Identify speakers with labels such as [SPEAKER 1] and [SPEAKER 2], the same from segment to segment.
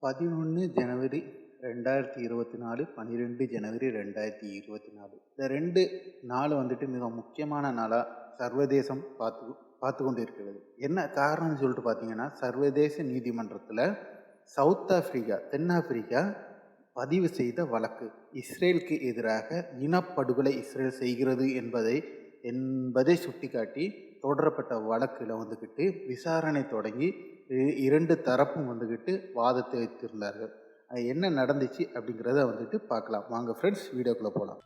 [SPEAKER 1] 11 ஜனவரி 2024, 12 ஜனவரி 2024. இந்த 2 நாள் வந்துட்டு மிக முக்கியமான நாளாக சர்வதேசம் பார்த்து கொண்டு இருக்கிறது. என்ன காரணம்னு சொல்லிட்டு பார்த்தீங்கன்னா, சர்வதேச நீதிமன்றத்தில் சவுத் ஆப்பிரிக்கா, தென்னாப்பிரிக்கா பதிவு செய்த வழக்கு இஸ்ரேலுக்கு எதிராக இனப்படுகொலை இஸ்ரேல் செய்கிறது என்பதை சுட்டிக்காட்டி தொடரப்பட்ட வழக்கில் வந்துக்கிட்டு விசாரணை தொடங்கி 2 தரப்பும் வந்துக்கிட்டு வாதத்தை வைத்திருந்தார்கள். அது என்ன நடந்துச்சு அப்படிங்கிறத வந்துட்டு பார்க்கலாம். வாங்க ஃப்ரெண்ட்ஸ், வீடியோக்குள்ளே போகலாம்.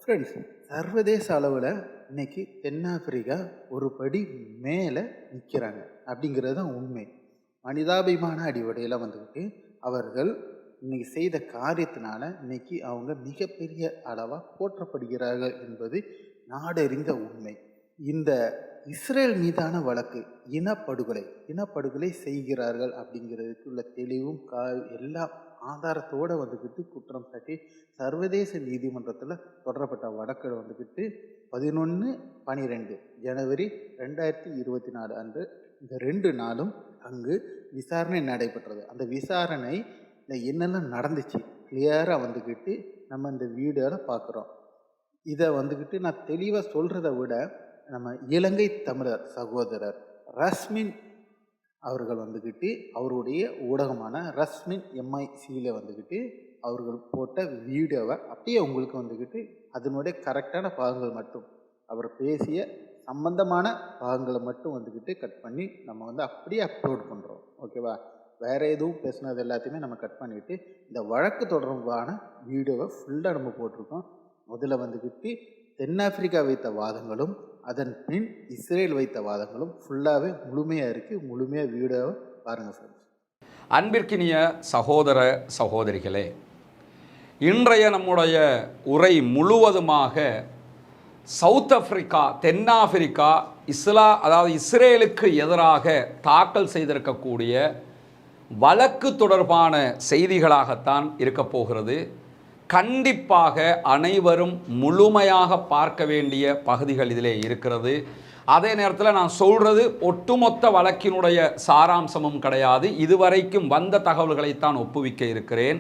[SPEAKER 1] ஃப்ரெண்ட்ஸ், சர்வதேச அளவில் இன்னைக்கு தென்னாப்பிரிக்கா ஒரு படி மேலே நிற்கிறாங்க அப்படிங்கிறது தான் உண்மை. மனிதாபிமான அடிப்படையில் வந்துக்கிட்டு அவர்கள் இன்னைக்கு செய்த காரியத்தினால இன்னைக்கு அவங்க மிகப்பெரிய அளவாக போற்றப்படுகிறார்கள் என்பது நாடறிந்த உண்மை. இந்த இஸ்ரேல் மீதான வழக்கு இனப்படுகொலை செய்கிறார்கள் அப்படிங்கிறதுக்கு உள்ள தெளிவும் எல்லா ஆதாரத்தோடு வந்துக்கிட்டு குற்றம் சாட்டி சர்வதேச நீதிமன்றத்தில் தொடரப்பட்ட வழக்கில் வந்துக்கிட்டு 11-12 ஜனவரி 2024 அன்று இந்த 2 நாளும் அங்கு விசாரணை நடைபெற்றது. அந்த விசாரணையில் என்னெல்லாம் நடந்துச்சு கிளியராக வந்துக்கிட்டு நம்ம இந்த வீடியோவில் பார்க்குறோம். இதை வந்துக்கிட்டு நான் தெளிவாக சொல்கிறத விட நம்ம இலங்கை தமிழர் சகோதரர் ரஸ்மின் அவர்கள் வந்துக்கிட்டு அவருடைய ஊடகமான ரஸ்மின் MICயில் வந்துக்கிட்டு அவர்கள் போட்ட வீடியோவை அப்படியே உங்களுக்கு வந்துக்கிட்டு அதனுடைய கரெக்டான பாகங்கள் மட்டும் அவர் பேசிய சம்பந்தமான பாகங்களை மட்டும் வந்துக்கிட்டு கட் பண்ணி நம்ம அப்படியே அப்லோட் பண்ணுறோம். ஓகேவா? வேறு எதுவும் பேசுனது எல்லாத்தையுமே நம்ம கட் பண்ணிவிட்டு இந்த வழக்கு தொடர்பான வீடியோவை ஃபுல்லாக நம்ம போட்டிருக்கோம். முதல்ல வந்துக்கிட்டு தென்னாப்பிரிக்கா வைத்த வாதங்களும் அதன் பின் இஸ்ரேல் வைத்த வாதங்களும் ஃபுல்லாகவே முழுமையாக இருக்குது. முழுமையாக வீடியோவை பாருங்கள் ஃப்ரெண்ட்ஸ்.
[SPEAKER 2] அன்பிற்கினிய சகோதர சகோதரிகளே, இன்றைய நம்முடைய உரை முழுவதுமாக சவுத் ஆப்பிரிக்கா, தென்னாப்பிரிக்கா அதாவது இஸ்ரேலுக்கு எதிராக தாக்கல் செய்திருக்கக்கூடிய வழக்கு தொடர்பான செய்திகளாகத்தான் இருக்க போகிறது. கண்டிப்பாக அனைவரும் முழுமையாக பார்க்க வேண்டிய பகுதிகள் இதிலே இருக்கிறது. அதே நேரத்தில் நான் சொல்கிறது ஒட்டுமொத்த வழக்கினுடைய சாராம்சமும் கிடையாது. இதுவரைக்கும் வந்த தகவல்களைத்தான் ஒப்புவிக்க இருக்கிறேன்.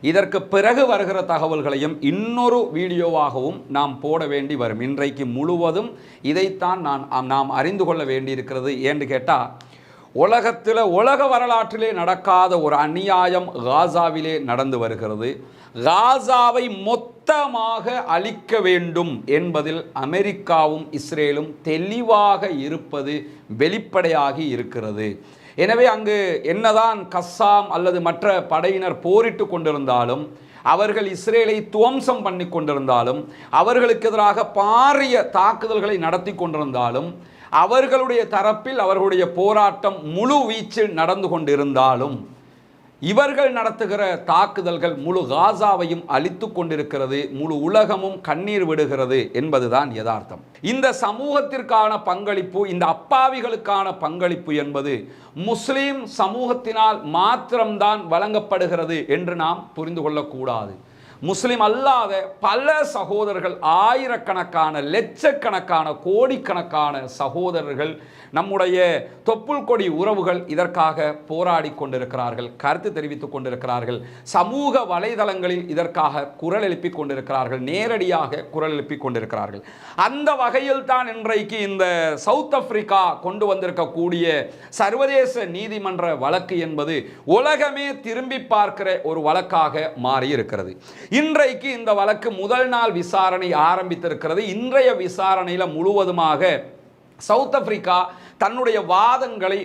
[SPEAKER 2] இதற்கு பிறகு வருகிற தகவல்களையும் இன்னொரு வீடியோவாகவும் நாம் போட வேண்டி வரும். இன்றைக்கு முழுவதும் இதைத்தான் நாம் அறிந்து கொள்ள வேண்டியிருக்கிறது. ஏன்னு கேட்டால், உலக வரலாற்றிலே நடக்காத ஒரு அநியாயம் காசாவிலே நடந்து வருகிறது. காசாவை மொத்தமாக அழிக்க வேண்டும் என்பதில் அமெரிக்காவும் இஸ்ரேலும் தெளிவாக இருப்பது வெளிப்படையாகி இருக்கிறது. எனவே அங்கு என்னதான் கஸ்ஸாம் அல்லது மற்ற படையினர் போரிட்டு கொண்டிருந்தாலும், அவர்கள் இஸ்ரேலை துவம்சம் பண்ணி கொண்டிருந்தாலும், அவர்களுக்கு எதிராக பாரிய தாக்குதல்களை நடத்தி கொண்டிருந்தாலும், அவர்களுடைய தரப்பில் அவர்களுடைய போராட்டம் முழு வீச்சில் நடந்து கொண்டிருந்தாலும், இவர்கள் நடத்துகிற தாக்குதல்கள் முழு காசாவையும் அழித்து கொண்டிருக்கிறது. முழு உலகமும் கண்ணீர் விடுகிறது என்பதுதான் யதார்த்தம். இந்த சமூகத்திற்கான பங்களிப்பு, இந்த அப்பாவிகளுக்கான பங்களிப்பு என்பது முஸ்லிம் சமூகத்தினால் மாத்திரம்தான் வழங்கப்படுகிறது என்று நாம் புரிந்து கொள்ளக்கூடாது. முஸ்லிம் அல்லாத பல சகோதரர்கள், ஆயிரக்கணக்கான, லட்சக்கணக்கான, கோடிக்கணக்கான சகோதரர்கள், நம்முடைய தொப்புள் கொடி உறவுகள் இதற்காக போராடி கொண்டிருக்கிறார்கள், கருத்து தெரிவித்துக் கொண்டிருக்கிறார்கள், சமூக வலைதளங்களில் இதற்காக குரல் எழுப்பி கொண்டிருக்கிறார்கள், நேரடியாக குரல் எழுப்பி கொண்டிருக்கிறார்கள். அந்த வகையில் தான் இன்றைக்கு இந்த சவுத் ஆப்பிரிக்கா கொண்டு வந்திருக்கக்கூடிய சர்வதேச நீதிமன்ற வழக்கு என்பது உலகமே திரும்பி பார்க்கிற ஒரு வழக்காக மாறி இருக்கிறது. இன்றைக்கு இந்த வழக்கு முதல் நாள் விசாரணை ஆரம்பித்திருக்கிறது. இன்றைய விசாரணையில் முழுவதுமாக சவுத் ஆப்பிரிக்கா தன்னுடைய வாதங்களை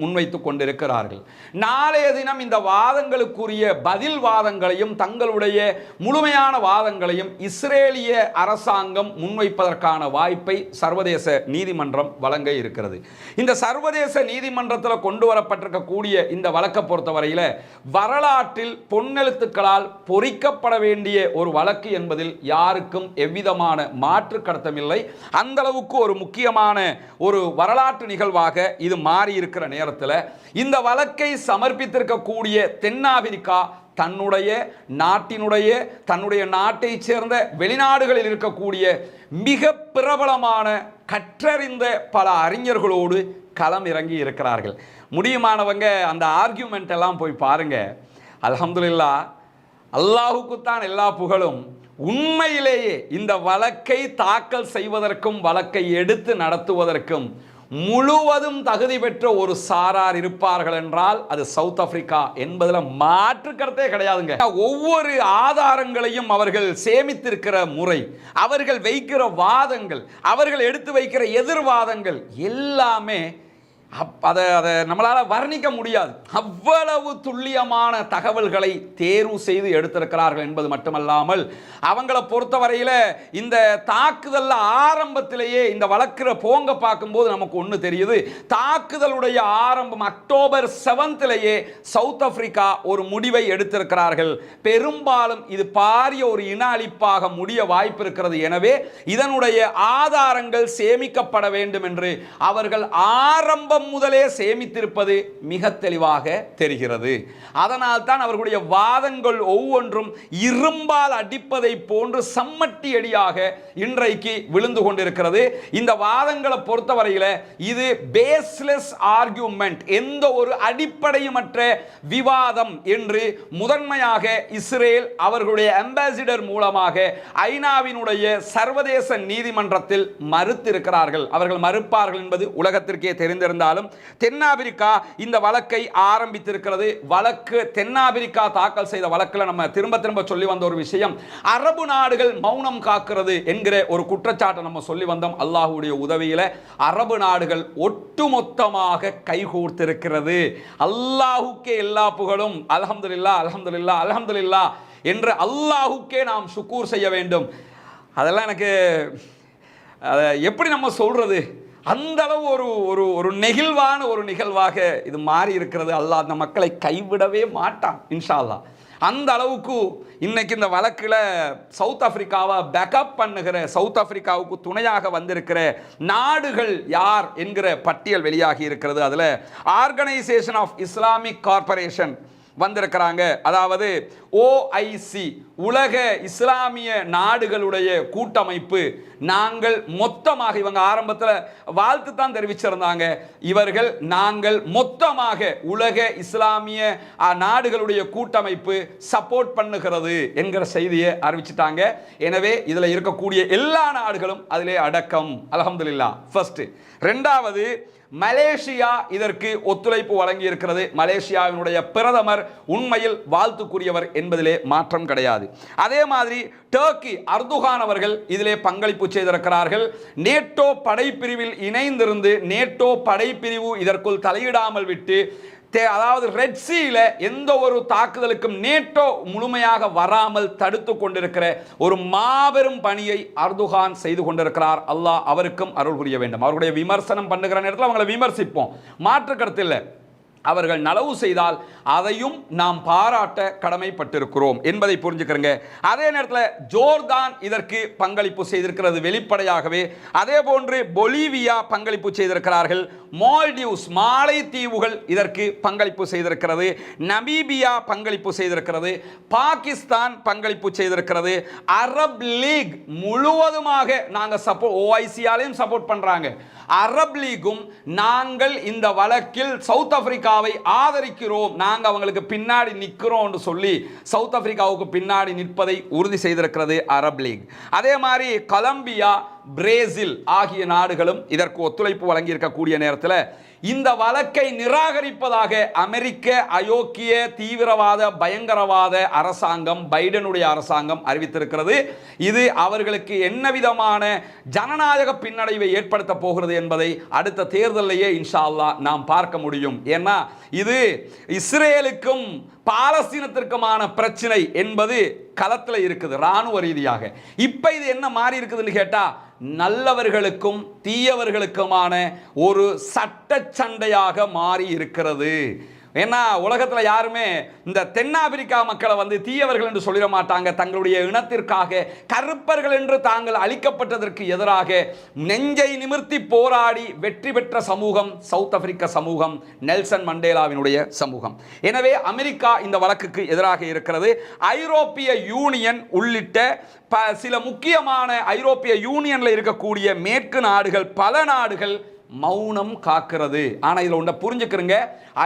[SPEAKER 2] முன்வைத்துக் கொண்டிருக்கிறார்கள். நாளைய தினம் இந்த வாதங்களுக்குரிய பதில் வாதங்களையும் தங்களுடைய முழுமையான வாதங்களையும் இஸ்ரேலிய அரசாங்கம் முன்வைப்பதற்கான வாய்ப்பை சர்வதேச நீதிமன்றம் வழங்க இருக்கிறது. இந்த சர்வதேச நீதிமன்றத்தில் கொண்டு வரப்பட்டிருக்கக்கூடிய இந்த வழக்கை பொறுத்தவரையில் வரலாற்றில் பொன்னெழுத்துக்களால் பொறிக்கப்பட வேண்டிய ஒரு வழக்கு என்பதில் யாருக்கும் எவ்விதமான மாற்று கருத்துமில்லை. அந்த அளவுக்கு ஒரு முக்கியமான ஒரு வரலாற்று நிகழ்வாக இது மாறி இருக்கிற நேரத்தில் இந்த வழக்கை சமர்ப்பித்திருக்கக்கூடிய தென்னாப்பிரிக்கா தன்னுடைய நாட்டை சேர்ந்த வெளிநாடுகளில் இருக்கக்கூடிய மிக பிரபலமான கற்றறிந்த பல அறிஞர்களோடு களம் இறங்கி இருக்கிறார்கள். முடியுமானவங்க அந்த ஆர்கியூமெண்ட் எல்லாம் போய் பாருங்க. அல்ஹம்துலில்லாஹ், அல்லாஹுக்குத்தான் எல்லா புகழும். உண்மையிலேயே இந்த வழக்கை தாக்கல் செய்வதற்கும் வழக்கை எடுத்து நடத்துவதற்கும் முழுவதும் தகுதி பெற்ற ஒரு சாரார் இருப்பார்கள் என்றால் அது சவுத் ஆப்பிரிக்கா என்பதில் மாற்று கருத்தே கிடையாதுங்க. ஒவ்வொரு ஆதாரங்களையும் அவர்கள் சேமித்திருக்கிற முறை, அவர்கள் வைக்கிற வாதங்கள், அவர்கள் எடுத்து வைக்கிற எதிர்வாதங்கள் எல்லாமே அதை நம்மளால் வர்ணிக்க முடியாது. அவ்வளவு துல்லியமான தகவல்களை தேர்வு செய்து எடுத்திருக்கிறார்கள் என்பது மட்டுமல்லாமல் அவங்கள பொறுத்தவரையில் இந்த தாக்குதல் ஆரம்பத்திலேயே இந்த வழக்கிற போங்க பார்க்கும்போது நமக்கு ஒன்று தெரியுது. தாக்குதலுடைய ஆரம்பம் அக்டோபர் 7 சவுத் ஆப்பிரிக்கா ஒரு முடிவை எடுத்திருக்கிறார்கள். பெரும்பாலும் இது பாரிய ஒரு இன அழிப்பாக முடிய வாய்ப்பு இருக்கிறது. எனவே இதனுடைய ஆதாரங்கள் சேமிக்கப்பட வேண்டும் என்று அவர்கள் ஆரம்பம் முதலே சேமித்திருப்பது மிக தெளிவாக தெரிகிறது. அதனால் தான் அவர்களுடைய வாதங்கள் ஒவ்வொன்றும் இரும்பால் அடிப்பதை போன்று சம்மட்டி அடியாக இன்றைக்கு விழுந்து கொண்டிருக்கிறது. இந்த வாதங்களை பொறுத்தவரையில் இது பேஸ்லெஸ் ஆர்கியூமெண்ட், எந்த ஒரு அடிப்படையுமற்ற விவாதம் என்று முதன்மையாக இஸ்ரேல் அவர்களுடைய அம்பாசிடர் மூலமாக ஐநாவினுடைய சர்வதேச நீதிமன்றத்தில் மறுத்திருக்கிறார்கள். அவர்கள் மறுப்பார்கள் என்பது உலகத்திற்கே தெரிந்திருந்தாலும் தென்னாப்பிரிக்கா இந்த வழக்கை ஆரம்பித்திருக்கிறது. வழக்கு தென்னாப்பிரிக்கா தாக்கல் செய்த வழக்கில் நம்ம திரும்ப சொல்லி வந்த ஒரு விஷயம், அரபு நாடுகள் மௌனம் காக்கிறது என்கிற ஒரு குற்றச்சாட்டை நம்ம சொல்லி வந்தோம். அல்லாஹ்வுடைய உதவியில் அரபு நாடுகள் ஒட்டுமொத்தமாக கைகோர்த்திருக்கிறது. அல்லாஹுக்கே எல்லா புகழும். அல்ஹம்துலில்லாஹ், அல்ஹம்துலில்லாஹ், அல்ஹம்துலில்லாஹ் என்று அல்லாஹுக்கே நாம் ஷுக்கூர் செய்ய வேண்டும். அதெல்லாம் எனக்கு எப்படி நம்ம சொல்றது, அந்த அளவு ஒரு நெகிழ்வான ஒரு நிகழ்வாக இது மாறி இருக்கிறது. அல்லாஹ் அந்த மக்களை கைவிடவே மாட்டான் இன்ஷா அல்லாஹ். அந்த அளவுக்கு இன்னைக்கு இந்த வழக்கில் சவுத் ஆப்பிரிக்காவை பேக்கப் பண்ணுகிற, சவுத் ஆப்பிரிக்காவுக்கு துணையாக வந்திருக்கிற நாடுகள் யார் என்கிற பட்டியல் வெளியாகி இருக்கிறது. அதில் ஆர்கனைசேஷன் ஆஃப் இஸ்லாமிக் கார்பரேஷன் வந்திருக்கிறாங்க. அதாவது OIC, உலக இஸ்லாமிய நாடுகளுடைய கூட்டமைப்பு. நாங்கள் மொத்தமாக, இவங்க ஆரம்பத்தில் வாழ்த்து தான் தெரிவிச்சிருந்தாங்க, நாங்கள் மொத்தமாக உலக இஸ்லாமிய நாடுகளுடைய கூட்டமைப்பு சப்போர்ட் பண்ணுகிறது என்கிற செய்தியை அறிவிச்சிட்டாங்க. எனவே இதில் இருக்கக்கூடிய எல்லா நாடுகளும் அதிலே அடக்கம். அல்ஹம்துலில்லாஹ். ஃபர்ஸ்ட். ரெண்டாவது, மலேசியா இதற்கு ஒத்துழைப்பு வழங்கி இருக்கிறது. மலேசியாவினுடைய பிரதமர் உண்மையில் வாழ்த்துக்குரியவர் என்பதிலே மாற்றம் கிடையாது. அதே மாதிரி டர்க்கி, அர்துகான் அவர்கள் இதிலே பங்களிப்பு செய்திருக்கிறார்கள். நேட்டோ படைப்பிரிவில் இணைந்திருந்து நேட்டோ படைப்பிரிவு இதற்குள் தலையிடாமல் விட்டு, அதாவது ரெட் சீல எந்த ஒரு தாக்குதலுக்கும் நேட்டோ முழுமையாக வராமல் தடுத்து கொண்டிருக்கிற ஒரு மாபெரும் பணியை அர்துகான் செய்து கொண்டிருக்கிறார். அல்லாஹ் அவருக்கும் அருள் புரிய வேண்டும். அவருடைய விமர்சனம் பண்ணுகிற நேரத்தில் அவங்களை விமர்சிப்போம், மாற்று கருத்து இல்லை. அவர்கள் நலவு செய்தால் அதையும் நாம் பாராட்ட கடமைப்பட்டிருக்கிறோம் என்பதை புரிஞ்சுக்கிறங்க. அதே நேரத்தில் ஜோர்தான் இதற்கு பங்களிப்பு செய்திருக்கிறது வெளிப்படையாகவே. அதே போன்று பொலிவியா பங்களிப்பு செய்திருக்கிறார்கள். மால்டிவ்ஸ், மாலை தீவுகள் இதற்கு பங்களிப்பு செய்திருக்கிறது. நமீபியா பங்களிப்பு செய்திருக்கிறது. பாகிஸ்தான் பங்களிப்பு செய்திருக்கிறது. அரப் லீக் முழுவதுமாக நாங்கள் சப்போர்ட், OIC-ஆலையும் சப்போர்ட் பண்றாங்க. அரப் லீகும் நாங்கள் இந்த வழக்கில் சவுத் ஆப்பிரிக்காவை ஆதரிக்கிறோம், நாங்கள் அவங்களுக்கு பின்னாடி நிற்கிறோம் என்று சொல்லி சவுத் ஆப்பிரிக்காவுக்கு பின்னாடி நிற்பதை உறுதி செய்திருக்கிறது அரப் லீக். அதே மாதிரி கொலம்பியா, பிரேசில் ஆகிய நாடுகளும் இதற்கு ஒத்துழைப்பு வழங்கியிருக்கக்கூடிய நேரத்தில் இந்த வழக்கை நிராகரிப்பதாக அமெரிக்க அயோக்கிய தீவிரவாத பயங்கரவாத அரசாங்கம், பைடனுடைய அரசாங்கம் அறிவித்திருக்கிறது. இது அவர்களுக்கு என்ன விதமான ஜனநாயக பின்னடைவை ஏற்படுத்த போகிறது என்பதை அடுத்த தேர்தலிலேயே இன்ஷா அல்லாஹ் நாம் பார்க்க முடியும். ஏன்னா இது இஸ்ரேலுக்கும் பாலஸ்தீனத்திற்குமான பிரச்சனை என்பது களத்தில் இருக்குது இராணுவ ரீதியாக. இப்போ இது என்ன மாறி இருக்குதுன்னு கேட்டால் நல்லவர்களுக்கும் தீயவர்களுக்குமான ஒரு சட்ட சண்டையாக மாறி இருக்கிறது. ஏன்னா உலகத்தில் யாருமே இந்த தென்னாப்பிரிக்கா மக்களை வந்து தீயவர்கள் என்று சொல்லிட மாட்டாங்க. தங்களுடைய இனத்திற்காக கருப்பர்கள் என்று தாங்கள் அழிக்கப்பட்டதற்கு எதிராக நெஞ்சை நிமிர்த்தி போராடி வெற்றி பெற்ற சமூகம் சவுத் ஆப்பிரிக்க சமூகம், நெல்சன் மண்டேலாவினுடைய சமூகம். எனவே அமெரிக்கா இந்த வழக்குக்கு எதிராக இருக்கிறது. ஐரோப்பிய யூனியன் உள்ளிட்ட சில முக்கியமான ஐரோப்பிய யூனியன்ல இருக்கக்கூடிய மேற்கு நாடுகள், பல நாடுகள் மௌனம் காக்கிறது. ஆனா இதுல ஒன்றை புரிஞ்சுக்கிறங்க,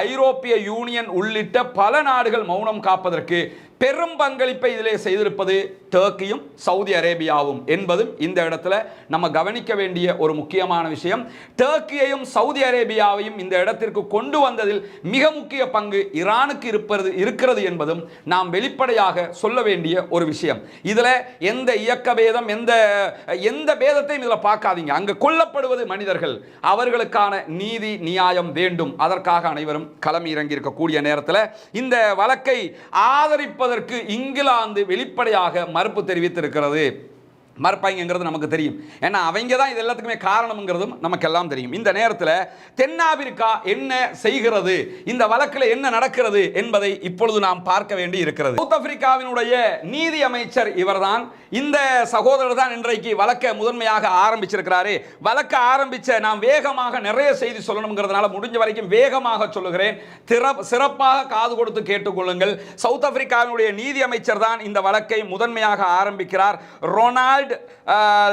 [SPEAKER 2] ஐரோப்பிய யூனியன் உள்ளிட்ட பல நாடுகள் மௌனம் காப்பதற்கு பெரும் பங்களிப்பை இதிலே செய்திருப்பது டர்க்கியும் சவுதி அரேபியாவும் என்பதும் இந்த இடத்துல நம்ம கவனிக்க வேண்டிய ஒரு முக்கியமான விஷயம். டர்க்கியையும் சவுதி அரேபியாவையும் இந்த இடத்திற்கு கொண்டு வந்ததில் மிக முக்கிய பங்கு ஈரானுக்கு இருக்கிறது என்பதும் நாம் வெளிப்படையாக சொல்ல வேண்டிய ஒரு விஷயம். இதுல எந்த இயக்க பேதம், எந்த பேதத்தையும் இதுல பார்க்காதீங்க. அங்கு கொல்லப்படுவது மனிதர்கள், அவர்களுக்கான நீதி நியாயம் வேண்டும். அதற்காக அனைவரும் களம் இறங்கி இருக்கக்கூடிய நேரத்தில் இந்த வழக்கை ஆதரிப்பதற்கு இங்கிலாந்து வெளிப்படையாக மறுப்பு தெரிவித்திருக்கிறது. மறுப்பாய்ங்கிறது நமக்கு தெரியும். ஏன்னா அவங்க தான் இது எல்லாத்துக்குமே காரணம்ங்கிறதும் நமக்கு எல்லாம் தெரியும். இந்த நேரத்தில் தென்னாப்பிரிக்கா என்ன செய்கிறது, இந்த வழக்கில் என்ன நடக்கிறது என்பதை இப்பொழுது நாம் பார்க்க வேண்டி இருக்கிறது. சவுத் ஆப்பிரிக்காவினுடைய நீதி அமைச்சர் இவர்தான். இந்த சகோதரர் தான் இன்றைக்கு வழக்கை முதன்மையாக ஆரம்பிச்சிருக்கிறாரு. வழக்கை ஆரம்பிச்ச நான் வேகமாக நிறைய செய்தி சொல்லணுங்கிறதுனால முடிஞ்ச வரைக்கும் வேகமாக சொல்லுகிறேன். சிறப்பாக காது கொடுத்து கேட்டுக்கொள்ளுங்கள். சவுத் ஆப்பிரிக்காவினுடைய நீதி அமைச்சர் தான் இந்த வழக்கை முதன்மையாக ஆரம்பிக்கிறார். ரொனால்ட்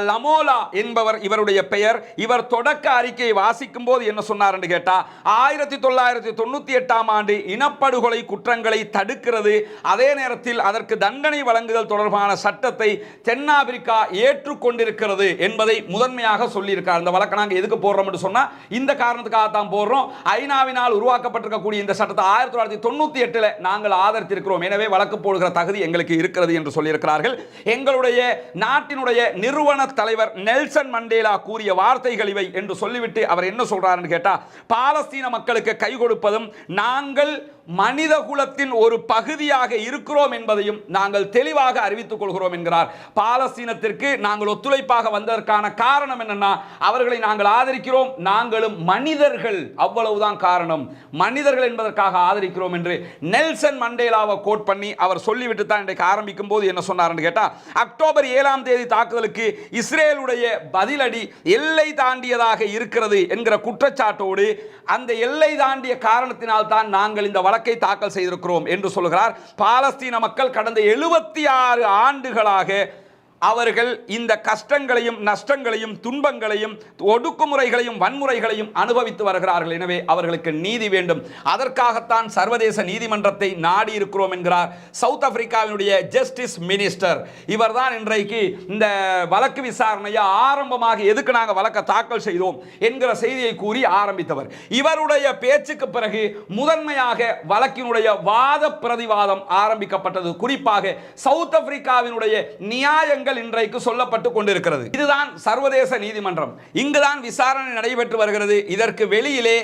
[SPEAKER 2] லமோலா என்பவர் இவருடைய பெயர். இவர் தொடக்க அறிக்கையை வாசிக்கும் போது என்ன சொன்னார் என்று கேட்டா, 1998ஆம் ஆண்டு இனப்படுகொலை குற்றங்களை தடுக்கிறது, அதே நேரத்தில் அதற்கு தண்டனை வழங்குதல் தொடர்பான சட்டத்தை தென்னாப்பிரிக்கா ஏற்றுக்கொண்டிருக்கிறது என்பதை முதன்மையாக சொல்லியிருக்கார். இந்த வழக்கை நாங்கள் எதுக்கு போடுறோம் என்று சொன்னா இந்த காரணத்துக்காக தான் போடுறோம். ஐநாவினால் உருவாக்கப்பட்டிருக்கக்கூடிய இந்த சட்டத்தை 1998 நாங்கள் ஆதரித்திருக்கிறோம். எனவே வழக்கு போடுகிற தகுதி எங்களுக்கு இருக்கிறது என்று சொல்லியிருக்கிறார்கள். எங்களுடைய நாட்டினுடைய நிறுவன தலைவர் நெல்சன் மண்டேலா கூறிய வார்த்தைகள் இவை என்று சொல்லிவிட்டு அவர் என்ன சொல்றாருன்னு கேட்டா, பாலஸ்தீன மக்களுக்கு கை கொடுப்பதும் நாங்கள் மனித குலத்தின் ஒரு பகுதியாக இருக்கிறோம் என்பதையும் நாங்கள் தெளிவாக அறிவித்துக் கொள்கிறோம் என்கிறார். பாலஸ்தீனத்திற்கு நாங்கள் ஒத்துழைப்பாக வந்ததற்கான காரணம் என்னன்னா, அவர்களை நாங்கள் ஆதரிக்கிறோம், நாங்களும் மனிதர்கள், அவ்வளவுதான் காரணம், மனிதர்கள் என்பதற்காக ஆதரிக்கிறோம் என்று நெல்சன் மண்டேலாவை கோட் பண்ணி அவர் சொல்லிவிட்டு தான் இன்றைக்கு ஆரம்பிக்கும் போது என்ன சொன்னார் கேட்டா, அக்டோபர் 7ஆம் தேதி தாக்குதலுக்கு இஸ்ரேலுடைய பதிலடி எல்லை தாண்டியதாக இருக்கிறது என்கிற குற்றச்சாட்டோடு அந்த எல்லை தாண்டிய காரணத்தினால் தான் நாங்கள் இந்த வழக்கை தாக்கல் செய்திருக்கிறோம் என்று சொல்கிறார். பாலஸ்தீன மக்கள் கடந்த 76 ஆண்டுகளாக அவர்கள் இந்த கஷ்டங்களையும் நஷ்டங்களையும் துன்பங்களையும் ஒடுக்குமுறைகளையும் வன்முறைகளையும் அனுபவித்து வருகிறார்கள். எனவே அவர்களுக்கு நீதி வேண்டும், அதற்காகத்தான் சர்வதேச நீதிமன்றத்தை நாடி இருக்கிறோம் என்கிறார் சவுத் ஆப்பிரிக்காவினுடைய ஜஸ்டிஸ் மினிஸ்டர். இவர்தான் இன்றைக்கு இந்த வழக்கு விசாரணையை ஆரம்பமாக எதுக்கு நாங்கள் வழக்கை தாக்கல் செய்தோம் என்கிற செய்தியை கூறி ஆரம்பித்தவர். இவருடைய பேச்சுக்கு பிறகு முதன்மையாக வழக்கினுடைய வாத பிரதிவாதம் ஆரம்பிக்கப்பட்டது. குறிப்பாக சவுத் ஆப்பிரிக்காவினுடைய நியாயங்கள் இன்றைக்கு சொல்லப்பட்டு கொண்டிருக்கிறது. இதுதான் சர்வதேச நீதிமன்றம், இங்குதான் விசாரணை நடைபெற்று வருகிறது. இதற்கு வெளியிலே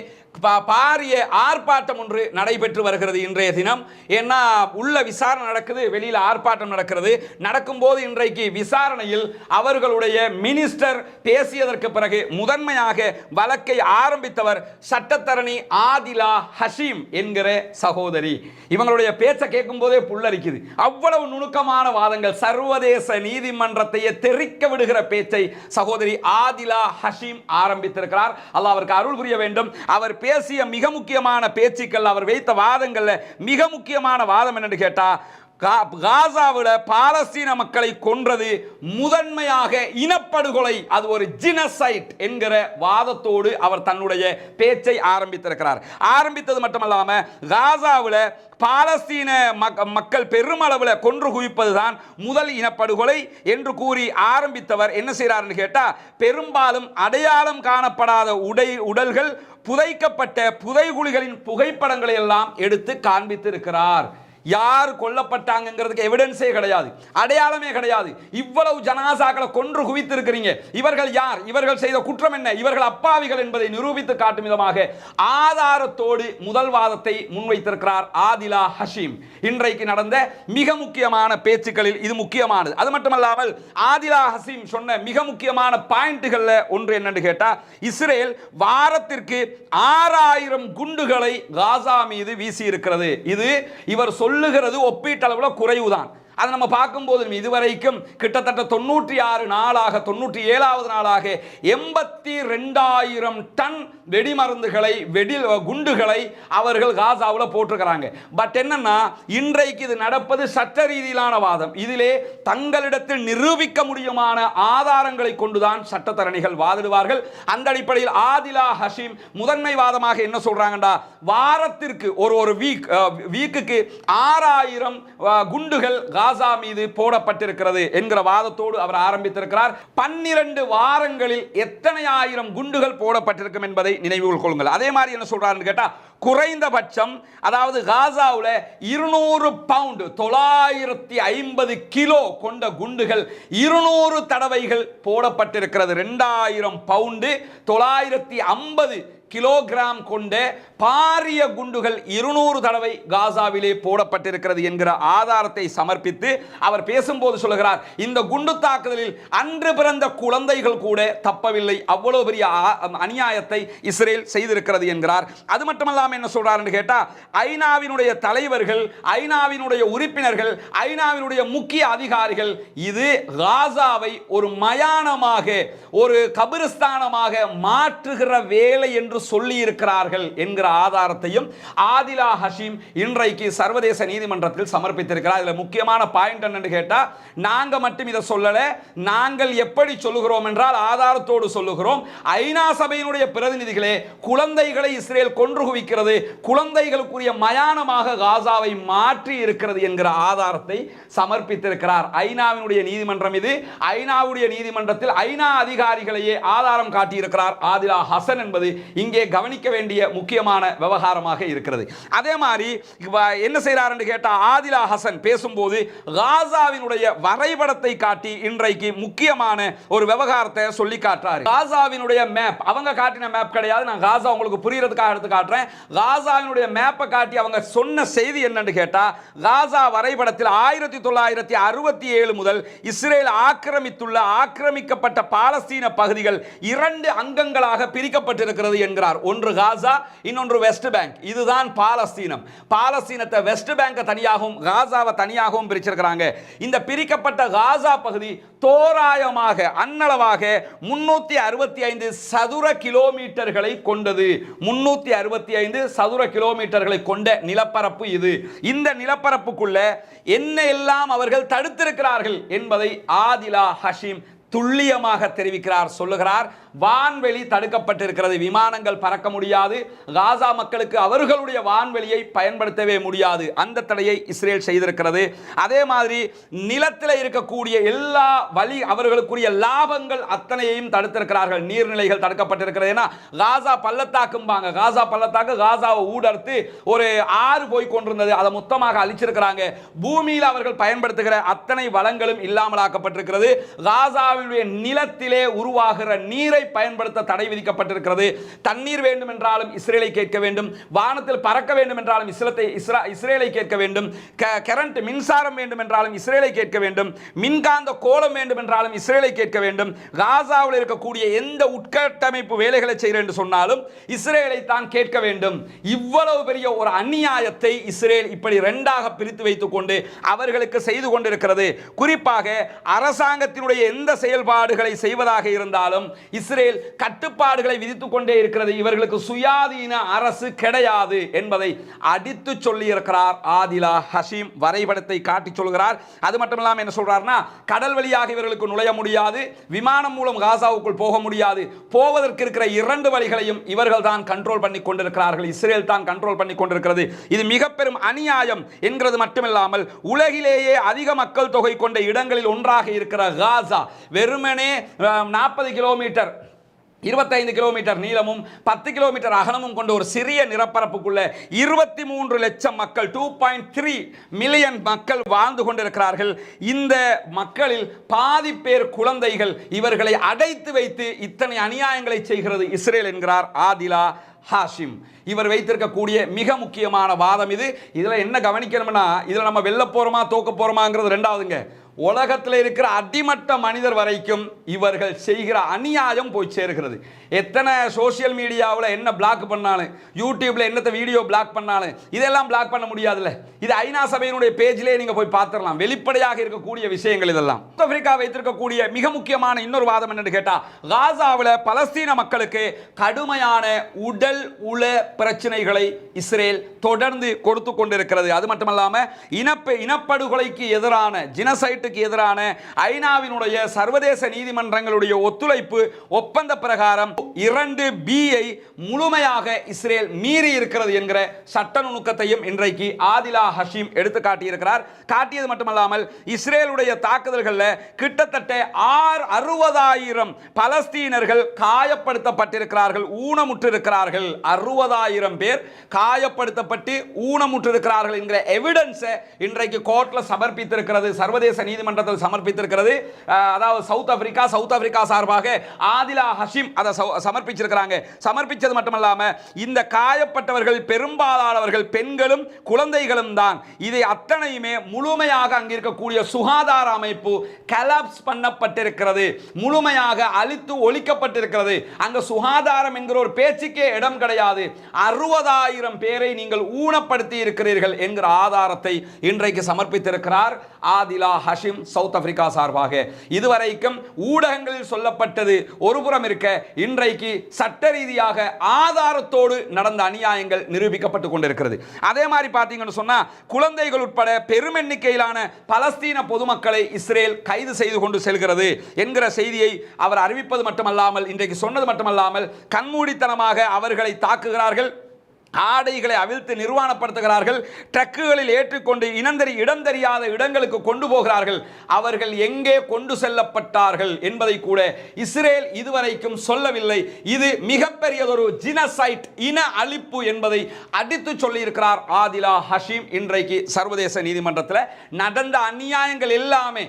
[SPEAKER 2] பாரிய ஆர்ப்பாட்டம் ஒன்று நடைபெற்று வருகிறது இன்றைய தினம். ஏன்னா உள்ள விசாரணை நடக்குது, வெளியில் ஆர்ப்பாட்டம் நடக்கிறது. நடக்கும்போது இன்றைக்கு விசாரணையில் அவர்களுடைய மினிஸ்டர் பேசியதற்கு பிறகு முதன்மையாக வழக்கை ஆரம்பித்தவர் சட்டத்தரணி ஆதிலா ஹஷீம் என்கிற சகோதரி. இவங்களுடைய பேச்சை கேட்கும் போதே புல்லரிக்குது. அவ்வளவு நுணுக்கமான வாதங்கள், சர்வதேச நீதிமன்றத்தையே தெரிக்க விடுகிற பேச்சை சகோதரி ஆதிலா ஹஷீம் ஆரம்பித்திருக்கிறார். அல்லாஹ் அவருக்கு அருள் புரிய வேண்டும். அவர் பேசிய மிக முக்கியமான பேச்சுக்கள், அவர் வைத்த வாதங்கள்ல மிக முக்கியமான வாதம் என்னன்னு கேட்டா, காசாவில் பாலஸ்தீன மக்களை கொன்றது முதன்மையாக இனப்படுகொலை, அது ஒரு ஜினசைட் என்கிற வாதத்தோடு அவர் தன்னுடைய பேச்சை ஆரம்பித்திருக்கிறார். ஆரம்பித்தது மட்டுமல்லாம காசாவில் பாலஸ்தீன மக்கள் பெருமளவில் கொன்று குவிப்பதுதான் முதல் இனப்படுகொலை என்று கூறி ஆரம்பித்தவர் என்ன செய்கிறார் கேட்டா, பெரும்பாலும் அடையாளம் காணப்படாத உடல்கள் புதைக்கப்பட்ட புதைகுழிகளின் புகைப்படங்களை எல்லாம் எடுத்து காண்பித்திருக்கிறார். யார் கொல்லப்பட்டாங்கிறதுக்கு எவிடன்ஸே கிடையாது, அடையாளமே கிடையாது. இவ்வளவு ஜனாசாக்களை கொன்று குவித்திருக்கிறீங்க, இவர்கள் யார், இவர்கள் செய்த குற்றம் என்ன, இவர்கள் அப்பாவிகள் என்பதை நிரூபித்து காட்டும் விதமாக ஆதாரத்தோடு முதல் வாதத்தை முன்வைத்திருக்கிறார் ஆதிலா ஹஷீம். இன்றைக்கு நடந்த மிக முக்கியமான பேச்சுக்களில் இது முக்கியமானது. அது மட்டுமல்லாமல் ஆதிலா ஹஷீம் சொன்ன மிக முக்கியமான பாயிண்ட்கள்ல ஒன்று என்னன்னு கேட்டா, இஸ்ரேல் வாரத்திற்கு 6000 குண்டுகளை காசா மீது வீசி இருக்கிறது. இது இவர் சொல்லுகிறது ஒப்பீட்டளவில் குறைவுதான். அதை நம்ம பார்க்கும்போது இதுவரைக்கும் கிட்டத்தட்ட 96 நாளாக 97வது நாளாக 82,000 டன் வெடிமருந்துகளை குண்டுகளை அவர்கள் காசாவில் போட்டிருக்கிறாங்க. பட் என்னன்னா இன்றைக்கு இது நடப்பது சட்ட ரீதியிலான வாதம். இதிலே தங்களிடத்தில் நிரூபிக்க முடியுமான ஆதாரங்களை கொண்டுதான் சட்டத்தரணிகள் வாதிடுவார்கள். அந்த அடிப்படையில் ஆதிலா ஹஷீம் முதன்மை வாதமாக என்ன சொல்றாங்கடா, வாரத்திற்கு ஒரு வீக்குக்கு 6000 குண்டுகள் காசா மீது போடப்பட்டிருக்கிறது என்கிற வாதத்தோடு அவர் ஆரம்பித்திருக்கிறார். 12 வாரங்களில் எத்தனை ஆயிரம் குண்டுகள் போடப்பட்டிருக்கும் என்பதை நினைவில் கொள்ளுங்கள். அதே மாதிரி என்ன சொல்றாருன்னு கேட்டா, குறைந்தபட்சம் அதாவது காசாவில் 200 பவுண்ட் 950 கிலோ கொண்ட குண்டுகள் 200 தடவைகள் போடப்பட்டிருக்கிறது. 2000 பவுண்டு 950 கிலோகிராம் கொண்ட பாரிய குண்டுகள் 200 தடவை காசாவிலே போடப்பட்டிருக்கிறது என்கிற ஆதாரத்தை சமர்ப்பித்து அவர் பேசும்போது சொல்லுகிறார், இந்த குண்டு தாக்குதலில் அன்று பிறந்த குழந்தைகள் கூட தப்பவில்லை, அவ்வளவு பெரிய அநியாயத்தை இஸ்ரேல் செய்திருக்கிறது என்கிறார். அது மட்டுமல்லாமல் என்ன சொல்றாருன்னு கேட்டா, ஐநாவினுடைய தலைவர்கள், ஐநாவினுடைய உறுப்பினர்கள், ஐநாவினுடைய முக்கிய அதிகாரிகள் இது காசாவை ஒரு மயானமாக ஒரு கபிரிஸ்தானமாக மாற்றுகிற வேலை என்று சொல்லி இருக்கிறார்கள் என்கிற ஆதாரத்தையும் ஆதிலா ஹஷீம் இன்றைக்கு சர்வதேச நீதிமன்றத்தில் சமர்ப்பித்திருக்கிறார். இதுல முக்கியமான பாயிண்ட் என்னன்னு கேட்டா, நாங்க மட்டும் இதை சொல்லல, நாங்கள் எப்படி சொல்லுகிறோம் என்றால் ஆதாரத்தோடு சொல்லுகிறோம். ஐநா சபையினுடைய பிரதிநிதிகளே, குழந்தைகளை இஸ்ரேல் கொன்று குவிக்கிறது, குழந்தைகளுக்குரிய மயானமாக காசாவை மாற்றி இருக்கிறது என்கிற ஆதாரத்தை சமர்ப்பித்திருக்கிறார். ஐநாவினுடைய நீதிமன்றம் இது. ஐநாவுடைய நீதிமன்றத்தில் ஐநா அதிகாரிகளையே ஆதாரம் காட்டியிருக்கிறார் ஆதிலா ஹசன் என்பது இங்கே கவனிக்க வேண்டிய முக்கியமான விவகாரமாக இருக்கிறது. அதே மாதிரி என்ன செய்யறார் என்று கேட்டா, ஆதிலா ஹசன் பேசும்போது காசாவினுடைய வரைபடத்தை காட்டி இன்றைக்கு முக்கியமான ஒரு விவகாரத்தை சொல்லி காட்டுறாரு. காசாவினுடைய மேப் அவங்க காட்டின மேப் கிடையாது, நான் காசா உங்களுக்கு புரியறதுக்காக எடுத்து காட்டுறேன். காசாவினுடைய மேப்பை காட்டி அவங்க சொன்ன செய்தி என்னன்னு கேட்டா, காசா வரைபடத்தில் 1967 முதல் இஸ்ரேல் ஆக்கிரமிக்கப்பட்ட பாலஸ்தீன பகுதிகள் 2 அங்கங்களாக பிரிக்கப்பட்டிருக்கிறது என்கிறார். ஒன்று காசா, இன்னொன்று வெஸ்ட் பேங்க். இதுதான் பாலஸ்தீனம். பாலஸ்தீனத்தை வெஸ்ட் பேங்கை தனியாகவும் காசாவை தனியாகவும் பிரிச்சிருக்கிறாங்க. இந்த பிரிக்கப்பட்ட காசா பகுதி தோராயமாக அன்னளவாக 365 சதுர கிலோமீட்டர்களை கொண்டது. 365 சதுர கிலோமீட்டர்களை கொண்ட நிலப்பரப்பு இது. இந்த நிலப்பரப்புக்குள்ள என்ன எல்லாம் அவர்கள் தடுத்திருக்கிறார்கள் என்பதை ஆதிலா ஹஷீம் துல்லியமாக தெரிவிக்கிறார். சொல்லுகிறார், வான்வெளி தடுக்கப்பட்டிருக்கிறது, விமானங்கள் பறக்க முடியாது, காசா மக்களுக்கு அவர்களுடைய வான்வெளியை பயன்படுத்தவே முடியாது, அந்த தடையை இஸ்ரேல் செய்திருக்கிறது. அதே மாதிரி நிலத்தில் இருக்கக்கூடிய எல்லா அவர்களுக்குரிய லாபங்கள் அத்தனையையும் தடுத்திருக்கிறார்கள். நீர்நிலைகள் தடுக்கப்பட்டிருக்கிறது. ஏன்னா காசா பள்ளத்தாக்கும்பாங்க, காசா பள்ளத்தாக்கு காசாவை ஊடறுத்து ஒரு ஆறு போய் கொண்டிருந்தது, அதை மொத்தமாக அழிச்சிருக்கிறாங்க. பூமியில் அவர்கள் பயன்படுத்துகிற அத்தனை வளங்களும் இல்லாமலாக்கப்பட்டிருக்கிறது. காசாவினுடைய நிலத்திலே உருவாகிற நீரை பயன்படுத்த தடை விதிக்கப்பட்டிருக்கிறது. தண்ணீர் வேண்டும் என்றாலும் இஸ்ரேலை கேட்க வேண்டும், வானத்தில் பறக்க வேண்டும் என்றாலும் இஸ்ரேலை கேட்க வேண்டும், கரண்ட் மின்சாரம் வேண்டும் என்றாலும் இஸ்ரேலை கேட்க வேண்டும், மின்காந்த கோலம் வேண்டும் என்றாலும் இஸ்ரேலை கேட்க வேண்டும். காசாவில் இருக்கக்கூடிய எந்த உட்கட்டமைப்பு வேலைகளை செய்ய என்று சொன்னாலும் இஸ்ரேலை தான் கேட்க வேண்டும். இவ்வளவு பெரிய ஒரு அநியாயத்தை இஸ்ரேல் இப்படி 2ஆக பிரித்து வைத்துக் கொண்டு அவர்களுக்கு செய்து கொண்டிருக்கிறது. குறிப்பாக அரசாங்கத்தினுடைய எந்த செயல்பாடுகளை செய்வதாக இருந்தாலும் இஸ்ரேல் கட்டுப்பாடுகளை விதித்துக் கொண்டே இருக்கிறது. இவர்களுக்கு சுயாதீன அரசு கிடையாது என்பதை அடித்து சொல்லி இருக்கிறார் ஆதிலா ஹஷீம். வரைபடத்தை காட்டி சொல்கிறார். அது மட்டுமில்லாமல் என்ன சொல்றார்னா, கடல் வழியாக இவர்களுக்கு நுழைய முடியாது, விமானம் மூலம் காசாவுக்குள் போக முடியாது. போவதற்கு இருக்கிற 2 வழிகளையும் இவர்கள் தான் கண்ட்ரோல் பண்ணி கொண்டிருக்கிறார்கள், இஸ்ரேல் தான் கண்ட்ரோல் பண்ணி கொண்டிருக்கிறது. இது மிக பெரும் அநியாயம் என்கிறது மட்டுமில்லாமல் உலகிலேயே அதிக மக்கள் தொகை கொண்ட இடங்களில் ஒன்றாக இருக்கிற காசா வெறுமனே 40 கிலோமீட்டர் 25 கிலோமீட்டர் நீளமும் 10 கிலோமீட்டர் அகலமும் கொண்ட ஒரு சிறிய நிலப்பரப்புக்குள்ள 23 லட்சம் மக்கள் 2.3 மில்லியன் மக்கள் வாழ்ந்து கொண்டிருக்கிறார்கள். இந்த மக்களில் பாதி பேர் குழந்தைகள். இவர்களை அடைத்து வைத்து இத்தனை அநியாயங்களை செய்கிறது இஸ்ரேல் என்கிறார் ஆதிலா ஹாஷிம். இவர் வைத்திருக்கக்கூடிய மிக முக்கியமான வாதம் இது. இதில் என்ன கவனிக்கணும்னா, இதில் நம்ம வெல்ல போறோமா தோக்க போறோமாங்கிறது ரெண்டாவதுங்க. உலகத்தில் இருக்கிற அடிமட்ட மனிதர் வரைக்கும் இவர்கள் செய்கிற அநியாயம் போய் சேர்கிறது. எத்தனை சோசியல் மீடியாவில் என்ன பிளாக் பண்ணாலும், யூடியூப்ல என்னத்த வீடியோ பிளாக் பண்ணாலும் இதெல்லாம் பிளாக் பண்ண முடியாதுல்ல. இது ஐநா சபையினுடைய பேஜிலே நீங்க போய் பார்த்துடலாம். வெளிப்படையாக இருக்கக்கூடிய விஷயங்கள் இதெல்லாம். சவுத் ஆப்பிரிக்கா வைத்திருக்கக்கூடிய மிக முக்கியமான இன்னொரு வாதம் என்னன்னு கேட்டா, காசாவில் பலஸ்தீன மக்களுக்கு கடுமையான உடல் உள பிரச்சனைகளை இஸ்ரேல் தொடர்ந்து கொடுத்து கொண்டிருக்கிறது. அது மட்டுமல்லாம இனப்படுகொலைக்கு எதிரான ஜினசைட்டுக்கு எதிரான ஐநாவினுடைய சர்வதேச நீதிமன்றங்களுடைய ஒத்துழைப்பு ஒப்பந்த பிரகாரம் 2B முழுமையாக இஸ்ரேல் மீறி இருக்கிறது என்கிற சட்ட நுணுக்கத்தையும் இன்றைக்கு ஆதிலா ஹஷீம் எடுத்து காட்டியிருக்கிறார். காட்டியது மட்டுமல்லாமல் இஸ்ரேலுடைய தாக்குதல்களில் கிட்டத்தட்ட 60,000 பலஸ்தீனர்கள் காயப்படுத்தப்பட்டிருக்கிறார்கள், ஊனமுற்றிருக்கிறார்கள். 60,000 பேர் காயப்படுத்தப்பட்டு ஊனமுற்றிருக்கிறார்கள் என்கிற எவிடன்ஸை இன்றைக்கு கோர்ட்ல சமர்ப்பித்திருக்கிறது, சர்வதேச நீதிமன்றத்தில் சமர்ப்பித்திருக்கிறது. அதாவது சவுத் ஆப்பிரிக்கா சார்பாக ஆதிலா ஹஷீம் அதை சமர்ப்பிச்சிருக்கிறாங்க. சமர்ப்பிச்சது மட்டுமல்லாம இந்த காயப்பட்டவர்கள் பெரும்பாலானவர்கள் பெண்களும் குழந்தைகளும் தான். இதை அத்தனையுமே முழுமையாக அங்கே இருக்கக்கூடிய சுகாதார அமைப்பு கலாப்ஸ் பண்ணப்பட்டிருக்கிறது, முழுமையாக அழித்து ஒழிக்கப்பட்டிருக்கிறது. அங்க சுகாதாரம் என்கிற ஒரு பேச்சுக்கே இடம் கிடையாது. 60,000 பேரை நீங்கள் ஊனப்படுத்தி இருக்கிறீர்கள் என்கிற ஆதாரத்தை இன்றைக்கு சமர்ப்பித்திருக்கிறார் ஆதிலா ஹஷீம் சவுத் ஆப்பிரிக்கா சார்பாக. இதுவரைக்கும் ஊடகங்களில் சொல்லப்பட்டது ஒருபுறம் இருக்க, இன்றைக்கு சட்ட ரீதியாக ஆதாரத்தோடு நடந்த அநியாயங்கள் நிரூபிக்கப்பட்டு கொண்டிருக்கிறது. அதே மாதிரி பார்த்தீங்கன்னு சொன்னா, குழந்தைகள் உட்பட பெரும் எண்ணிக்கையிலான பலஸ்தீன பொதுமக்களை இஸ்ரேல் கைது செய்து கொண்டு செல்கிறது என்கிற செய்தியை அவர் அறிவிப்பது மட்டுமல்லாமல், இன்றைக்கு சொன்னது மட்டுமல்லாமல், கண்மூடித்தனமாக அவர்களை தாக்குகிறார்கள், ஆடைகளை அவிழ்த்து நிர்வாணப்படுத்துகிறார்கள், ட்ரக்குகளில் ஏற்றுக்கொண்டு இடம் தெரியாத இடங்களுக்கு கொண்டு போகிறார்கள். அவர்கள் எங்கே கொண்டு செல்லப்பட்டார்கள் என்பதை கூட இஸ்ரேல் இதுவரைக்கும் சொல்லவில்லை. இது மிகப்பெரியதொரு ஜினசைட், இன அழிப்பு என்பதை அடித்து சொல்லியிருக்கிறார் ஆதிலா ஹஷீம். இன்றைக்கு சர்வதேச நீதிமன்றத்தில் நடந்த அநியாயங்கள் எல்லாமே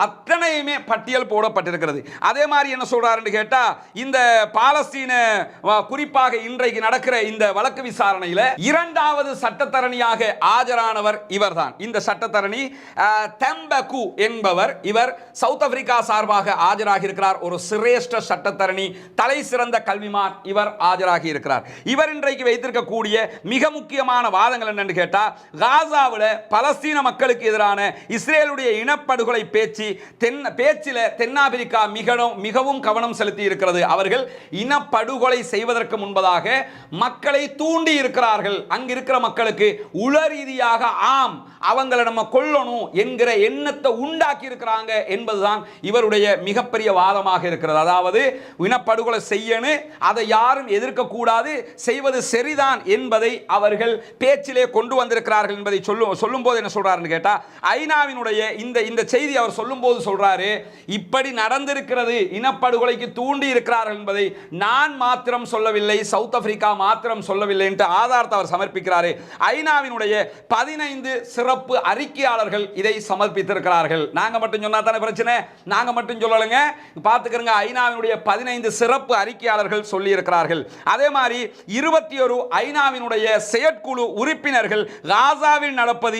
[SPEAKER 2] அத்தனையுமே பட்டியல் போடப்பட்டிருக்கிறது. அதே மாதிரி என்ன சொல்றாருன்னு கேட்டா, இந்த பாலஸ்தீன குறிப்பாக இன்றைக்கு நடக்கிற இந்த வழக்கு விசாரணையில் இரண்டாவது சட்டத்தரணியாக ஆஜரானவர் இவர்தான். இந்த சட்டத்தரணி தெம்பகு என்பவர். இவர் சவுத் ஆப்பிரிக்கா சார்பாக ஆஜராகி இருக்கிறார். ஒரு சிரேஷ்ட சட்டத்தரணி, தலை சிறந்த கல்விமான் இவர் ஆஜராகி இருக்கிறார். இவர் இன்றைக்கு வைத்திருக்கக்கூடிய மிக முக்கியமான வாதங்கள் என்னன்னு கேட்டா, காசாவில் பலஸ்தீன மக்களுக்கு எதிரான இஸ்ரேலுடைய இனப்படுகொலை பேச்சில் தென்னாப்பிரிக்கா மிகவும் கவனம் செலுத்தி இருக்கிறது. அவர்கள் இனப்படுகொலை செய்வதற்கு முன்பதாக மக்களை தூண்டி இருக்கிறார்கள். அங்கு இருக்கிற மக்களுக்கு உள ரீதியாக ஆம் அவங்களை நம்ம கொல்லணும் என்கிற எண்ணத்தை உண்டாக்கி இருக்கிறாங்க என்பதுதான் இவருடைய மிகப்பெரிய வாதமாக இருக்கிறது. அதாவது இனப்படுகொலை செய்யணும், அதை யாரும் எதிர்க்க கூடாது, செய்வது சரிதான் என்பதை அவர்கள் பேச்சிலே கொண்டு வந்திருக்கிறார்கள் என்பதை சொல்லும் போது என்ன சொல்றாருன்னு கேட்டா, ஐநாவினுடைய இந்த செய்தி அவர் சொல்லும் போது சொல்றாரு, இப்படி நடந்திருக்கிறது, இனப்படுகொலைக்கு தூண்டி இருக்கிறார்கள் என்பதை நான் மாத்திரம் சொல்லவில்லை, சவுத் ஆப்பிரிக்கா மாத்திரம் சொல்லவில்லை என்று ஆதாரத்தை அவர் சமர்ப்பிக்கிறாரு. ஐநாவினுடைய 15 சிறப்பு அறிக்கையாளர்கள் இதை சமர்ப்பித்திருக்கிறார்கள். நாங்க மட்டும் சொன்னா தானே பிரச்சனை, நாங்க மட்டும் சொல்லலங்க, பார்த்துக்கிறங்க. ஐநாவினுடைய 15 சிறப்பு அறிக்கையாளர்கள் சொல்லி இருக்கிறார்கள். அதே மாதிரி 21 ஐநாவினுடைய செயற்குழு உறுப்பினர்கள் காசாவில் நடப்பது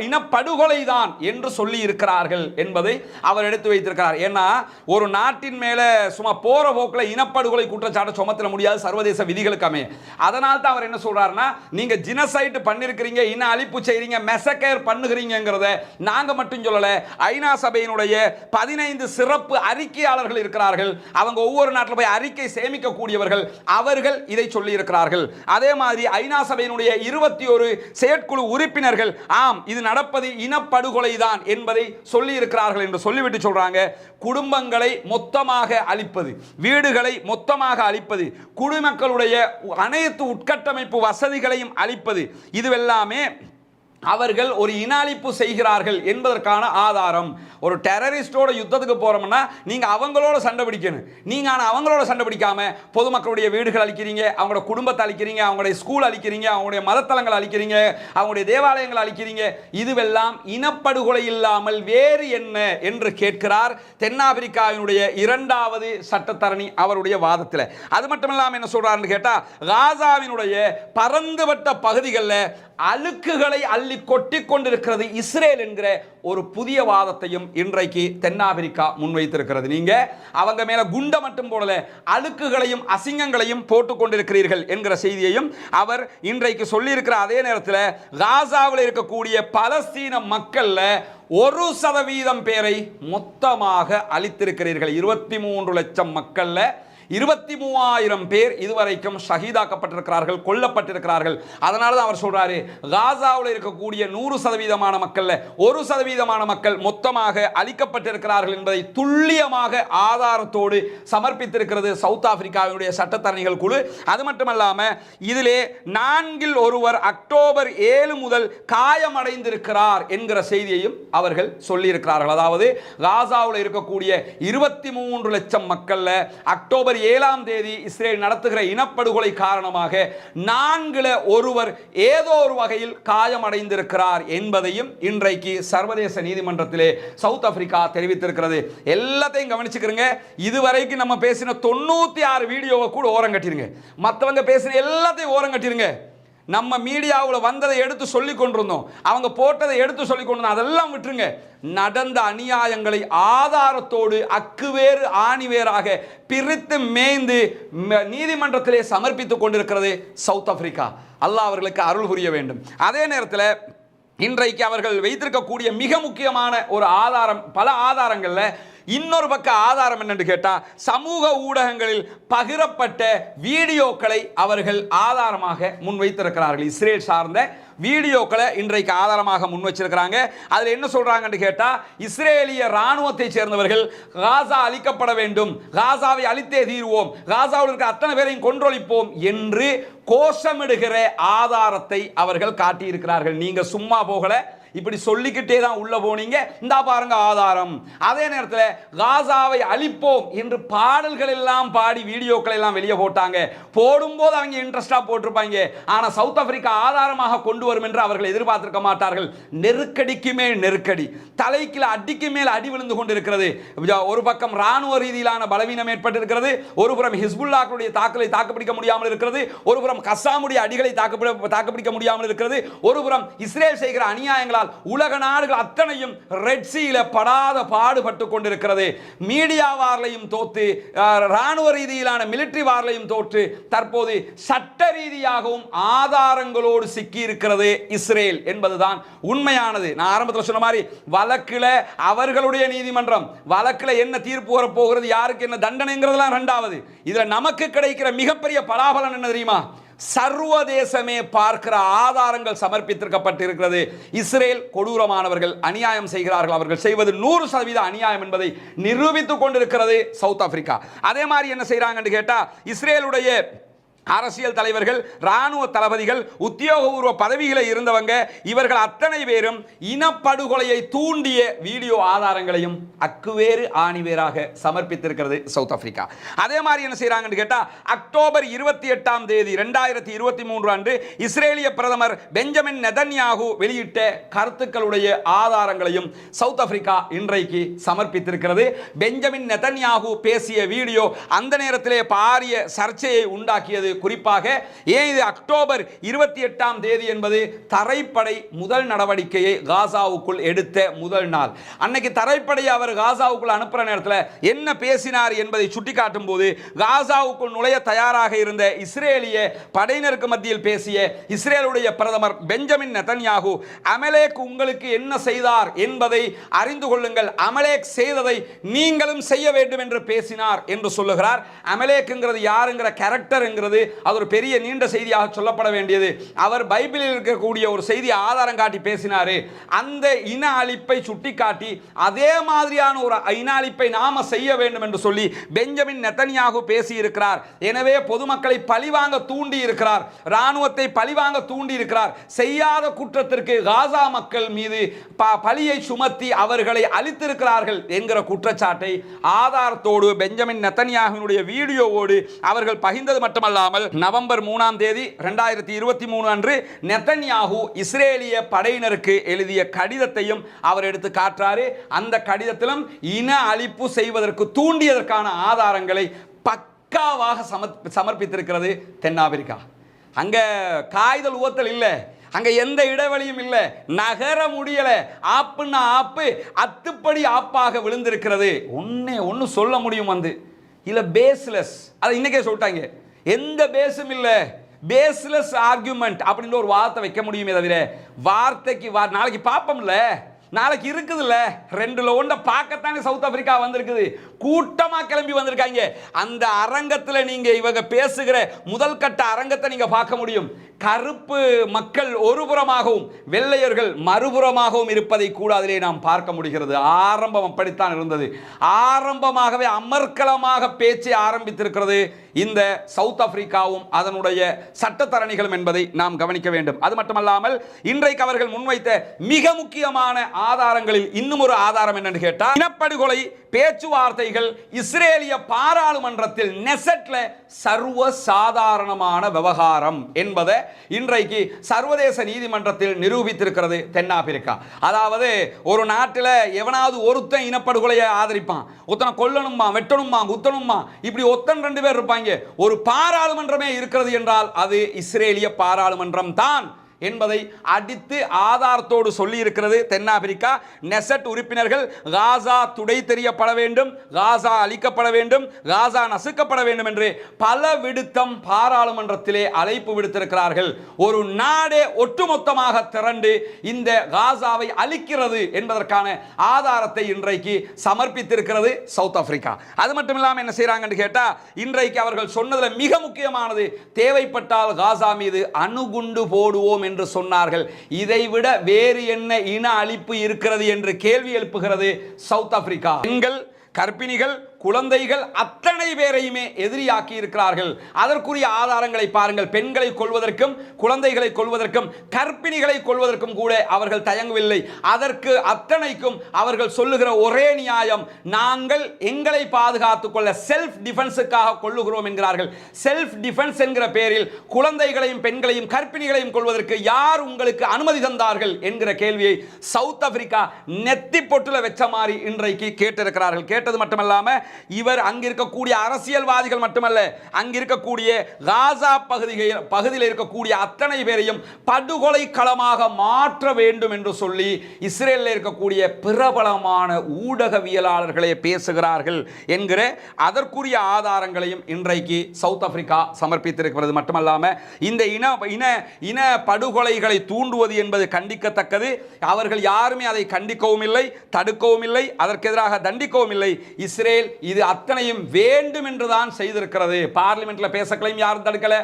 [SPEAKER 2] இனப்படுகொலை தான் என்று சொல்லி இருக்கிறார்கள் என்பதை அவர் எடுத்து வைத்திருக்கிறார். ஏன்னா ஒரு நாட்டின் மேல சும்மா போற போக்கில் இனப்படுகொலை குற்றச்சாட்டு சுமத்த முடியாது சர்வதேச விதிகளுக்கு அமைய. அதனால தான் அவர் என்ன சொல்றாருன்னா, நீங்க ஜினசைட் பண்ணிருக்கிறீங்க, இன அழிப்பு செய்றீங்க, மெசக்கேர் பண்ணுகிறீங்கிறத நாங்க மட்டும் சொல்லல, ஐநா சபையினுடைய 15 சிறப்பு அறிக்கையாளர்கள் இருக்கிறார்கள். அவங்க ஒவ்வொரு நாட்டில் போய் அறிக்கை சேமிக்க கூடியவர்கள், அவர்கள் இதை சொல்லி இருக்கிறார்கள். அதே மாதிரி ஐநா சபையினுடைய 21 செயற்குழு உறுப்பினர்கள் ஆம் இது நடப்பது இனப்படுகொலை தான் என்பதை சொல்லி இருக்கிறார்கள் என்று சொல்லிவிட்டு சொல்றாங்க, குடும்பங்களை மொத்தமாக அழிப்பது, வீடுகளை மொத்தமாக அழிப்பது, குடிமக்களுடைய அனைத்து உட்கட்டமைப்பு வசதிகளையும் அழிப்பது, இதுவெல்லாமே அவர்கள் ஒரு இனாளிப்பு செய்கிறார்கள் என்பதற்கான ஆதாரம். ஒரு டெரரிஸ்டோட யுத்தத்துக்கு போறோம்னா நீங்க அவங்களோட சண்டை பிடிக்கணும். நீங்க ஆனா அவங்களோட சண்டை பிடிக்காம பொதுமக்களுடைய வீடுகள் அழிக்கிறீங்க, அவங்களோட குடும்பத்தை அழிக்கிறீங்க, அவங்களுடைய ஸ்கூல் அழிக்கிறீங்க, அவங்களுடைய மதத்தலங்கள் அழிக்கிறீங்க, அவங்களுடைய தேவாலயங்கள் அழிக்கிறீங்க. இதுவெல்லாம் இனப்படுகொலை இல்லாமல் வேறு என்ன என்று கேட்கிறார் தென்னாப்பிரிக்காவினுடைய இரண்டாவது சட்டத்தரணி அவருடைய வாதத்தில். அது மட்டுமில்லாமல் என்ன சொல்றாருன்னு கேட்டா, காசாவினுடைய பரந்துபட்ட பகுதிகளில் அழுக்குகளை அள்ளி கொட்டி கொண்டிருக்கிறது இஸ்ரேல் என்கிற ஒரு புதிய வாதத்தையும் இன்றைக்கு தென்னாப்பிரிக்கா முன்வைத்திருக்கிறது. நீங்க அவங்க மேல குண்ட மட்டும் போடல, அழுக்குகளையும் அசிங்கங்களையும் போட்டுக் கொண்டிருக்கிறீர்கள் என்கிற செய்தியையும் அவர் இன்றைக்கு சொல்லியிருக்கிற அதே நேரத்தில் காசாவில் இருக்கக்கூடிய பலஸ்தீன மக்கள்ல 1% பேரை மொத்தமாக அழித்திருக்கிறீர்கள். 23 லட்சம் மக்கள்ல 23,000 பேர் இதுவரைக்கும் ஷஹீதாக்கப்பட்டிருக்கிறார்கள், கொல்லப்பட்டிருக்கிறார்கள். அதனால தான் அவர் சொல்றாரு, காசாவில் இருக்கக்கூடிய 100% மக்கள்ல 1% மக்கள் மொத்தமாக அழிக்கப்பட்டிருக்கிறார்கள் என்பதை துல்லியமாக ஆதாரத்தோடு சமர்ப்பித்திருக்கிறது சவுத் ஆப்பிரிக்காவினுடைய சட்டத்தரணிகள் குழு. அது மட்டுமல்லாம இதிலே 4 ஒருவர் அக்டோபர் 7 முதல் காயமடைந்திருக்கிறார் என்கிற செய்தியையும் அவர்கள் சொல்லியிருக்கிறார்கள். அதாவது காசாவில் இருக்கக்கூடிய 23 லட்சம் மக்கள்ல அக்டோபர் 7ஆம் தேதி இஸ்ரேல் நடத்துகிற இனப்படுகொலை காரணமாக 4 ஒருவர் ஏதோ ஒரு வகையில் காயமடைந்திருக்கிறார் என்பதையும் இன்றைக்கு சர்வதேச நீதிமன்றத்திலே சவுத் ஆப்பிரிக்கா தெரிவித்திருக்கிறது. எல்லாத்தையும் கவனிச்சுக்கிறங்க. இதுவரைக்கும் நம்ம பேசின 96 வீடியோவை கூட ஓரம் கட்டிருங்க. மற்றவங்க பேசின எல்லாத்தையும் ஓரம் கட்டிருங்க. நம்ம மீடியாவில் வந்ததை எடுத்து சொல்லிக் கொண்டிருந்தோம், அவங்க போட்டதை எடுத்து சொல்லிக் கொண்டிருந்தோம், அதெல்லாம் விட்டுருங்க. நடந்த அநியாயங்களை ஆதாரத்தோடு அக்குவேறு ஆணிவேராக பிரித்து மேய்ந்து நீதிமன்றத்திலே சமர்ப்பித்துக் கொண்டிருக்கிறது சவுத் ஆப்பிரிக்கா. அல்லாஹ் அவர்களுக்கு அருள் புரிய வேண்டும். அதே நேரத்தில் இன்றைக்கு அவர்கள் வைத்திருக்கக்கூடிய மிக முக்கியமான ஒரு ஆதாரம், பல ஆதாரங்களில் இன்னொரு பக்க ஆதாரம் என்னன்னு கேட்டா, சமூக ஊடகங்களில் பகிரப்பட்ட வீடியோக்களை அவர்கள் ஆதாரமாக முன்வைத்திருக்கிறார்கள். இஸ்ரேல் சார்ந்த வீடியோக்களை இன்றைக்கு ஆதாரமாக முன் வச்சிருக்கிறாங்க. அதில் என்ன சொல்றாங்கன்னு கேட்டா, இஸ்ரேலிய ராணுவத்தை சேர்ந்தவர்கள் காசா அழிக்கப்பட வேண்டும், காசாவை அழித்தே தீர்வோம், காசாவில் இருக்கிற அத்தனை பேரையும் கொன்றொழிப்போம் என்று கோஷமிடுகிற ஆதாரத்தை அவர்கள் காட்டியிருக்கிறார்கள். நீங்க சும்மா போகல, இப்படி சொல்லிக்கிட்டே தான் உள்ள போனீங்க. இந்த பாருங்க ஆதாரம். அதே நேரத்தில் காசாவை அழிப்போம் என்று பாடல்கள் எல்லாம் பாடி வீடியோக்கள் எல்லாம் வெளியே போட்டாங்க. போடும்போது அவங்க இன்ட்ரெஸ்டா போட்டிருப்பாங்க. ஆனா சவுத் ஆப்பிரிக்கா ஆதாரமாக கொண்டு வரும் என்று அவர்கள் எதிர்பார்த்திருக்க மாட்டார்கள். நெருக்கடிக்கு மேல் நெருக்கடி, தலைக்கு அடிக்கு மேல் அடி விழுந்து கொண்டிருக்கிறது. ஒரு பக்கம் ராணுவ ரீதியிலான பலவீனம் ஏற்பட்டிருக்கிறது, ஒரு புறம் ஹிஸ்புல்லாஹ்வுடைய தாக்குதலை தாக்குப்பிடிக்க முடியாமல் இருக்கிறது, ஒரு புறம் கஸ்ஸாமுடைய அடிகளை தாக்குப்பிடிக்க முடியாமல் இருக்கிறது, ஒரு புறம் இஸ்ரேல் செய்கிற அநியாயங்களால் உலக நாடுகள் அத்தனையும் ரெட் சீல படாத பாடுபட்டு கொண்டிருக்கிறது. மீடியா வார்லையும் தோத்து, ராணுவ ரீதியிலான மிலிட்டரி வார்லையும் தோற்று, தற்போது சட்ட ரீதியாகவும் ஆதாரங்களோடு சிக்கி இருக்கிறது இஸ்ரேல் என்பதுதான் உண்மையானது. நான் ஆரம்பத்தில் சொன்ன மாதிரி வழக்கில் அவர்களுடைய நீதிமன்றம், வழக்கில் என்ன தீர்ப்பு வரப்போகிறது, யாருக்கு என்ன தண்டனைங்கிறதுலாம் இரண்டாவது. இதுல நமக்கு கிடைக்கிற மிகப்பெரிய பலாபலன் என்ன தெரியுமா? சர்வதேசமே பார்க்கிற ஆதாரங்கள் சமர்ப்பித்திருக்கப்பட்டிருக்கிறது. இஸ்ரேல் கொடூரமானவர்கள், அநியாயம் செய்கிறார்கள், அவர்கள் செய்வது 100% அநியாயம் என்பதை நிரூபித்துக் கொண்டிருக்கிறது சவுத் ஆப்பிரிக்கா. அதே மாதிரி என்ன செய்யறாங்கன்னு கேட்டா, இஸ்ரேலுடைய அரசியல் தலைவர்கள், ராணுவ தளபதிகள், உத்தியோகபூர்வ பதவிகளில் இருந்தவங்க, இவர்கள் அத்தனை பேரும் இனப்படுகொலையை தூண்டிய வீடியோ ஆதாரங்களையும் அக்குவேறு ஆணிவேராக சமர்ப்பித்திருக்கிறது சவுத் ஆப்பிரிக்கா. அதே மாதிரி என்ன செய்யறாங்கன்னு கேட்டா, அக்டோபர் 28ஆம் தேதி 2023 அன்று இஸ்ரேலிய பிரதமர் பெஞ்சமின் நெதன்யாகு வெளியிட்ட கருத்துக்களுடைய ஆதாரங்களையும் சவுத் ஆப்பிரிக்கா இன்றைக்கு சமர்ப்பித்திருக்கிறது. பெஞ்சமின் நெதன்யாகு பேசிய வீடியோ அந்த நேரத்திலே பாரிய சர்ச்சையை உண்டாக்கியது. குறிப்பாக ஏன் இது அக்டோபர் 28ஆம் தேதி என்பது தரைப்படை முதல் நடவடிக்கையை காசாவுக்குள் எடுத்த முதல் நாள். அன்னைக்கு தரைப்படை அவர் காசாவுக்குள் அனுப்புற நேரத்தில் என்ன பேசினார் என்பதை சுட்டிக்காட்டும் போது, காசாவுக்குள் நுழைய தயாராக இருந்த இஸ்ரேலிய படையினருக்கு மத்தியில் பேசிய இஸ்ரேலுடைய பிரதமர் பெஞ்சமின் நெதன்யாகு, அமலேக் உங்களுக்கு என்ன செய்தார் என்பதை அறிந்து கொள்ளுங்கள், அமலேக் செய்ததை நீங்களும் செய்ய வேண்டும் என்று பேசினார் என்று சொல்லுகிறார். அமலேக்ங்கிறது யாருங்கிற கேரக்டர்ங்கிறது அது ஒரு பெரிய நீண்ட செய்தியாக சொல்லப்பட வேண்டியது. அவர் பைபிளில் இருக்கக்கூடிய ஒரு செய்தி ஆதாரம் காட்டி பேசினாரு. அந்த இன அழிப்பை சுட்டிக்காட்டி அதே மாதிரியான ஒரு இன அழிப்பை நாம செய்ய வேண்டும் என்று சொல்லி பெஞ்சமின் நெத்தனியாகு பேசி இருக்கிறார். எனவே பொதுமக்களை பழிவாங்க தூண்டி இருக்கிறார், ராணுவத்தை பழிவாங்க தூண்டி இருக்கிறார். செய்யாத குற்றத்திற்கு காசா மக்கள் மீது பழியை சுமத்தி அவர்களை அழித்திருக்கிறார்கள் என்கிற குற்றச்சாட்டை ஆதாரத்தோடு பெஞ்சமின் நெத்தனியாகுவினுடைய வீடியோவோடு அவர்கள் பகிர்ந்தது மட்டுமல்லாமல் நவம்பர் 3ஆம் தேதி 2023 அன்று நெத்தனியாகு இஸ்ரேலிய படையினருக்கு எழுதிய கடிதத்தையும் அவர் எடுத்து காட்டுறாரு. அந்த கடிதத்திலும் இன அழிப்பு செய்வதற்கு தூண்டியதற்கான ஆதாரங்களை பக்காவாக சமர்ப்பித்திருக்கிறது தென்னாப்பிரிக்கா. அங்க காய்தல் உவத்தல் இல்லை, அங்க எந்த இடைவெளியும் இல்லை, நகர முடியல, ஆப்புன்னா ஆப்பு அத்துப்படி ஆப்பாக விழுந்திருக்கிறது. ஒன்னு சொல்ல முடியும் இல்ல பேஸ்லெஸ், அதை இன்னைக்கே சொல்லிட்டாங்க, எந்த பேஸும் இல்லை, பேஸ்லெஸ் ஆர்குமெண்ட் அப்படின்னு ஒரு வார்த்தை வைக்க முடியுமே தவிர வார்த்தைக்கு நாளைக்கு பார்ப்போம்ல, நாளைக்கு இருக்குதுல்ல, 2ல 1 பார்க்கத்தானே சவுத் ஆப்பிரிக்கா வந்திருக்குது, கூட்டமா கிளம்பி வந்திருக்காங்க. அந்த அரங்கத்தில் நீங்க இவங்க பேசுகிற முதல் கட்ட அரங்கத்தை நீங்க பார்க்க முடியும். கருப்பு மக்கள் ஒருபுறமாகவும் வெள்ளையர்கள் மறுபுறமாகவும் இருப்பதை கூட அதிலே நாம் பார்க்க முடிகிறது. ஆரம்பம் அப்படித்தான் இருந்தது. ஆரம்பமாகவே அமர்க்கலமாக பேச்சை ஆரம்பித்திருக்கிறது இந்த சவுத் ஆப்பிரிக்காவும் அதனுடைய சட்டத்தரணிகளும் என்பதை நாம் கவனிக்க வேண்டும். அது மட்டுமல்லாமல் இன்றைக்கு அவர்கள் முன்வைத்த மிக முக்கியமான ஆதாரங்களில் இன்னும் ஒரு ஆதாரம் என்னன்னு கேட்டால், இனப்படுகொலை பேச்சுவார்த்தைகள் இஸ்ரேலிய பாராளுமன்றத்தில் நெசட்ல சர்வ சாதாரணமான விவகாரம் என்பதை இன்றைக்கு சர்வதேச நீதிமன்றத்தில் நிரூபித்திருக்கிறது தென்னாப்பிரிக்கா. அதாவது ஒரு நாட்டில் எவனாவது ஒருத்தன் இனப்படுகொலையை ஆதரிப்பான், ஒருத்தனை கொல்லணுமா வெட்டணுமா குத்தணுமா இப்படி ஒத்தன் 2 பேர் இருப்பாங்க. ஒரு பாராளுமன்றமே இருக்கிறது என்றால் அது இஸ்ரேலிய பாராளுமன்றம் தான் என்பதை அடித்து ஆதாரத்தோடு சொல்லி இருக்கிறது தென்னாப்பிரிக்கா. நெசட் உறுப்பினர்கள் காசா துடை தெரியப்பட வேண்டும், காசா அழிக்கப்பட வேண்டும், காசா நசுக்கப்பட வேண்டும் என்று பல விடுத்தம் பாராளுமன்றத்திலே அழைப்பு விடுத்திருக்கிறார்கள். ஒரு நாடே ஒட்டுமொத்தமாக திரண்டு இந்த காசாவை அழிக்கிறது என்பதற்கான ஆதாரத்தை இன்றைக்கு சமர்ப்பித்திருக்கிறது சவுத் ஆப்பிரிக்கா. அது மட்டும் இல்லாமல் என்ன செய்யறாங்கன்னு கேட்டா, இன்றைக்கு அவர்கள் சொன்னதுல மிக முக்கியமானது, தேவைப்பட்டால் காசா மீது அணுகுண்டு போடுவோம் என்று சொன்னார்கள். இதைவிட வேறு என்ன இன அழிப்பு இருக்கிறது என்று கேள்வி எழுப்புகிறது சவுத் ஆப்பிரிக்கா. பெண்கள், கர்ப்பிணிகள், குழந்தைகள் அத்தனை பேரையுமே எதிரியாக்கி இருக்கிறார்கள். அதற்குரிய ஆதாரங்களை பாருங்கள். பெண்களை கொல்வதற்கும் குழந்தைகளை கொல்வதற்கும் கர்ப்பிணிகளை கொல்வதற்கும் கூட அவர்கள் தயங்கவில்லை. அதற்கு அத்தனைக்கும் அவர்கள் சொல்லுகிற ஒரே நியாயம், நாங்கள் எங்களை பாதுகாத்துக் கொள்ள செல்ஃப் டிஃபென்ஸுக்காக கொள்ளுகிறோம் என்கிறார்கள். செல்ஃப் டிஃபென்ஸ் என்கிற பேரில் குழந்தைகளையும் பெண்களையும் கர்ப்பிணிகளையும் கொள்வதற்கு யார் உங்களுக்கு அனுமதி தந்தார்கள் என்கிற கேள்வியை சவுத் ஆப்பிரிக்கா நெத்தி பொட்டுல வச்ச மாதிரி இன்றைக்கு கேட்டிருக்கிறார்கள். கேட்டது மட்டுமல்லாம இவர் அங்கிருக்கக்கூடிய அரசியல்வாதிகள் மட்டுமல்ல, அங்கிருக்கக்கூடிய காசா பகுதியில் இருக்கக்கூடிய அத்தனை பேரையும் படுகொலை களமாக மாற்ற வேண்டும் என்று சொல்லி இஸ்ரேலில் இருக்கக்கூடிய பிரபலமான ஊடகவியலாளர்களே பேசுகிறார்கள் என்கிற அதற்குரிய ஆதாரங்களையும் இன்றைக்கு சவுத் ஆப்பிரிக்கா சமர்ப்பித்திருக்கிறது. மட்டுமல்லாமல் இந்த இன படுகொலைகளை தூண்டுவது என்பது கண்டிக்கத்தக்கது. அவர்கள் யாருமே அதை கண்டிக்கவும் இல்லை, தடுக்கவும் இல்லை, அதற்கு எதிராக தண்டிக்கவும் இல்லை. இஸ்ரேல் இது அத்தனையும் வேண்டும் என்றுதான் செய்திருக்கிறது. பார்லிமெண்ட்ல பேசக்களையும் யாரும் தடுக்கல,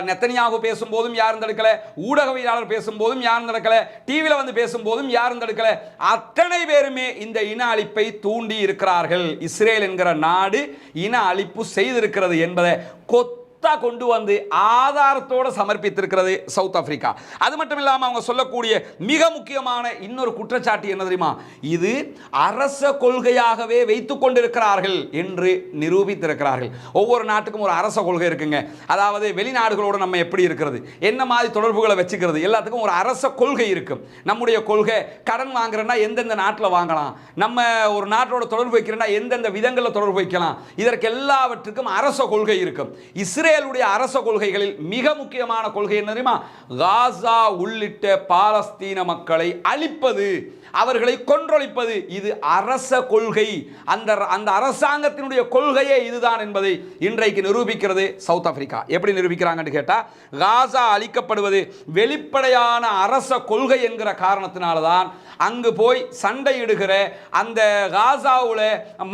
[SPEAKER 2] நெத்தனியாகு பேசும்போதும் யாரும் தடுக்கல, ஊடகவியலாளர் பேசும்போதும் யாரும் தடுக்கல, டிவியில் வந்து பேசும்போதும் யாரும் தடுக்கல. அத்தனை பேருமே இந்த இன அழிப்பை தூண்டி இருக்கிறார்கள். இஸ்ரேல் என்கிற நாடு இன அழிப்பு செய்திருக்கிறது என்பதை கொண்டு வந்து ஆதாரத்தோடு சமர்ப்பித்திருக்கிறது சவுத் ஆப்பிரிக்கா. அது மட்டும் இல்லாமல் அவங்க சொல்லக்கூடிய மிக முக்கியமான இன்னொரு குற்றச்சாட்டு என்ன தெரியுமா, இது அரச கொள்கையாகவே வைத்துக் கொண்டிருக்கிறார்கள் என்று நிரூபித்திருக்கிறார்கள். ஒவ்வொரு நாட்டுக்கும் ஒரு அரச கொள்கை இருக்குங்க. அதாவது வெளிநாடுகளோடு நம்ம எப்படி இருக்கிறது, என்ன மாதிரி தொடர்புகளை வச்சுக்கிறது, எல்லாத்துக்கும் ஒரு அரச கொள்கை இருக்கும். நம்முடைய கொள்கை கடன் வாங்குறோம்னா எந்தெந்த நாட்டில் வாங்கலாம், நம்ம ஒரு நாட்டோட தொடர்பு வைக்கிறோம்னா எந்தெந்த விதங்களில் தொடர்பு வைக்கலாம், இதற்கு எல்லாவற்றுக்கும் அரச கொள்கை இருக்கும். இஸ்ரேலுடைய அரச கொள்கைகளில் மிக முக்கியமான கொள்கை என்ன தெரியுமா, காசா உள்ளிட்ட பாலஸ்தீன மக்களை அழிப்பது. அவர்களை கொன்றொழிப்பது இது அரச கொள்கை. அந்த அரசாங்கத்தினுடைய கொள்கையே இதுதான் என்பதை இன்றைக்கு நிரூபிக்கிறது சவுத் ஆப்பிரிக்கா. எப்படி நிரூபிக்கிறாங்கன்னு கேட்டா, காசா அழிக்கப்படுவது வெளிப்படையான அரச கொள்கை என்கிற காரணத்தினால்தான் அங்கு போய் சண்டையிடுகிற அந்த காசாவுல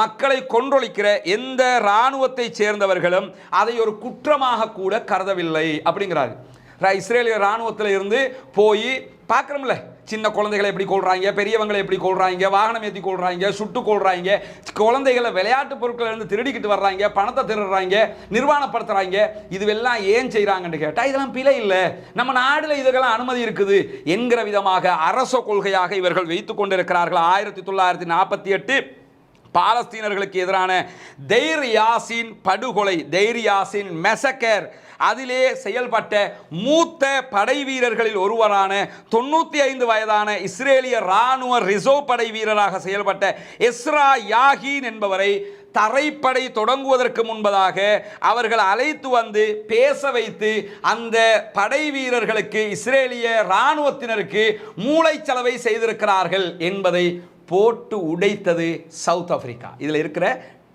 [SPEAKER 2] மக்களை கொன்றொழிக்கிற எந்த இராணுவத்தை சேர்ந்தவர்களும் அதை ஒரு குற்றமாக கூட கருதவில்லை அப்படிங்கிறாரு. இஸ்ரேலிய இராணுவத்தில் இருந்து போய் பார்க்குறோம்ல, சின்ன குழந்தைகளை எப்படி கொள்றாங்க, பெரியவங்களை எப்படி கொள்றாங்க, வாகனம் ஏற்றி கொள்றாங்க, சுட்டு கொள்றாங்க, குழந்தைகளை விளையாட்டு பொருட்களை இருந்து திருடிக்கிட்டு வர்றாங்க, பணத்தை திருடுறாங்க, நிர்வாணப்படுத்துறாங்க. இதுவெல்லாம் ஏன் செய்யறாங்கன்னு கேட்டால் இதெல்லாம் பிழை இல்லை, நம்ம நாடுல இதுக்கெல்லாம் அனுமதி இருக்குது என்கிற விதமாக அரச கொள்கையாக இவர்கள் வைத்துக் கொண்டிருக்கிறார்கள். 1948 பாலஸ்தீனர்களுக்கு எதிரான தெய்ர் யாசின் படுகொலை, தெய்ர் யாசின் மெசக்கர், அதிலே செயல்பட்ட மூத்த படை வீரர்களில் ஒருவரான 95 வயதான இஸ்ரேலிய இராணுவ ரிசர்வ் படை வீரராக செயல்பட்ட எஸ்ரா யாகீன் என்பவரை தரைப்படை தொடங்குவதற்கு முன்பதாக அவர்கள் அழைத்து வந்து பேச வைத்து அந்த படை வீரர்களுக்கு, இஸ்ரேலிய இராணுவத்தினருக்கு மூளைச்சலவை செய்திருக்கிறார்கள் என்பதை போட்டு உடைத்தது சவுத் ஆப்பிரிக்கா. இதில் இருக்கிற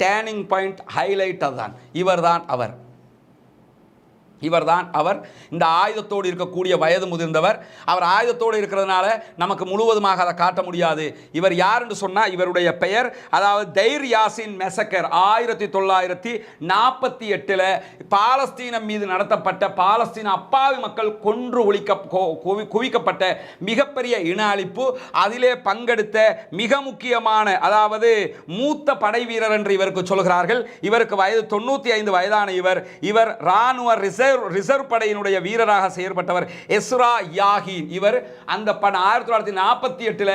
[SPEAKER 2] டேர்னிங் பாயிண்ட் ஹைலைட் அதுதான். இவர்தான் அவர். இந்த ஆயுதத்தோடு இருக்கக்கூடிய வயது முதிர்ந்தவர். அவர் ஆயுதத்தோடு இருக்கிறதுனால நமக்கு முழுவதுமாக அதை காட்ட முடியாது. இவர் யார் என்று சொன்னால், இவருடைய பெயர் அதாவது தெய்ர் யாசின் மெசக்கர். 1948 பாலஸ்தீனம் மீது நடத்தப்பட்ட, பாலஸ்தீன அப்பாவி மக்கள் கொன்று குவிக்கப்பட்ட மிகப்பெரிய இன அழிப்பு, அதிலே பங்கெடுத்த மிக முக்கியமான, அதாவது மூத்த படை வீரர் என்று இவருக்கு சொல்கிறார்கள். இவருக்கு வயது 95 வயதான இவர் இராணுவ ரிசர்வ் படையினுடைய வீரராக செயல்பட்டவர் எஸ்ரா யாகீன். இவர் அந்த 1948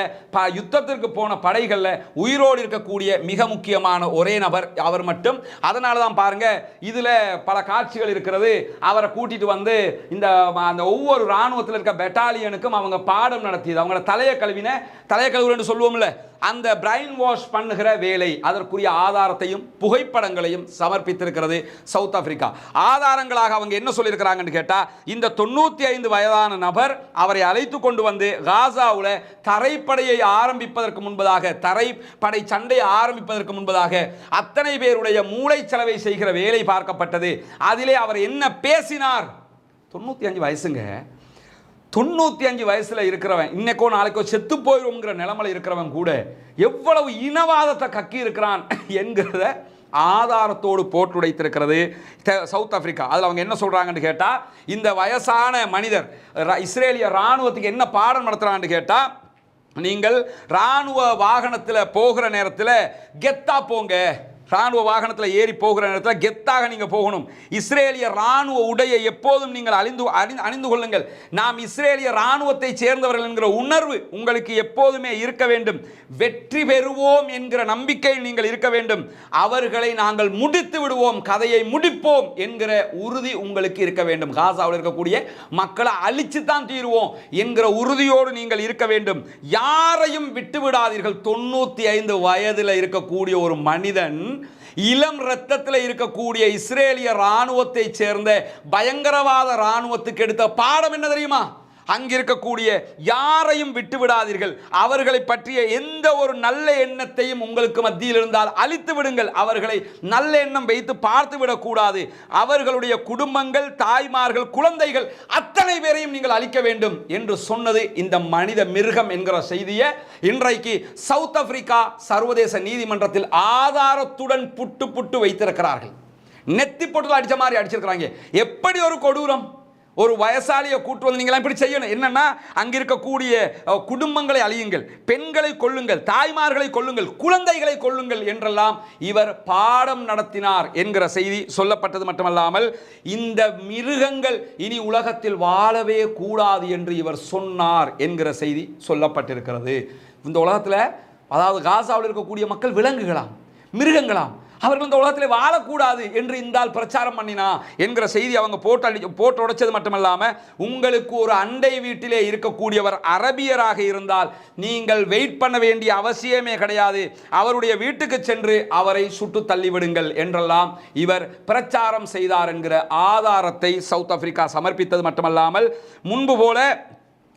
[SPEAKER 2] யுத்தத்திற்கு போன படைகளில் உயிரோடு இருக்கக்கூடிய மிக முக்கியமான ஒரே நபர் அவர் மட்டும். அதனால தான் பாருங்க, இதுல பல காட்சிகள் இருக்கிறது. அவரை கூட்டிட்டு வந்து இந்த ஒவ்வொரு இராணுவத்தில் இருக்க பெட்டாலியனுக்கும் அவங்க பாடம் நடத்தியது, அவங்கள தலையை கழுவுன்னு சொல்லுவோம்ல, அந்த பிரைன் வாஷ் பண்ணுகிற வேலை, அதற்குரிய ஆதாரத்தையும் புகைப்படங்களையும் சமர்ப்பித்திருக்கிறது சவுத் ஆப்பிரிக்கா. ஆதாரங்களாக அவங்க என்ன சொல்லியிருக்கிறாங்கன்னு கேட்டா, இந்த 95 வயதான நபர் அவரை அழைத்து கொண்டு வந்து காசாவுல தரைப்படையை ஆரம்பிப்பதற்கு முன்பதாக, தரைப்படை சண்டையை ஆரம்பிப்பதற்கு முன்பதாக அத்தனை பேருடைய மூளைச்சலவை செய்கிற வேலை பார்க்கப்பட்டது. அதிலே அவர் என்ன பேசினார்? 95 வயசுங்க. 95 வயசுல இருக்கிறவன், இன்னைக்கோ நாளைக்கோ செத்து போயிடும்ங்கிற நிலைமையில இருக்கிறவன் கூட எவ்வளவு இனவாதத்தை கக்கி இருக்கிறான் என்கிறத ஆதாரத்தோடு போட்டுடைத்திருக்கிறது சவுத் ஆப்பிரிக்கா. அதில் அவங்க என்ன சொல்றாங்கன்னு கேட்டா, இந்த வயசான மனிதர் இஸ்ரேலிய இராணுவத்துக்கு என்ன பாடம் நடத்துறான்னு கேட்டா, நீங்கள் இராணுவ வாகனத்தில் போகிற நேரத்தில் கெத்தா போங்க, இராணுவ வாகனத்தில் ஏறி போகிற நேரத்தில் கெத்தாக நீங்கள் போகணும். இஸ்ரேலிய இராணுவ உடையை எப்போதும் நீங்கள் அணிந்து கொள்ளுங்கள். நாம் இஸ்ரேலிய இராணுவத்தை சேர்ந்தவர்கள் என்கிற உணர்வு உங்களுக்கு எப்போதுமே இருக்க வேண்டும். வெற்றி பெறுவோம் என்கிற நம்பிக்கையில் நீங்கள் இருக்க வேண்டும். அவர்களை நாங்கள் முடித்து விடுவோம், கதையை முடிப்போம் என்கிற உறுதி உங்களுக்கு இருக்க வேண்டும். காசாவில் இருக்கக்கூடிய மக்களை அழிச்சு தான் தீருவோம் என்கிற உறுதியோடு நீங்கள் இருக்க வேண்டும். யாரையும் விட்டு விடாதீர்கள். 95 வயதில் இருக்கக்கூடிய ஒரு மனிதன், இளம் இரத்தத்தில் இருக்கக்கூடிய இஸ்ரேலிய இராணுவத்தை சேர்ந்த பயங்கரவாத இராணுவத்துக்கு எடுத்த பாடம் என்ன தெரியுமா? அங்கிருக்கக்கூடிய யாரையும் விட்டு விடாதீர்கள். அவர்களை பற்றிய எந்த ஒரு நல்ல எண்ணத்தையும் உங்களுக்கு மத்தியில் இருந்தால் அழித்து விடுங்கள். அவர்களை நல்ல எண்ணம் வைத்து பார்த்து விடக்கூடாது. அவர்களுடைய குடும்பங்கள், தாய்மார்கள், குழந்தைகள் அத்தனை பேரையும் நீங்கள் அழிக்க வேண்டும் என்று சொன்னது இந்த மனித மிருகம் என்கிற செய்தியை இன்றைக்கு சவுத் ஆப்பிரிக்கா சர்வதேச நீதிமன்றத்தில் ஆதாரத்துடன் புட்டு வைத்திருக்கிறார்கள். நெத்தி போட்டு அடிச்ச மாதிரி அடிச்சிருக்கிறாங்க. எப்படி ஒரு கொடூரம்! ஒரு வயசாலியை கூட்டு வந்து நீங்களாம் இப்படி செய்யணும். என்னன்னா, அங்க இருக்கக்கூடிய குடும்பங்களை அழியுங்கள், பெண்களை கொல்லுங்கள், தாய்மார்களை கொல்லுங்கள், குழந்தைகளை கொல்லுங்கள் என்றெல்லாம் இவர் பாடம் நடத்தினார் என்கிற செய்தி சொல்லப்பட்டது மட்டுமல்லாமல், இந்த மிருகங்கள் இனி உலகத்தில் வாழவே கூடாது என்று இவர் சொன்னார் என்கிற செய்தி சொல்லப்பட்டிருக்கிறது. இந்த உலகத்தில், அதாவது காசாவில் இருக்கக்கூடிய மக்கள் விலங்குகளாம், மிருகங்களாம், அவர்கள் இந்த உலகத்தில் வாழக்கூடாது என்று இந்தால் பிரச்சாரம் பண்ணினா என்கிற செய்தி அவங்க போட்டு உடைச்சது மட்டுமல்லாமல், உங்களுக்கு ஒரு அண்டை வீட்டிலே இருக்கக்கூடியவர் அரபியராக இருந்தால் நீங்கள் வெயிட் பண்ண வேண்டிய அவசியமே கிடையாது, அவருடைய வீட்டுக்கு சென்று அவரை சுட்டு தள்ளிவிடுங்கள் என்றெல்லாம் இவர் பிரச்சாரம் செய்தார் என்கிற ஆதாரத்தை சவுத் ஆப்பிரிக்கா சமர்ப்பித்தது மட்டுமல்லாமல், முன்பு போல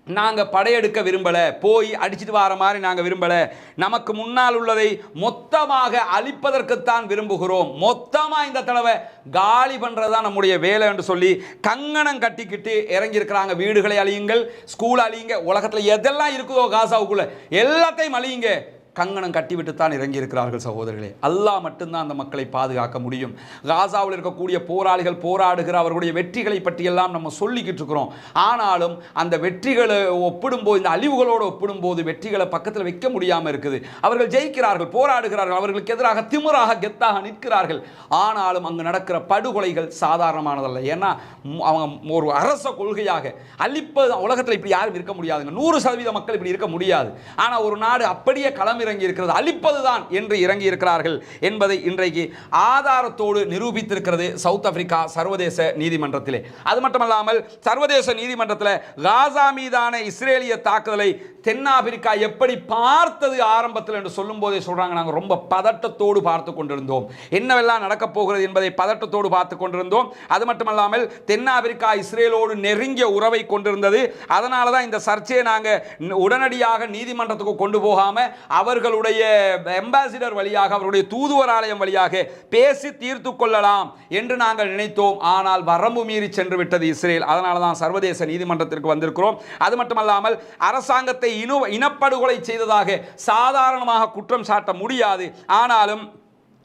[SPEAKER 2] நாங்கள் படையெடுக்க விரும்பலை, போய் அடிச்சுட்டு வர மாதிரி நாங்கள் விரும்பலை, நமக்கு முன்னால் உள்ளதை மொத்தமாக அழிப்பதற்குத்தான் விரும்புகிறோம், மொத்தமாக இந்த தடவை காலி பண்ணுறது தான் நம்முடைய வேலை என்று சொல்லி கங்கணம் கட்டிக்கிட்டு இறங்கியிருக்கிறாங்க. வீடுகளை அழியுங்கள், ஸ்கூல் அழியுங்க, உலகத்தில் எதெல்லாம் இருக்குதோ காசாவுக்குள்ள எல்லாத்தையும் அழியுங்க, கங்கணம் கட்டிவிட்டு தான் இறங்கி இருக்கிறார்கள் சகோதரர்களே. அல்லாஹ் மட்டும்தான் அந்த மக்களை பாதுகாக்க முடியும். காசாவில் இருக்கக்கூடிய போராளிகள் போராடுகிற அவர்களுடைய வெற்றிகளை பற்றியெல்லாம் நம்ம சொல்லிக்கிட்டு இருக்கிறோம். ஆனாலும் அந்த வெற்றிகளை ஒப்பிடும்போது, இந்த அழிவுகளோடு ஒப்பிடும்போது வெற்றிகளை பக்கத்தில் வைக்க முடியாமல் இருக்குது. அவர்கள் ஜெயிக்கிறார்கள், போராடுகிறார்கள், அவர்களுக்கு எதிராக திமிராக கெத்தாக நிற்கிறார்கள். ஆனாலும் அங்கு நடக்கிற படுகொலைகள் சாதாரணமானதல்ல. ஏன்னா அவங்க ஒரு அரச கொள்கையாக அழிப்பது, உலகத்தில் இப்படி யாரும் இருக்க முடியாதுங்க. 100% மக்கள் இப்படி இருக்க முடியாது. ஆனால் ஒரு நாடு அப்படியே களம் இறங்கி இருக்கிறது, அழிப்பதுதான் என்று இறங்கி இருக்கிறார்கள் என்பதை இன்றைக்கு ஆதாரத்தோடு நிரூபித்திருக்கிறது சவுத் ஆப்பிரிக்கா சர்வதேச நீதிமன்றத்திலே. அது மட்டுமல்லாமல் சர்வதேச நீதிமன்றத்தில் காசா மீதான இஸ்ரேலிய தாக்குதலை தென்னாப்பிரிக்கா எப்படி பார்த்தது ஆரம்பத்தில் என்று சொல்லும் போதே சொல்றாங்க, நாங்கள் ரொம்ப பதட்டத்தோடு பார்த்து கொண்டிருந்தோம், என்னவெல்லாம் நடக்கப் போகிறது என்பதை பதட்டத்தோடு பார்த்து கொண்டிருந்தோம். அது மட்டுமல்லாமல் தென்னாப்பிரிக்கா இஸ்ரேலோடு நெருங்கிய உறவை கொண்டிருந்தது. அதனால தான் இந்த சர்ச்சையை நாங்கள் உடனடியாக நீதிமன்றத்துக்கு கொண்டு போகாமல் அவர்களுடைய அம்பாசிடர் வழியாக, அவருடைய தூதுவர் ஆலயம் வழியாக பேசி தீர்த்து கொள்ளலாம் என்று நாங்கள் நினைத்தோம். ஆனால் வரம்பு மீறி சென்று விட்டது இஸ்ரேல். அதனால தான் சர்வதேச நீதிமன்றத்திற்கு வந்திருக்கிறோம். அது மட்டுமல்லாமல் அரசாங்கத்தை இனப்படுகொலை செய்ததாக சாதாரணமாக குற்றம் சாட்ட முடியாது. ஆனாலும்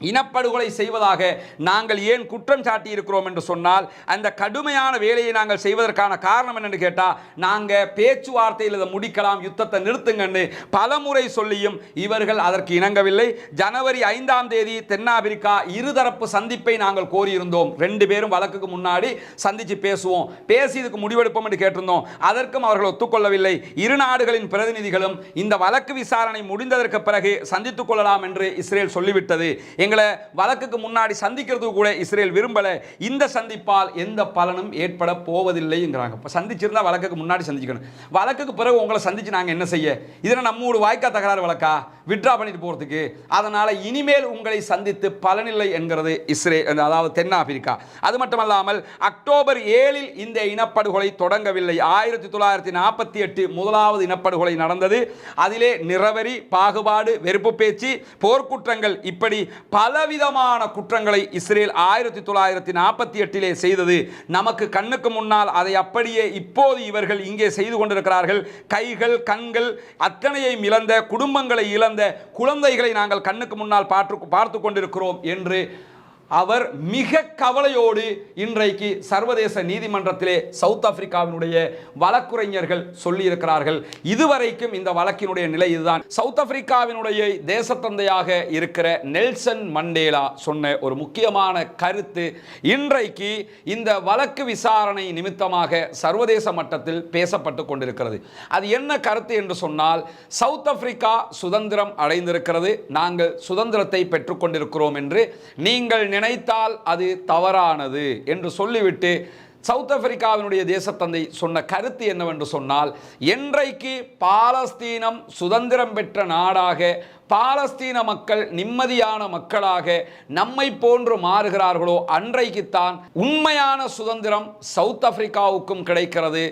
[SPEAKER 2] இனப்படுகொலை செய்வதாக நாங்கள் ஏன் குற்றம் சாட்டி இருக்கிறோம் என்று சொன்னால், அந்த கடுமையான வேலையை நாங்கள் செய்வதற்கான காரணம் என்னென்னு கேட்டால், நாங்கள் பேச்சுவார்த்தையில் இதை முடிக்கலாம், யுத்தத்தை நிறுத்துங்கன்னு பலமுறை சொல்லியும் இவர்கள் அதற்கு இணங்கவில்லை. ஜனவரி 5ஆம் தேதி தென்னாப்பிரிக்கா இருதரப்பு சந்திப்பை நாங்கள் கோரியிருந்தோம். 2 பேரும் வழக்குக்கு முன்னாடி சந்தித்து பேசுவோம், பேசி இதுக்கு முடிவெடுப்போம் என்று கேட்டிருந்தோம். அதற்கும் அவர்கள் ஒத்துக்கொள்ளவில்லை. இரு நாடுகளின் பிரதிநிதிகளும் இந்த வழக்கு விசாரணை முடிந்ததற்கு பிறகு சந்தித்துக் கொள்ளலாம் என்று இஸ்ரேல் சொல்லிவிட்டது. எங்களை வழக்குக்கு முன்னாடி சந்திக்கிறது கூட இஸ்ரேல் விரும்பல. இந்த சந்திப்பால் எந்த பலனும் ஏற்பட போவதில்லைங்கிறாங்க. இப்போ சந்திச்சிருந்தா வழக்குக்கு முன்னாடி சந்திக்கணும், வழக்குக்கு பிறகு உங்களை சந்திச்சு நாங்கள் என்ன செய்ய? இதனை நம்மோடு வாய்க்கா தகராறு வழக்கா விட்ரா பண்ணிட்டு போகிறதுக்கு? அதனால இனிமேல் உங்களை சந்தித்து பலனில்லை என்கிறது இஸ்ரேல், அதாவது தென்னாப்பிரிக்கா. அது மட்டுமல்லாமல் அக்டோபர் 7 இந்த இனப்படுகொலை தொடங்கவில்லை. 1948 முதலாவது இனப்படுகொலை நடந்தது. அதிலே நிறவெறி, பாகுபாடு, வெறுப்பு பேச்சு, போர்க்குற்றங்கள், இப்படி பலவிதமான குற்றங்களை இஸ்ரேல் 1948 செய்தது. நமக்கு கண்ணுக்கு முன்னால் அதை அப்படியே இப்போது இவர்கள் இங்கே செய்து கொண்டிருக்கிறார்கள். கைகள், கண்கள் அத்தனையும் இழந்த, குடும்பங்களை இழந்த குழந்தைகளை நாங்கள் கண்ணுக்கு முன்னால் பார்த்து கொண்டிருக்கிறோம் என்று அவர் மிக கவலையோடு இன்றைக்கு சர்வதேச நீதிமன்றத்திலே சவுத் ஆப்பிரிக்காவினுடைய வழக்குரைஞர்கள் சொல்லியிருக்கிறார்கள். இதுவரைக்கும் இந்த வழக்கினுடைய நிலை இதுதான். சவுத் ஆப்பிரிக்காவினுடைய தேசத்தந்தையாக இருக்கிற நெல்சன் மண்டேலா சொன்ன ஒரு முக்கியமான கருத்து இன்றைக்கு இந்த வழக்கு விசாரணை நிமித்தமாக சர்வதேச மட்டத்தில் பேசப்பட்டு கொண்டிருக்கிறது. அது என்ன கருத்து என்று சொன்னால், சவுத் ஆப்பிரிக்கா சுதந்திரம் அடைந்திருக்கிறது, நாங்கள் சுதந்திரத்தை பெற்றுக்கொண்டிருக்கிறோம் என்று நீங்கள் நினைத்தால் அது தவறானது என்று சொல்லிவிட்டு சவுத் ஆப்பிரிக்காவினுடைய தேசத்தந்தை சொன்ன கருத்து என்னவென்று சொன்னால், என்றைக்கு பாலஸ்தீனம் சுதந்திரம் பெற்ற நாடாக, பாலஸ்தீன மக்கள் நிம்மதியான மக்களாக நம்மை போன்று மாறுகிறார்களோ அன்றைக்குத்தான் உண்மையான சுதந்திரம் சவுத் ஆப்பிரிக்காவுக்கும் கிடைக்கிறது.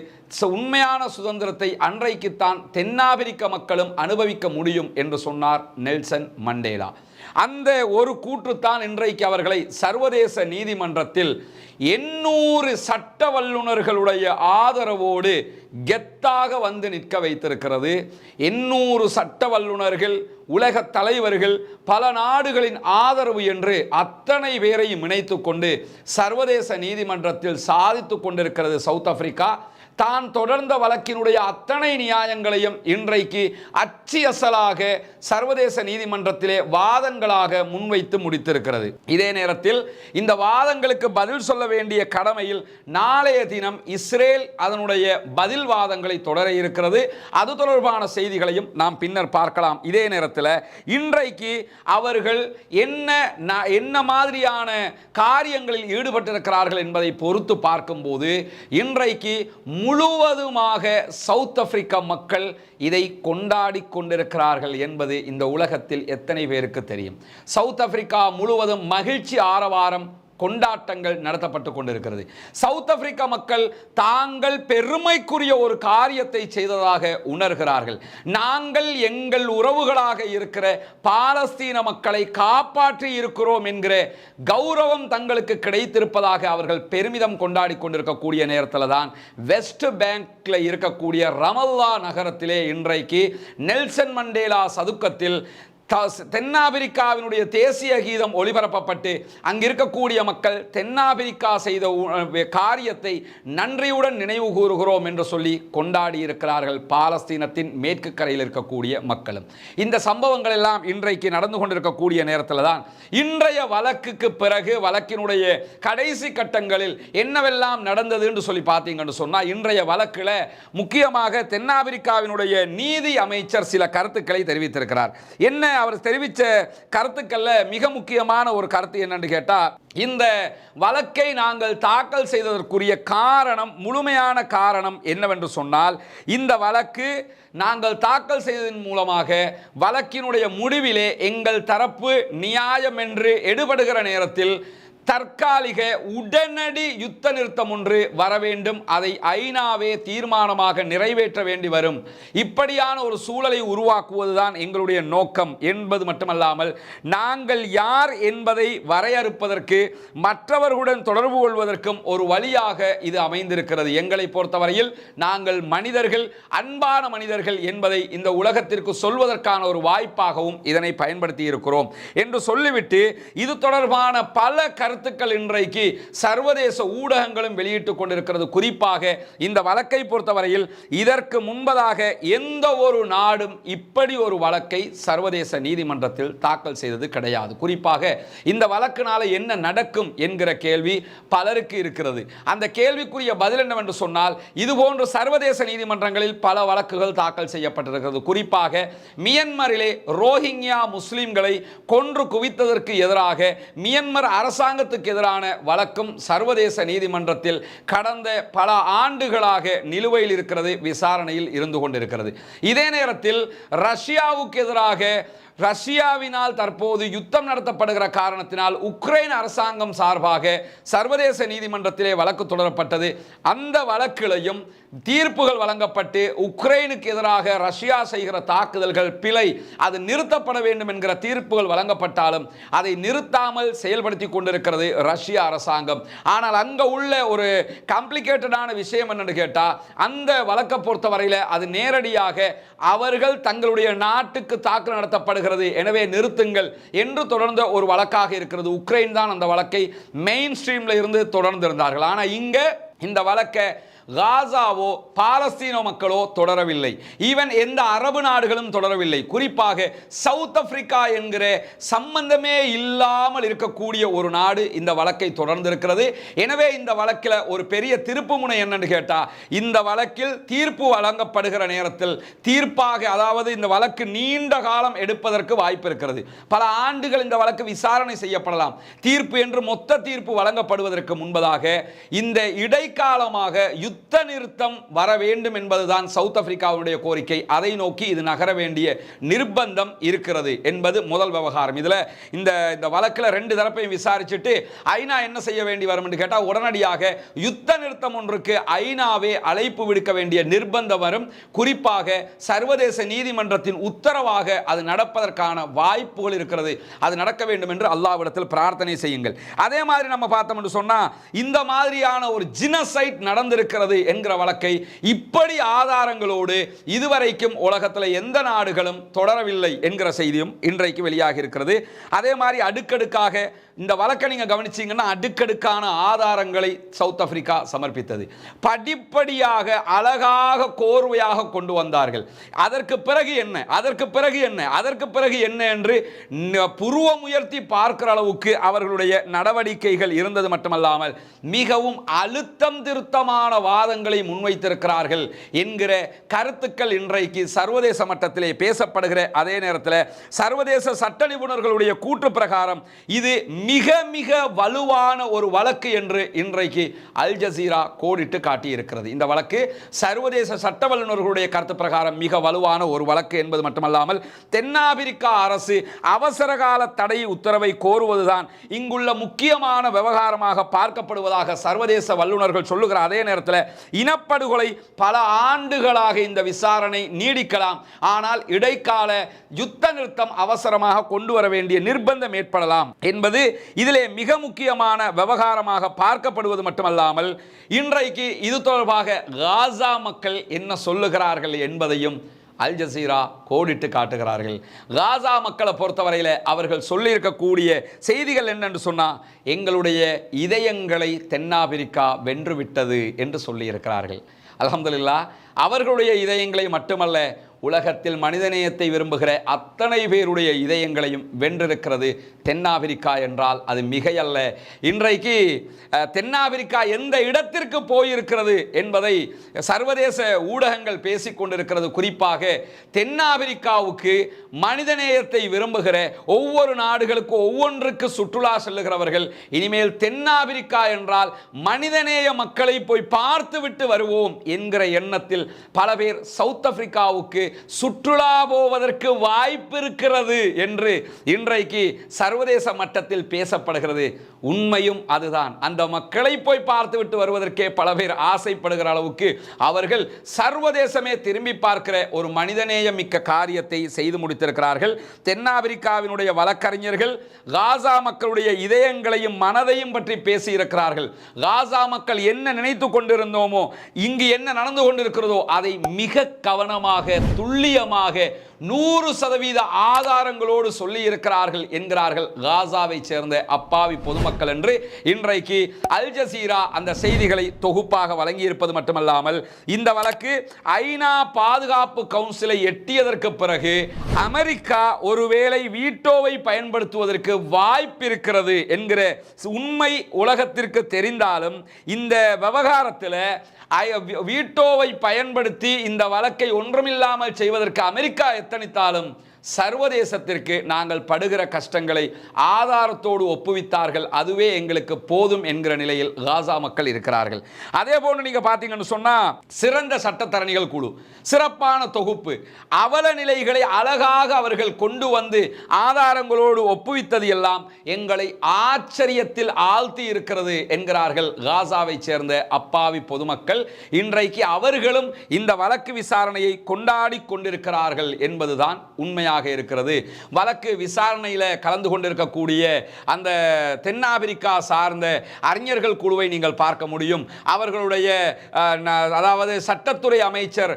[SPEAKER 2] உண்மையான சுதந்திரத்தை அன்றைக்குத்தான் தென்னாப்பிரிக்க மக்களும் அனுபவிக்க முடியும் என்று சொன்னார் நெல்சன் மண்டேலா. அந்த ஒரு கூற்றுத்தான் இன்றைக்கு அவர்களை சர்வதேச நீதிமன்றத்தில் 800 சட்ட வல்லுநர்களுடைய ஆதரவோடு கெத்தாக வந்து நிற்க வைத்திருக்கிறது. 800 சட்ட வல்லுநர்கள், உலக தலைவர்கள், பல நாடுகளின் ஆதரவு என்று அத்தனை பேரையும் இணைத்து கொண்டு சர்வதேச நீதிமன்றத்தில் சாதித்து கொண்டிருக்கிறது சவுத் ஆப்பிரிக்கா. தான் தொடர்ந்த வழக்கினுடைய அத்தனை நியாயங்களையும் இன்றைக்கு அச்சியசலாக சர்வதேச நீதிமன்றத்திலே வாதங்களாக முன்வைத்து முடித்திருக்கிறது. இதே நேரத்தில் இந்த வாதங்களுக்கு பதில் சொல்ல வேண்டிய கடமையில் நாளைய தினம் இஸ்ரேல் அதனுடைய பதில் வாதங்களை தொடர இருக்கிறது. அது தொடர்பான செய்திகளையும் நாம் பின்னர் பார்க்கலாம். இதே நேரத்தில் இன்றைக்கு அவர்கள் என்ன மாதிரியான காரியங்களில் ஈடுபட்டிருக்கிறார்கள் என்பதை பொறுத்து பார்க்கும்போது இன்றைக்கு முழுவதுமாக சவுத் ஆப்பிரிக்கா மக்கள் இதை கொண்டாடி கொண்டிருக்கிறார்கள் என்பது இந்த உலகத்தில் எத்தனை பேருக்கு தெரியும்? சவுத் ஆப்பிரிக்கா முழுவதும் மகிழ்ச்சி ஆரவாரம் கொண்டாட்டங்கள் நடத்தப்பட்டு கொண்டிருக்கிறது. சவுத் ஆப்பிரிக்கா மக்கள் தாங்கள் பெருமைக்குரிய ஒரு காரியத்தை செய்ததாக உணர்கிறார்கள். நாங்கள் எங்கள் உறவுகளாக இருக்கிற பாலஸ்தீன மக்களை காப்பாற்றி இருக்கிறோம் என்கிற கௌரவம் தங்களுக்கு கிடைத்திருப்பதாக அவர்கள் பெருமிதம் கொண்டாடி கொண்டிருக்கக்கூடிய நேரத்தில் தான் வெஸ்ட் பேங்க்ல இருக்கக்கூடிய ரமல்லா நகரத்திலே இன்றைக்கு நெல்சன் மண்டேலா சதுக்கத்தில் தென்னாப்பிரிக்காவினுடைய தேசிய கீதம் ஒளிபரப்பப்பட்டு அங்கு இருக்கக்கூடிய மக்கள் தென்னாப்பிரிக்கா செய்த காரியத்தை நன்றியுடன் நினைவு கூறுகிறோம் என்று சொல்லி கொண்டாடி இருக்கிறார்கள் பாலஸ்தீனத்தின் மேற்கு கரையில் இருக்கக்கூடிய மக்களும். இந்த சம்பவங்கள் எல்லாம் இன்றைக்கு நடந்து கொண்டிருக்கக்கூடிய நேரத்தில் தான் இன்றைய வழக்குக்கு பிறகு வழக்கினுடைய கடைசி கட்டங்களில் என்னவெல்லாம் நடந்தது என்று சொல்லி பார்த்தீங்கன்னு சொன்னால், இன்றைய வழக்கில் முக்கியமாக தென்னாப்பிரிக்காவினுடைய நீதி அமைச்சர் சில கருத்துக்களை தெரிவித்திருக்கிறார். என்ன அவர் தெரிவித்த கருத்துக்கள்ல மிக முக்கியமான ஒரு கருத்து என்னன்னு கேட்டா, இந்த வழக்கை நாங்கள் தாக்கல் செய்ததற்குரிய காரணம், முழுமையான காரணம் என்னவென்று சொன்னால், இந்த வழக்கு நாங்கள் தாக்கல் செய்ததன் மூலமாக வழக்கினுடைய முடிவிலே எங்கள் தரப்பு நியாயம் என்று எடுபடுகிற நேரத்தில் தற்காலிக உடனடி யுத்த நிறுத்தம் ஒன்று வர வேண்டும், அதை ஐநாவே தீர்மானமாக நிறைவேற்ற வேண்டி வரும். இப்படியான ஒரு சூழலை உருவாக்குவதுதான் எங்களுடைய நோக்கம் என்பது மட்டுமல்லாமல், நாங்கள் யார் என்பதை வரையறுப்பதற்கு மற்றவர்களுடன் தொடர்பு கொள்வதற்கும் ஒரு வழியாக இது அமைந்திருக்கிறது. எங்களை பொறுத்தவரையில் நாங்கள் மனிதர்கள், அன்பான மனிதர்கள் என்பதை இந்த உலகத்திற்கு சொல்வதற்கான ஒரு வாய்ப்பாகவும் இதனை பயன்படுத்தி இருக்கிறோம் என்று சொல்லிவிட்டு, இது தொடர்பான பல கருத்துக்கள் இன்றைக்கு சர்வதேச ஊடகங்களும் வெளியிட்டுக் கொண்டிருக்கிறது. குறிப்பாக இந்த வழக்கை பொறுத்தவரையில் இதற்கு முன்பதாக எந்த ஒரு நாடும் இப்படி ஒரு வழக்கை சர்வதேச நீதிமன்றத்தில் தாக்கல் செய்தது கிடையாது. குறிப்பாக இந்த வழக்கினால என்ன நடக்கும் என்கிற கேள்வி பலருக்கு இருக்கிறது. அந்த கேள்விக்குரிய பதில் என்னவென்று சொன்னால், இதுபோன்ற சர்வதேச நீதிமன்றங்களில் பல வழக்குகள் தாக்கல் செய்யப்பட்டிருக்கிறது. குறிப்பாக மியன்மரிலே ரோஹிங்யா முஸ்லிம்களை கொன்று குவித்ததற்கு எதிராக மியன்மர் அரசாங்கத்துக்கு எதிரான வழக்கும் சர்வதேச நீதிமன்றத்தில் கடந்த பல ஆண்டுகளாக நிலுவையில் இருக்கிறது, விசாரணையில் இருந்து கொண்டிருக்கிறது. இதே நேரத்தில் ரஷ்யாவுக்கு எதிராக ரஷ்யாவினால் தற்போது யுத்தம் நடத்தப்படுகிற காரணத்தினால் உக்ரைன் அரசாங்கம் சார்பாக சர்வதேச நீதிமன்றத்திலே வழக்கு தொடரப்பட்டது. அந்த வழக்கிலையும் தீர்ப்புகள் வழங்கப்பட்டு உக்ரைனுக்கு எதிராக ரஷ்யா செய்கிற தாக்குதல்கள் பிழை, அது நிறுத்தப்பட வேண்டும் என்கிற தீர்ப்புகள் வழங்கப்பட்டாலும் அதை நிறுத்தாமல் செயல்படுத்தி கொண்டிருக்கிறது ரஷ்யா அரசாங்கம். ஆனால் அங்க உள்ள ஒரு காம்ப்ளிகேட்டடான விஷயம் என்னன்னு கேட்டா, அந்த வழக்கை பொறுத்தவரையில் அது நேரடியாக அவர்கள் தங்களுடைய நாட்டுக்கு தாக்குதல் நடத்தப்படுகிறது, எனவே நிறுத்துங்கள் என்று தொடர்ந்த ஒரு வழக்காக இருக்கிறது. உக்ரைன் தான் அந்த வழக்கை மெயின் ஸ்ட்ரீம்ல இருந்து தொடர்ந்து இருந்தார்கள். ஆனால் இங்க இந்த வழக்கை காசாவோ பாலஸ்தீன மக்களோ தொடரவில்லை, ஈவன் எந்த அரபு நாடுகளும் தொடரவில்லை. குறிப்பாக சவுத் ஆப்பிரிக்கா என்கிற சம்பந்தமே இல்லாமல் இருக்கக்கூடிய ஒரு நாடு இந்த வழக்கை தொடர்ந்திருக்கிறது. எனவே இந்த வழக்கில் ஒரு பெரிய திருப்பு முனை என்னன்னு கேட்டா, இந்த வழக்கில் தீர்ப்பு வழங்கப்படுகிற நேரத்தில் தீர்ப்பாக, அதாவது இந்த வழக்கு நீண்ட காலம் எடுப்பதற்கு வாய்ப்பு இருக்கிறது. பல ஆண்டுகள் இந்த வழக்கு விசாரணை செய்யப்படலாம். தீர்ப்பு என்று மொத்த தீர்ப்பு வழங்கப்படுவதற்கு முன்பதாக இந்த இடைக்காலமாக யுத்த நிறுத்தம் வர வேண்டும் என்பதுதான் சவுத் ஆப்பிரிக்காவுடைய கோரிக்கை. அதை நோக்கி இது நகர வேண்டிய நிர்பந்தம் இருக்கிறது என்பது முதல் விவகாரம். இதுல இந்த வழக்கில் ரெண்டு தரப்பையும் விசாரிச்சுட்டு ஐநா என்ன செய்ய வேண்டி வரும் என்று கேட்டால், உடனடியாக யுத்த நிறுத்தம் ஒன்றுக்கு ஐநாவே அழைப்பு விடுக்க வேண்டிய நிர்பந்தம் வரும். குறிப்பாக சர்வதேச நீதிமன்றத்தின் உத்தரவாக அது நடப்பதற்கான வாய்ப்புகள் இருக்கிறது. அது நடக்க வேண்டும் என்று அல்லாஹ்விடத்தில் பிரார்த்தனை செய்யுங்கள். அதே மாதிரி நம்ம பார்த்தோம் என்று சொன்னா, இந்த மாதிரியான ஒரு ஜினசைட் நடந்திருக்கிறது என்கிற வழக்கை இப்படி ஆதாரங்களோடு இதுவரைக்கும் உலகத்தில் எந்த நாடுகளும் தொடரவில்லை என்கிற செய்தியும் இன்றைக்கு வெளியாகி இருக்கிறது. அதே மாதிரி அடுக்கடுக்காக இந்த வழக்கை நீங்க கவனிச்சீங்கன்னா, அடுக்கடுக்கான ஆதாரங்களை சவுத் ஆப்பிரிக்கா சமர்ப்பித்தது. படிப்படியாக அழகாக கோர்வையாக கொண்டு வந்தார்கள். அதற்கு பிறகு என்ன, அதற்கு பிறகு என்ன, அதற்கு பிறகு என்ன என்று புருவம் உயர்த்தி பார்க்கிற அளவுக்கு அவர்களுடைய நடவடிக்கைகள் இருந்தது மட்டுமல்லாமல், மிகவும் அழுத்தம் திருத்தமான வாதங்களை முன்வைத்திருக்கிறார்கள் என்கிற கருத்துக்கள் இன்றைக்கு சர்வதேச மட்டத்திலே பேசப்படுகிற அதே நேரத்தில் சர்வதேச சட்ட நிபுணர்களுடைய கூற்று பிரகாரம் இது மிக மிக வலுவான ஒரு வழக்கு என்று இன்றைக்கு அல் ஜசீரா கோடிட்டு காட்டியிருக்கிறது. இந்த வழக்கு சர்வதேச சட்ட வல்லுநர்களுடைய கருத்து பிரகாரம் மிக வலுவான ஒரு வழக்கு என்பது மட்டுமல்லாமல் தென்னாப்பிரிக்கா அரசு அவசரகால தடை உத்தரவை கோருவதுதான் இங்குள்ள முக்கியமான விவகாரமாக பார்க்கப்படுவதாக சர்வதேச வல்லுநர்கள் சொல்லுகிற அதே நேரத்தில் இனப்படுகொலை பல ஆண்டுகளாக இந்த விசாரணை நீடிக்கலாம், ஆனால் இடைக்கால யுத்த நிறுத்தம் அவசரமாக கொண்டு வர வேண்டிய நிர்பந்தம் ஏற்படலாம் என்பது இதிலே மிக முக்கியமான விவகாரமாக பார்க்கப்படுவது மட்டுமல்லாமல் இன்றைக்கு இது தொடர்பாக காசா மக்கள் என்ன சொல்லுகிறார்கள் என்பதையும் அல் ஜசீரா கோடிட்டு காட்டுகிறார்கள். காசா மக்களை பொறுத்தவரையில் அவர்கள் சொல்லியிருக்கக்கூடிய செய்திகள் என்னென்று சொன்னால், எங்களுடைய இதயங்களை தென்னாப்பிரிக்கா வென்றுவிட்டது என்று சொல்லியிருக்கிறார்கள். அல்ஹம்துலில்லாஹ், அவர்களுடைய இதயங்களை மட்டுமல்ல, உலகத்தில் மனிதநேயத்தை விரும்புகிற அத்தனை பேருடைய இதயங்களையும் வென்றிருக்கிறது தென்னாப்பிரிக்கா என்றால் அது மிகையல்ல. இன்றைக்கு தென்னாப்பிரிக்கா எந்த இடத்திற்கு போயிருக்கிறது என்பதை சர்வதேச ஊடகங்கள் பேசிக்கொண்டிருக்கிறது. குறிப்பாக தென்னாப்பிரிக்காவுக்கு மனிதநேயத்தை விரும்புகிற ஒவ்வொரு நாடுகளுக்கு ஒவ்வொன்றுக்கு சுற்றுலா செல்லுகிறவர்கள் இனிமேல் தென்னாப்பிரிக்கா என்றால் மனிதநேய மக்களை போய் பார்த்துவிட்டு வருவோம் என்கிற எண்ணத்தில் பல பேர் சவுத் ஆப்பிரிக்காவுக்கு சுற்றுலா போவதற்கு வாய்ப்பு இருக்கிறது என்று இன்றைக்கு சர்வதேச மட்டத்தில் பேசப்படுகிறது. உண்மையும் அதுதான். அந்த மக்களை போய் பார்த்துவிட்டு வருவதற்கே பல பேர் ஆசைப்படுகிற அளவுக்கு அவர்கள் சர்வதேசமே திரும்பி பார்க்கிற ஒரு மனிதநேயம் மிக்க காரியத்தை செய்து முடித்திருக்கிறார்கள். தென்னாப்பிரிக்காவினுடைய வழக்கறிஞர்கள் காசா மக்களுடைய இதயங்களையும் மனதையும் பற்றி பேசியிருக்கிறார்கள். காசா மக்கள் என்ன நினைத்து கொண்டிருந்தோமோ, இங்கு என்ன நடந்து கொண்டிருக்கிறதோ அதை மிக கவனமாக துல்லியமாக 100% ஆதாரங்களோடு சொல்லி இருக்கிறார்கள் என்கிறார்கள் காசாவை சேர்ந்த அப்பாவி பொதுமக்கள் என்று இன்றைக்கு அல் ஜசீரா அந்த செய்திகளை தொகுப்பாக வழங்கியிருப்பது மட்டுமல்லாமல் இந்த வழக்கு ஐநா பாதுகாப்பு கவுன்சிலை எட்டியதற்கு பிறகு அமெரிக்கா ஒருவேளை வீட்டோவை பயன்படுத்துவதற்கு வாய்ப்பு இருக்கிறது என்கிற உண்மை உலகத்திற்கு தெரிந்தாலும் இந்த விவகாரத்தில் வீட்டோவை பயன்படுத்தி இந்த வழக்கை ஒன்றுமில்லாமல் செய்வதற்கு அமெரிக்கா எத்தனித்தாலும் சர்வதேசத்திற்கு நாங்கள் படுகிற கஷ்டங்களை ஆதாரத்தோடு ஒப்புவித்தார்கள், அதுவே எங்களுக்கு போதும் என்கிற நிலையில் காசா மக்கள் இருக்கிறார்கள். அதே போன்று நீங்க பார்த்தீங்கன்னு சொன்னா சிறந்த சட்டத்தரணிகள் குழு சிறப்பான தொகுப்பு அவல நிலைகளை அழகாக அவர்கள் கொண்டு வந்து ஆதாரங்களோடு ஒப்புவித்தது எல்லாம் எங்களை ஆச்சரியத்தில் ஆழ்த்தி இருக்கிறது என்கிறார்கள் காசாவை சேர்ந்த அப்பாவி பொதுமக்கள். இன்றைக்கு அவர்களும் இந்த வழக்கு விசாரணையை கொண்டாடி கொண்டிருக்கிறார்கள் என்பதுதான் உண்மையாக இருக்கிறது. வழக்கு விசாரணையில் கலந்து கொண்டிருக்கக்கூடிய அந்த தென்னாப்பிரிக்கா சார்ந்த அறிஞர்கள் குழுவை நீங்கள் பார்க்க முடியும். அவர்களுடைய அதாவது சட்டத்துறை அமைச்சர்,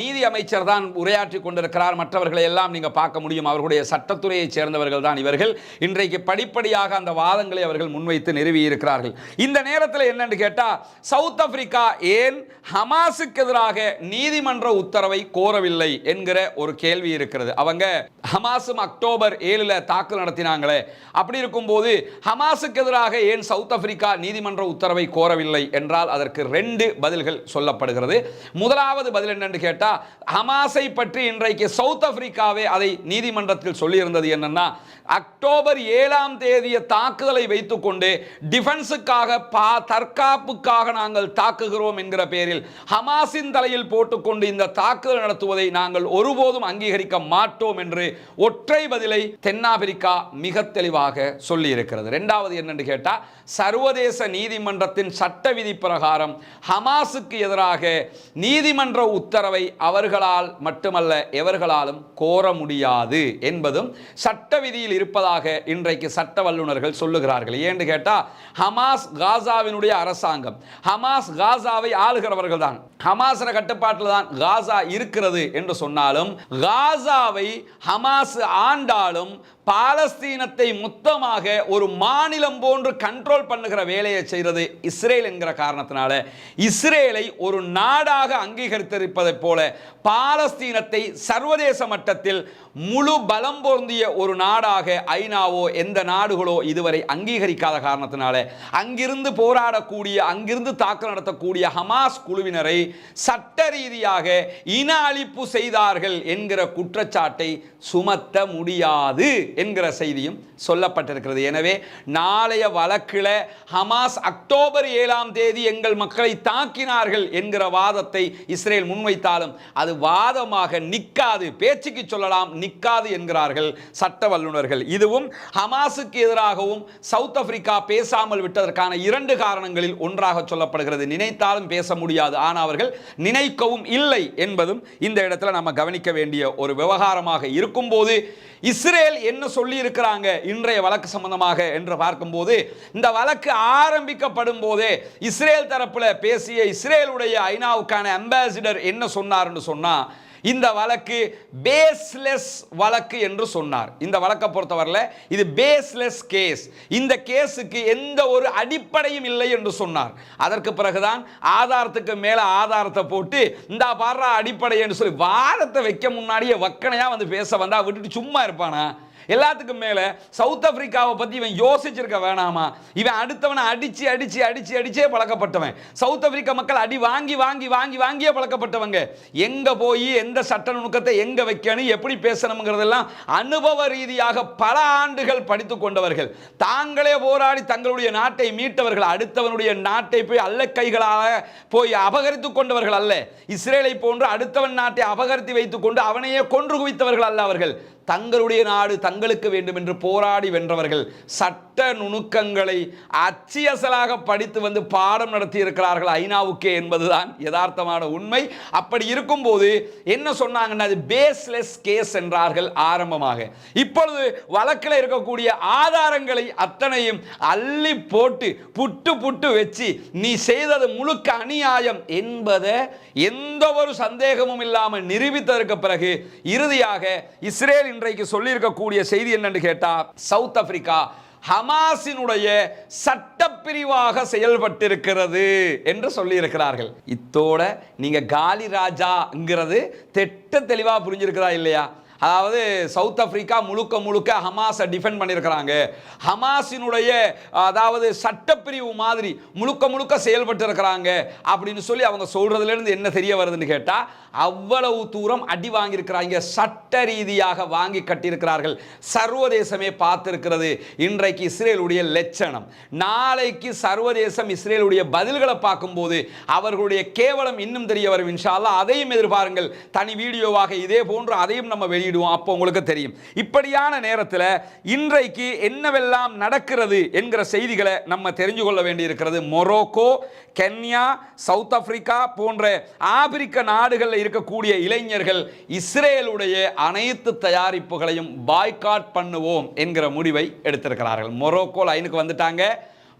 [SPEAKER 2] நீதி அமைச்சர் தான் உரையாற்றி கொண்டிருக்கிறார். மற்றவர்களை எல்லாம் நீங்கள் பார்க்க முடியும். அவர்களுடைய சட்டத்துறையை சேர்ந்தவர்கள் தான் இவர்கள். இன்றைக்கு படிப்படியாக அந்த வாதங்களை அவர்கள் முன்வைத்து நிறுவியிருக்கிறார்கள். இந்த நேரத்தில் என்னன்னு கேட்டால், சவுத் ஆப்பிரிக்கா ஏன் ஹமாஸுக்கு எதிராக நீதிமன்ற உத்தரவை கோரவில்லை என்கிற ஒரு கேள்வி இருக்கிறது. அவங்க ஹமாஸும் அக்டோபர் 7 தாக்குதல் நடத்தினாங்களே, அப்படி இருக்கும்போது ஹமாஸுக்கு எதிராக ஏன் சவுத் ஆப்பிரிக்கா நீதிமன்ற உத்தரவை கோரவில்லை என்றால் அதற்கு 2 பதில்கள் சொல்லப்படுகிறது. முதலாவது பதில் என்னன்னு கேட்டா, ஹமாஸை பற்றி இன்றைக்கு சவுத் ஆப்பிரிக்காவே அதை நீதிமன்றத்தில் சொல்லியிருந்தது என்னன்னா, அக்டோபர் 7 தாக்குதலை வைத்துக்கொண்டு டிஃபென்ஸுக்காக தற்காப்புக்காக நாங்கள் தாக்குகிறோம் என்கிற பேரில் ஹமாஸின் தலையில் போட்டுக்கொண்டு இந்த தாக்குதல் நடத்துவதை நாங்கள் ஒருபோதும் அங்கீகரிக்க மாட்டோம் என்று ஒற்றை பதிலை தென்னாப்பிரிக்கா மிக தெளிவாக சொல்லி இருக்கிறது. இரண்டாவது என்னன்னு கேட்டா, சர்வதேச நீதிமன்றத்தின் சட்ட விதி பிரகாரம் ஹமாஸுக்கு எதிராக நீதிமன்ற உத்தரவை அவர்களால் மட்டுமல்ல எவர்களாலும் கோர முடியாது என்பதும் சட்ட விதியில் இருப்பதாக இன்றைக்கு சட்ட வல்லுநர்கள் சொல்லுகிறார்கள். ஏன்னு கேட்டா, ஹமாஸ் காசாவினுடைய அரசாங்கம், ஹமாஸ் காசாவை ஆளுகிறவர்கள் தான், ஹமாஸ் கட்டுப்பாட்டில் தான் காசா இருக்கிறது என்று சொன்னாலும் காசாவை ஹமாஸ் ஆண்டாலும் பாலஸ்தீனத்தை மொத்தமாக ஒரு மாநிலம் போன்று கண்ட்ரோல் பண்ணுகிற வேலையை செய்கிறது இஸ்ரேல் என்கிற காரணத்தினால இஸ்ரேலை ஒரு நாடாக அங்கீகரித்திருப்பதைப் போல பாலஸ்தீனத்தை சர்வதேச மட்டத்தில் முழு பலம் பொருந்திய ஒரு நாடாக ஐநாவோ எந்த நாடுகளோ இதுவரை அங்கீகரிக்காத காரணத்தினால அங்கிருந்து போராடக்கூடிய அங்கிருந்து தாக்குதல் நடத்தக்கூடிய ஹமாஸ் குழுவினரை சட்ட ரீதியாக இன அழிப்பு செய்தார்கள் என்கிற குற்றச்சாட்டை சுமத்த முடியாது என்கிற செய்தியும் சொல்லப்பட்டிருக்கிறது. எனவே நாளைய வழக்கில் ஹமாஸ் அக்டோபர் 7ஆம் தேதி எங்கள் மக்களை தாக்கினார்கள் என்கிற வாதத்தை இஸ்ரேல் முன்வைத்தாலும் அது வாதமாக நிற்காது, பேச்சுக்கு சொல்லலாம், நிற்காது என்கிறார்கள் சட்ட வல்லுநர்கள். இதுவும் ஹமாஸுக்கு எதிராகவும் சவுத் ஆப்பிரிக்கா பேசாமல் விட்டதற்கான 2 காரணங்களில் ஒன்றாக சொல்லப்படுகிறது. நினைத்தாலும் பேச முடியாது, ஆனால் அவர்கள் நினைக்கவும் இல்லை என்பதும் இந்த இடத்துல நம்ம கவனிக்க வேண்டிய ஒரு விவகாரமாக இருக்கும்போது இஸ்ரேல் என்ன சொல்லி இருக்கிறாங்க இன்றைய வழக்கு சம்பந்தமாக என்று பார்க்கும்போது, இந்த வழக்கு ஆரம்பிக்கப்படும் போதே இஸ்ரேல் தரப்புல பேசிய இஸ்ரேலுடைய ஐநாவுக்கான அம்பாசிடர் என்ன சொன்னார் என்று சொன்னா, இந்த வழக்கு பேஸ்லெஸ் வழக்கு என்று சொன்னார். இந்த வழக்கை பொறுத்தவரையில் இது பேஸ்லெஸ் கேஸ், இந்த கேஸுக்கு எந்த ஒரு அடிப்படையும் இல்லை என்று சொன்னார். அதற்கு பிறகுதான் ஆதாரத்துக்கு மேல ஆதாரத்தை போட்டு இந்த பாடுற அடிப்படை என்று சொல்லி வாதத்தை வைக்க முன்னாடியே வக்கனையா வந்து பேச வந்தா விட்டுட்டு சும்மா இருப்பானா? எல்லாத்துக்கும் மேல சவுத் ஆப்பிரிக்காவை பத்தி இவன் யோசிச்சிருக்க வேணாமா? இவன் அடுத்தவனை அடிச்சு அடிச்சு அடிச்சு அடிச்சே பழக்கப்பட்டவன். சவுத் ஆப்பிரிக்கா மக்கள் அடி வாங்கி வாங்கி வாங்கி வாங்கியே பழக்கப்பட்டவங்க. எங்க போய் எந்த சட்ட நுணுக்கத்தை எங்க வைக்கணும், எப்படி பேசணுங்கிறதெல்லாம் அனுபவ ரீதியாக பல ஆண்டுகள் படித்து கொண்டவர்கள். தாங்களே போராடி தங்களுடைய நாட்டை மீட்டவர்கள். அடுத்தவனுடைய நாட்டை போய் அல்ல கைகளாக போய் அபகரித்து கொண்டவர்கள் அல்ல. இஸ்ரேலை போன்று அடுத்தவன் நாட்டை அபகரித்து வைத்துக் கொண்டு அவனையே கொன்று குவித்தவர்கள் அல்ல. அவர்கள் தங்களுடைய நாடு தங்களுக்கு வேண்டும் என்று போராடி வென்றவர்கள். சட்ட நுணுக்கங்களை அச்சியசலாக படித்து வந்து பாடம் நடத்தி இருக்கிறார்கள் ஐநாவுக்கே என்பதுதான் யதார்த்தமான உண்மை. அப்படி இருக்கும்போது என்ன சொன்னாங்கன்னா, அது பேஸ்லெஸ் கேஸ் என்றார்கள் ஆரம்பமாக. இப்பொழுது வழக்கில் இருக்கக்கூடிய ஆதாரங்களை அத்தனையும் அள்ளி போட்டு புட்டு புட்டு வச்சு நீ செய்தது முழுக்க அநியாயம் என்பதை எந்த ஒரு சந்தேகமும் இல்லாமல் நிரூபித்ததற்கு பிறகு இறுதியாக இஸ்ரேல் இன்றைக்கு சொல்லியிருக்கக்கூடிய செய்தி என்னன்னு கேட்டா, சவுத் ஆப்பிரிக்கா ஹமாஸினுடைய சட்டப்பிரிவாக செயல்பட்டிருக்கிறது என்று சொல்லி இருக்கிறார்கள். இத்தோட நீங்க காலி ராஜாங்கிறது திட்ட தெளிவா புரிஞ்சிருக்கிறா இல்லையா? அதாவது சவுத் ஆப்பிரிக்கா முழுக்க முழுக்க ஹமாஸை டிஃபெண்ட் பண்ணியிருக்கிறாங்க. ஹமாஸினுடைய அதாவது சட்டப்பிரிவு மாதிரி முழுக்க முழுக்க செயல்பட்டு இருக்கிறாங்க அப்படின்னு சொல்லி அவங்க சொல்றதுலேருந்து என்ன தெரிய வருதுன்னு கேட்டால், அவ்வளவு தூரம் அடி வாங்கியிருக்கிறாங்க, சட்ட ரீதியாக வாங்கி கட்டியிருக்கிறார்கள். சர்வதேசமே பார்த்திருக்கிறது இன்றைக்கு இஸ்ரேலுடைய லட்சணம். நாளைக்கு சர்வதேசம் இஸ்ரேலுடைய பதில்களை பார்க்கும்போது அவர்களுடைய கேவலம் இன்னும் தெரிய வரும். இன்ஷா அல்லாஹ் அதையும் எதிர்பாருங்கள். தனி வீடியோவாக இதே போன்று அதையும் நம்ம வெளியிடுவோம். அப்போ உங்களுக்கு தெரியும். இப்படியான நேரத்தில் இன்றைக்கு என்னவெல்லாம் நடக்கிறது என்கிற செய்திகளை நம்ம தெரிஞ்சு கொள்ள வேண்டியிருக்கிறது. மொரோக்கோ, கென்யா, சவுத் ஆப்பிரிக்கா போன்ற ஆப்பிரிக்க நாடுகளில் இருக்கக்கூடிய இளைஞர்கள் இஸ்ரேலுடைய அனைத்து தயாரிப்புகளையும் பாய்காட் பண்ணுவோம் என்கிற முடிவை எடுத்திருக்கிறார்கள். மொரோக்கோ லைனுக்கு வந்துட்டாங்க.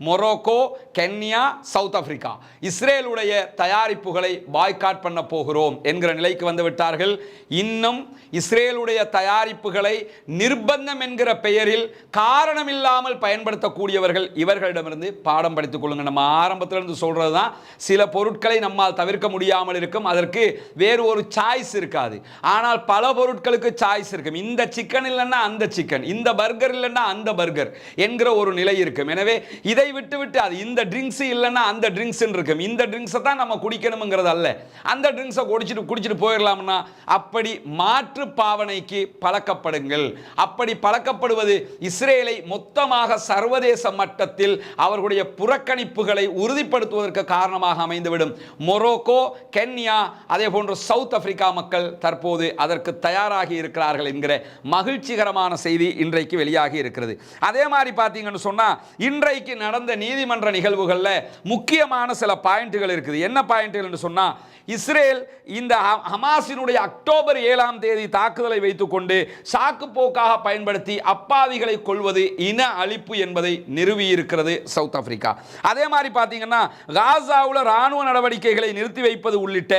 [SPEAKER 2] மொரோக்கோ, கென்யா, சவுத் ஆப்பிரிக்கா இஸ்ரேலுடைய தயாரிப்புகளை பாய்காட் பண்ண போகிறோம் என்கிற நிலைக்கு வந்து விட்டார்கள். இன்னும் இஸ்ரேலுடைய தயாரிப்புகளை நிர்பந்தம் என்கிற பெயரில் காரணமில்லாமல் பயன்படுத்தக்கூடியவர்கள் இவர்களிடமிருந்து பாடம் படித்துக் கொள்ளுங்க. நம்ம ஆரம்பத்திலிருந்து சொல்றது தான், சில பொருட்களை நம்மால் தவிர்க்க முடியாமல் இருக்கும். அதற்கு வேறு ஒரு சாய்ஸ் இருக்காது. ஆனால் பல பொருட்களுக்கு சாய்ஸ் இருக்கும். இந்த சிக்கன் இல்லைன்னா அந்த சிக்கன், இந்த பர்கர் இல்லைன்னா அந்த பர்கர் என்கிற ஒரு நிலை இருக்கும். எனவே இதை விட்டு விட்டு அது இந்த ட்ரிங்க்ஸ் இல்லைன்னா அந்த ட்ரிங்க்ஸ் இருக்கும். இந்த ட்ரிங்க்ஸை தான் நம்ம குடிக்கணுங்கிறது அல்ல, அந்த ட்ரிங்க்ஸை குடிச்சிட்டு போயிடலாம்னா அப்படி மாற்று பாவனைக்கு பழக்கப்படுங்கள். அப்படி பழக்கப்படுவது இஸ்ரேலை மொத்தமாக சர்வதேச மட்டத்தில் அவர்களுடைய புறக்கணிப்புகளை உறுதிப்படுத்துவதற்கு காரணமாக அமைந்துவிடும். மொரோக்கோ, கென்யா, அதே போன்று சவுத் ஆப்பிரிக்கா மக்கள் தற்போது அதற்கு தயாராகி இருக்கிறார்கள் என்கிற மகிழ்ச்சிகரமான செய்தி இன்றைக்கு வெளியாகி இருக்கிறது. அதே மாதிரி பார்த்தீங்கன்னு சொன்னா, இன்றைக்கு நடந்த நீதிமன்ற நிகழ்வுகளில் முக்கியமான சில பாயிண்ட்கள் இருக்குது. என்ன பாயிண்ட்கள் என்று சொன்னா, இஸ்ரேல் இந்த ஹமாஸினுடைய அக்டோபர் 7ஆம் தேதி தாக்குதலை வைத்துக்கொண்டு சாக்கு போக்காக பயன்படுத்தி அப்பாவிகளை கொள்வது இன அழிப்பு என்பதை நிறுவியிருக்கிறது சவுத் ஆப்பிரிக்கா. அதே மாதிரி பார்த்தீங்கன்னா, காசாவில் ராணுவ நடவடிக்கைகளை நிறுத்தி வைப்பது உள்ளிட்ட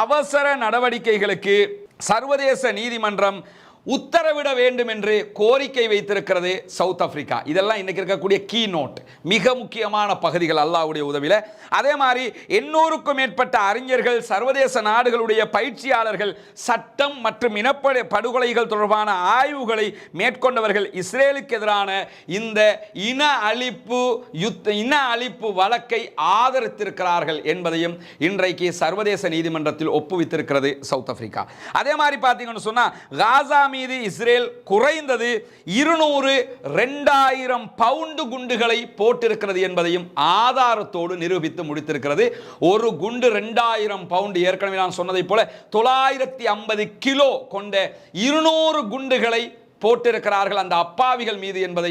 [SPEAKER 2] அவசர நடவடிக்கைகளுக்கு சர்வதேச நீதிமன்றம் உத்தரவிட வேண்டும் என்று கோரிக்கை வைத்திருக்கிறது சவுத் ஆப்பிரிக்கா. இதெல்லாம் இன்னைக்கு இருக்கக்கூடிய கீ நோட், மிக முக்கியமான பகுதிகள் அல்லாஹ்வுடைய உதவியில். அதே மாதிரி 800க்கும் மேற்பட்ட அறிஞர்கள், சர்வதேச நாடுகளுடைய பயிற்சியாளர்கள், சட்டம் மற்றும் படுகொலைகள் தொடர்பான ஆய்வுகளை மேற்கொண்டவர்கள் இஸ்ரேலுக்கு எதிரான இந்த இன அழிப்பு வழக்கை ஆதரித்திருக்கிறார்கள் என்பதையும் இன்றைக்கு சர்வதேச நீதிமன்றத்தில் ஒப்புவித்திருக்கிறது சவுத் ஆப்பிரிக்கா. அதே மாதிரி பார்த்தீங்கன்னு சொன்னா காசா மீது இஸ்ரேல் குறைந்தது 200,000 பவுண்டு குண்டுகளை போட்டிருக்கிறது என்பதையும் ஆதாரத்தோடு நிரூபித்து முடித்திருக்கிறது. ஒரு குண்டு 2000 பவுண்டு, ஏற்கனவே நான் சொன்னதை போல 950 கிலோ கொண்ட 200 குண்டுகளை போட்டிருக்கிறார்கள் அந்த அப்பாவிகள் மீது என்பதை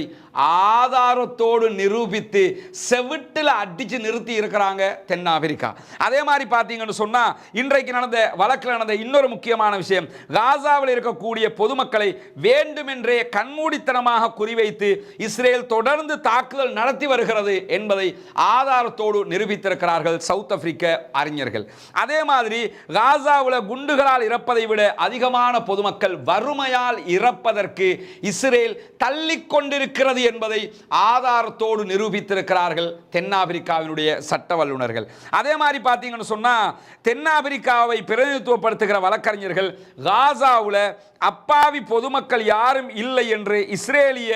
[SPEAKER 2] ஆதாரத்தோடு நிரூபித்து செவிட்டில் அடிச்சு நிறுத்தி இருக்கிறாங்க தென்னாப்பிரிக்கா. அதே மாதிரி பார்த்தீங்கன்னு சொன்னா இன்றைக்கு நடந்த வழக்கில் நடந்த இன்னொரு முக்கியமான விஷயம், காசாவில் இருக்கக்கூடிய பொதுமக்களை வேண்டுமென்றே கண்மூடித்தனமாக குறிவைத்து இஸ்ரேல் தொடர்ந்து தாக்குதல் நடத்தி வருகிறது என்பதை ஆதாரத்தோடு நிரூபித்திருக்கிறார்கள் சவுத் ஆப்பிரிக்க அறிஞர்கள். அதே மாதிரி காசாவில் குண்டுகளால் இறப்பதை விட அதிகமான பொதுமக்கள் வறுமையால் இறப்பதற்கு இஸ்ரேல் தள்ளிக் கொண்டிருக்கிறது என்பதை ஆதாரத்தோடு நிரூபித்திருக்கிறார்கள் தென்னாப்பிரிக்காவினுடைய சட்ட வல்லுநர்கள். அதே மாதிரி பார்த்தீங்கன்னு சொன்னா தென்னாப்பிரிக்காவை பிரதிநிதித்துவப்படுத்துகிற வழக்கறிஞர்கள் காசாவில் அப்பாவி பொதுமக்கள் யாரும் இல்லை என்று இஸ்ரேலிய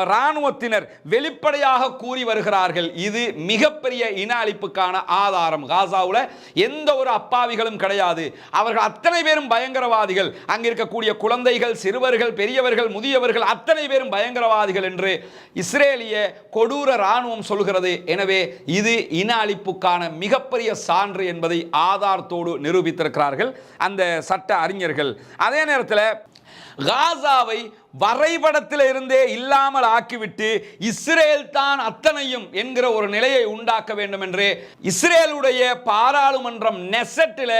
[SPEAKER 2] இராணுவத்தினர் வெளிப்படையாக கூறி வருகிறார்கள். இது மிகப்பெரிய இன அழிப்புக்கான ஆதாரம். காசாவில் எந்த ஒரு அப்பாவிகளும் கிடையாது, அவர்கள் அத்தனை பேரும் பயங்கரவாதிகள். அங்கே இருக்கக்கூடிய குழந்தைகள், சிறுவர்கள், பெரியவர்கள், முதியவர்கள் அத்தனை பேரும் பயங்கரவாதிகள் என்று இஸ்ரேலிய கொடூர இராணுவம் சொல்கிறது. எனவே இது இன அழிப்புக்கான மிகப்பெரிய சான்று என்பதை ஆதாரத்தோடு நிரூபித்திருக்கிறார்கள் அந்த சட்ட அறிஞர்கள். அதே நேரத்தில் காசாவை வரைபடத்தில் இருந்தே இல்லாமல் ஆக்கிவிட்டு இஸ்ரேல் தான் அத்தனையும் என்கிற ஒரு நிலையை உண்டாக்க வேண்டும் என்று இஸ்ரேலுடைய பாராளுமன்றம் நெசட்டில்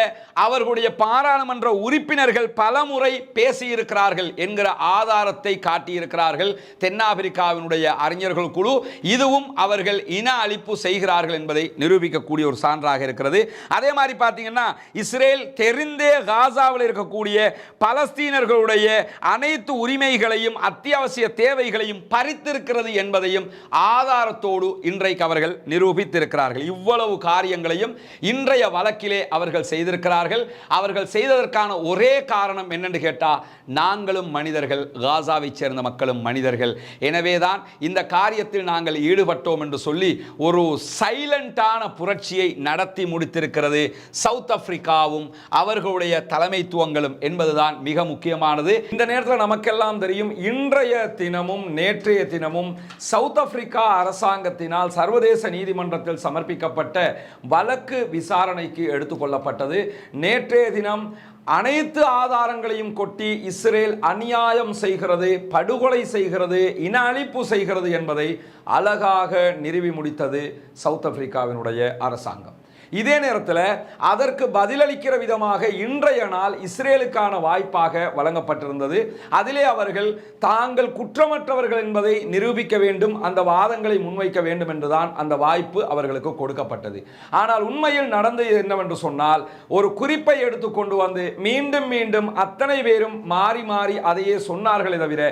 [SPEAKER 2] அவர்களுடைய பாராளுமன்ற உறுப்பினர்கள் பலமுறை பேசியிருக்கிறார்கள் என்கிற ஆதாரத்தை காட்டியிருக்கிறார்கள் தென்னாப்பிரிக்காவினுடைய அறிஞர்கள் குழு. இதுவும் அவர்கள் இன அழிப்பு செய்கிறார்கள் என்பதை நிரூபிக்கக்கூடிய ஒரு சான்றாக இருக்கிறது. அதே மாதிரி பார்த்தீங்கன்னா இஸ்ரேல் தெரிந்தே காசாவில் இருக்கக்கூடிய பலஸ்தீனர்களுடைய அனைத்து உரிமைகள் அத்தியாவசிய தேவைகளையும் பறித்திருக்கிறது என்பதையும் ஆதாரத்தோடு இன்றைக்கு அவர்கள் நிரூபித்திருக்கிறார்கள். இவ்வளவு காரியங்களையும் இன்றைய வழக்கிலே அவர்கள் செய்திருக்கிறார்கள். அவர்கள் செய்ததற்கான ஒரே காரணம் என்னென்று கேட்டால், நாங்களும் மனிதர்கள், காசாவை சேர்ந்த மக்களும் மனிதர்கள், எனவேதான் இந்த காரியத்தில் நாங்கள் ஈடுபட்டோம் என்று சொல்லி ஒரு சைலண்டான புரட்சியை நடத்தி முடித்திருக்கிறது சவுத் ஆப்பிரிக்காவும் அவர்களுடைய தலைமைத்துவங்களும் என்பதுதான் மிக முக்கியமானது. இந்த நேரத்தில் நமக்கெல்லாம் தெரியும், இன்றைய தினமும் நேற்றைய தினமும் சவுத் ஆப்பிரிக்கா அரசாங்கத்தினால் சர்வதேச நீதிமன்றத்தில் சமர்ப்பிக்கப்பட்ட வழக்கு விசாரணைக்கு எடுத்துக்கொள்ளப்பட்டது. நேற்றைய தினம் அனைத்து ஆதாரங்களையும் கொட்டி இஸ்ரேல் அநியாயம் செய்கிறது, படுகொலை செய்கிறது, இன அழிப்பு செய்கிறது என்பதை அழகாக நிறுவி முடித்தது சவுத் ஆப்பிரிக்காவினுடைய அரசாங்கம். இதே நேரத்தில் அதற்கு பதிலளிக்கிற விதமாக இன்றைய நாள் இஸ்ரேலுக்கான வாய்ப்பாக வழங்கப்பட்டிருந்தது. அதிலே அவர்கள் தாங்கள் குற்றமற்றவர்கள் என்பதை நிரூபிக்க வேண்டும், அந்த வாதங்களை முன்வைக்க வேண்டும் என்றுதான் அந்த வாய்ப்பு அவர்களுக்கு கொடுக்கப்பட்டது. ஆனால் உண்மையில் நடந்தது என்னவென்று சொன்னால், ஒரு குறிப்பை எடுத்துக்கொண்டு வந்து மீண்டும் மீண்டும் அத்தனை பேரும் மாறி மாறி அதையே சொன்னார்களே தவிர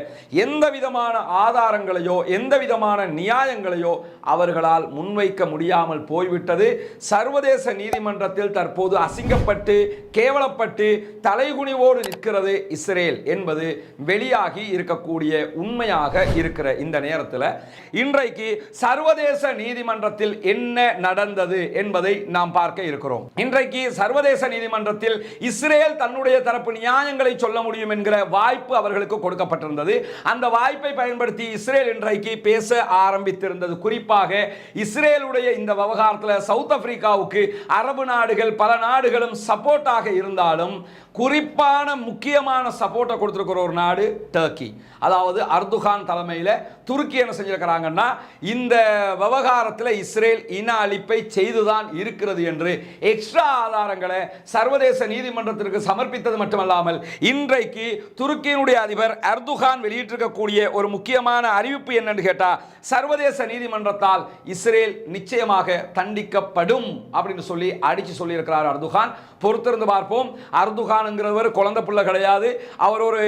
[SPEAKER 2] எந்த விதமான ஆதாரங்களையோ எந்த விதமான நியாயங்களையோ அவர்களால் முன்வைக்க முடியாமல் போய்விட்டது. சர்வதேச நீதிமன்றத்தில் தற்போது அசிங்கப்பட்டு கேவலப்பட்டு தலைகுனிவோடு நிற்கிறது இஸ்ரேல் என்பது வெளியாகி இருக்கக்கூடிய உண்மையாக இருக்கிற இந்த நேரத்தில் இன்றைக்கு சர்வதேச நீதிமன்றத்தில் என்ன நடந்தது என்பதை நாம் பார்க்க இருக்கிறோம். இன்றைக்கு சர்வதேச நீதிமன்றத்தில் இஸ்ரேல் தன்னுடைய தரப்பு நியாயங்களை சொல்ல முடியும் என்கிற வாய்ப்பு அவர்களுக்கு கொடுக்கப்பட்டிருந்தது. அந்த வாய்ப்பை பயன்படுத்தி இஸ்ரேல் இன்றைக்கு பேச ஆரம்பித்திருந்தது. குறிப்பாக இஸ்ரேலுடைய இந்த விவகாரத்தில் சவுத் ஆப்பிரிக்காவுக்கு அரபு நாடுகள் பல நாடுகளும் சப்போர்ட்டாக இருந்தாலும் குறிப்பான முக்கியமான சப்போர்ட்டை கொடுத்திருக்கிற ஒரு நாடு டர்க்கி. அதாவது அர்துகான் தலைமையில் துருக்கி என்ன செஞ்சிருக்கிறாங்கன்னா இந்த விவகாரத்தில் இஸ்ரேல் இன அழிப்பை செய்துதான் இருக்கிறது என்று எக்ஸ்ட்ரா ஆதாரங்களை சர்வதேச நீதிமன்றத்திற்கு சமர்ப்பித்தது மட்டுமல்லாமல் இன்றைக்கு துருக்கியினுடைய அதிபர் எர்துகான் வெளியிட்டிருக்கக்கூடிய ஒரு முக்கியமான அறிவிப்பு என்னன்னு கேட்டா, சர்வதேச நீதிமன்றத்தால் இஸ்ரேல் நிச்சயமாக தண்டிக்கப்படும் அப்படின்னு சொல்லி அடிச்சு சொல்லி இருக்கிறார் எர்துகான். பொறுத்திருந்து பார்ப்போம். எர்துகான்ங்கிறவர் குழந்தை பிள்ளை கிடையாது. அவர் ஒரு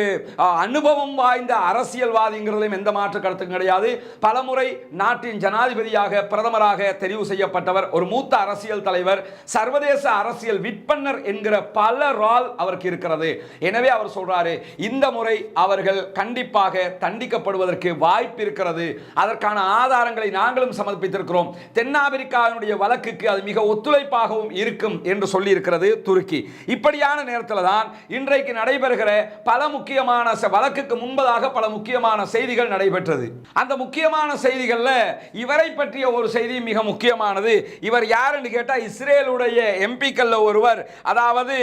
[SPEAKER 2] அனுபவம் வாய்ந்த அரசியல்வாதிங்கிறதும் எந்த மாற்று கருத்தும் கிடையாது. பலமுறை நாட்டின் ஜனாதிபதியாக பிரதமராக தெரிவு செய்யப்பட்டவர், ஒரு மூத்த அரசியல் தலைவர், சர்வதேச அரசியல் விற்பனர் என்கிற பல ரால் அவருக்கு இருக்கிறது. எனவே அவர் சொல்றாரு, இந்த முறை அவர்கள் கண்டிப்பாக தண்டிக்கப்படுவதற்கு வாய்ப்பு இருக்கிறது. அதற்கான ஆதாரங்களை நாங்களும் சமர்ப்பித்திருக்கிறோம். தென்னாப்பிரிக்காவினுடைய வழக்குக்கு அது மிக ஒத்துழைப்பாகவும் இருக்கும் என்று சொல்லி இருக்கிறது துருக்கி. இப்படியான நேரத்தில் தான் இன்றைக்கு நடைபெறுகிற பல முக்கியமான வழக்குக்கு முன்பதாக பல முக்கியமான செய்திகள் நடைபெற்றது. அந்த முக்கியமான செய்திகள்ல இவரை பற்றிய ஒரு செய்தி மிக முக்கியமானது. இவர் யாருன்னு கேட்டா, இஸ்ரேலுடைய எம்பிக்கள்ல ஒருவர், அதாவது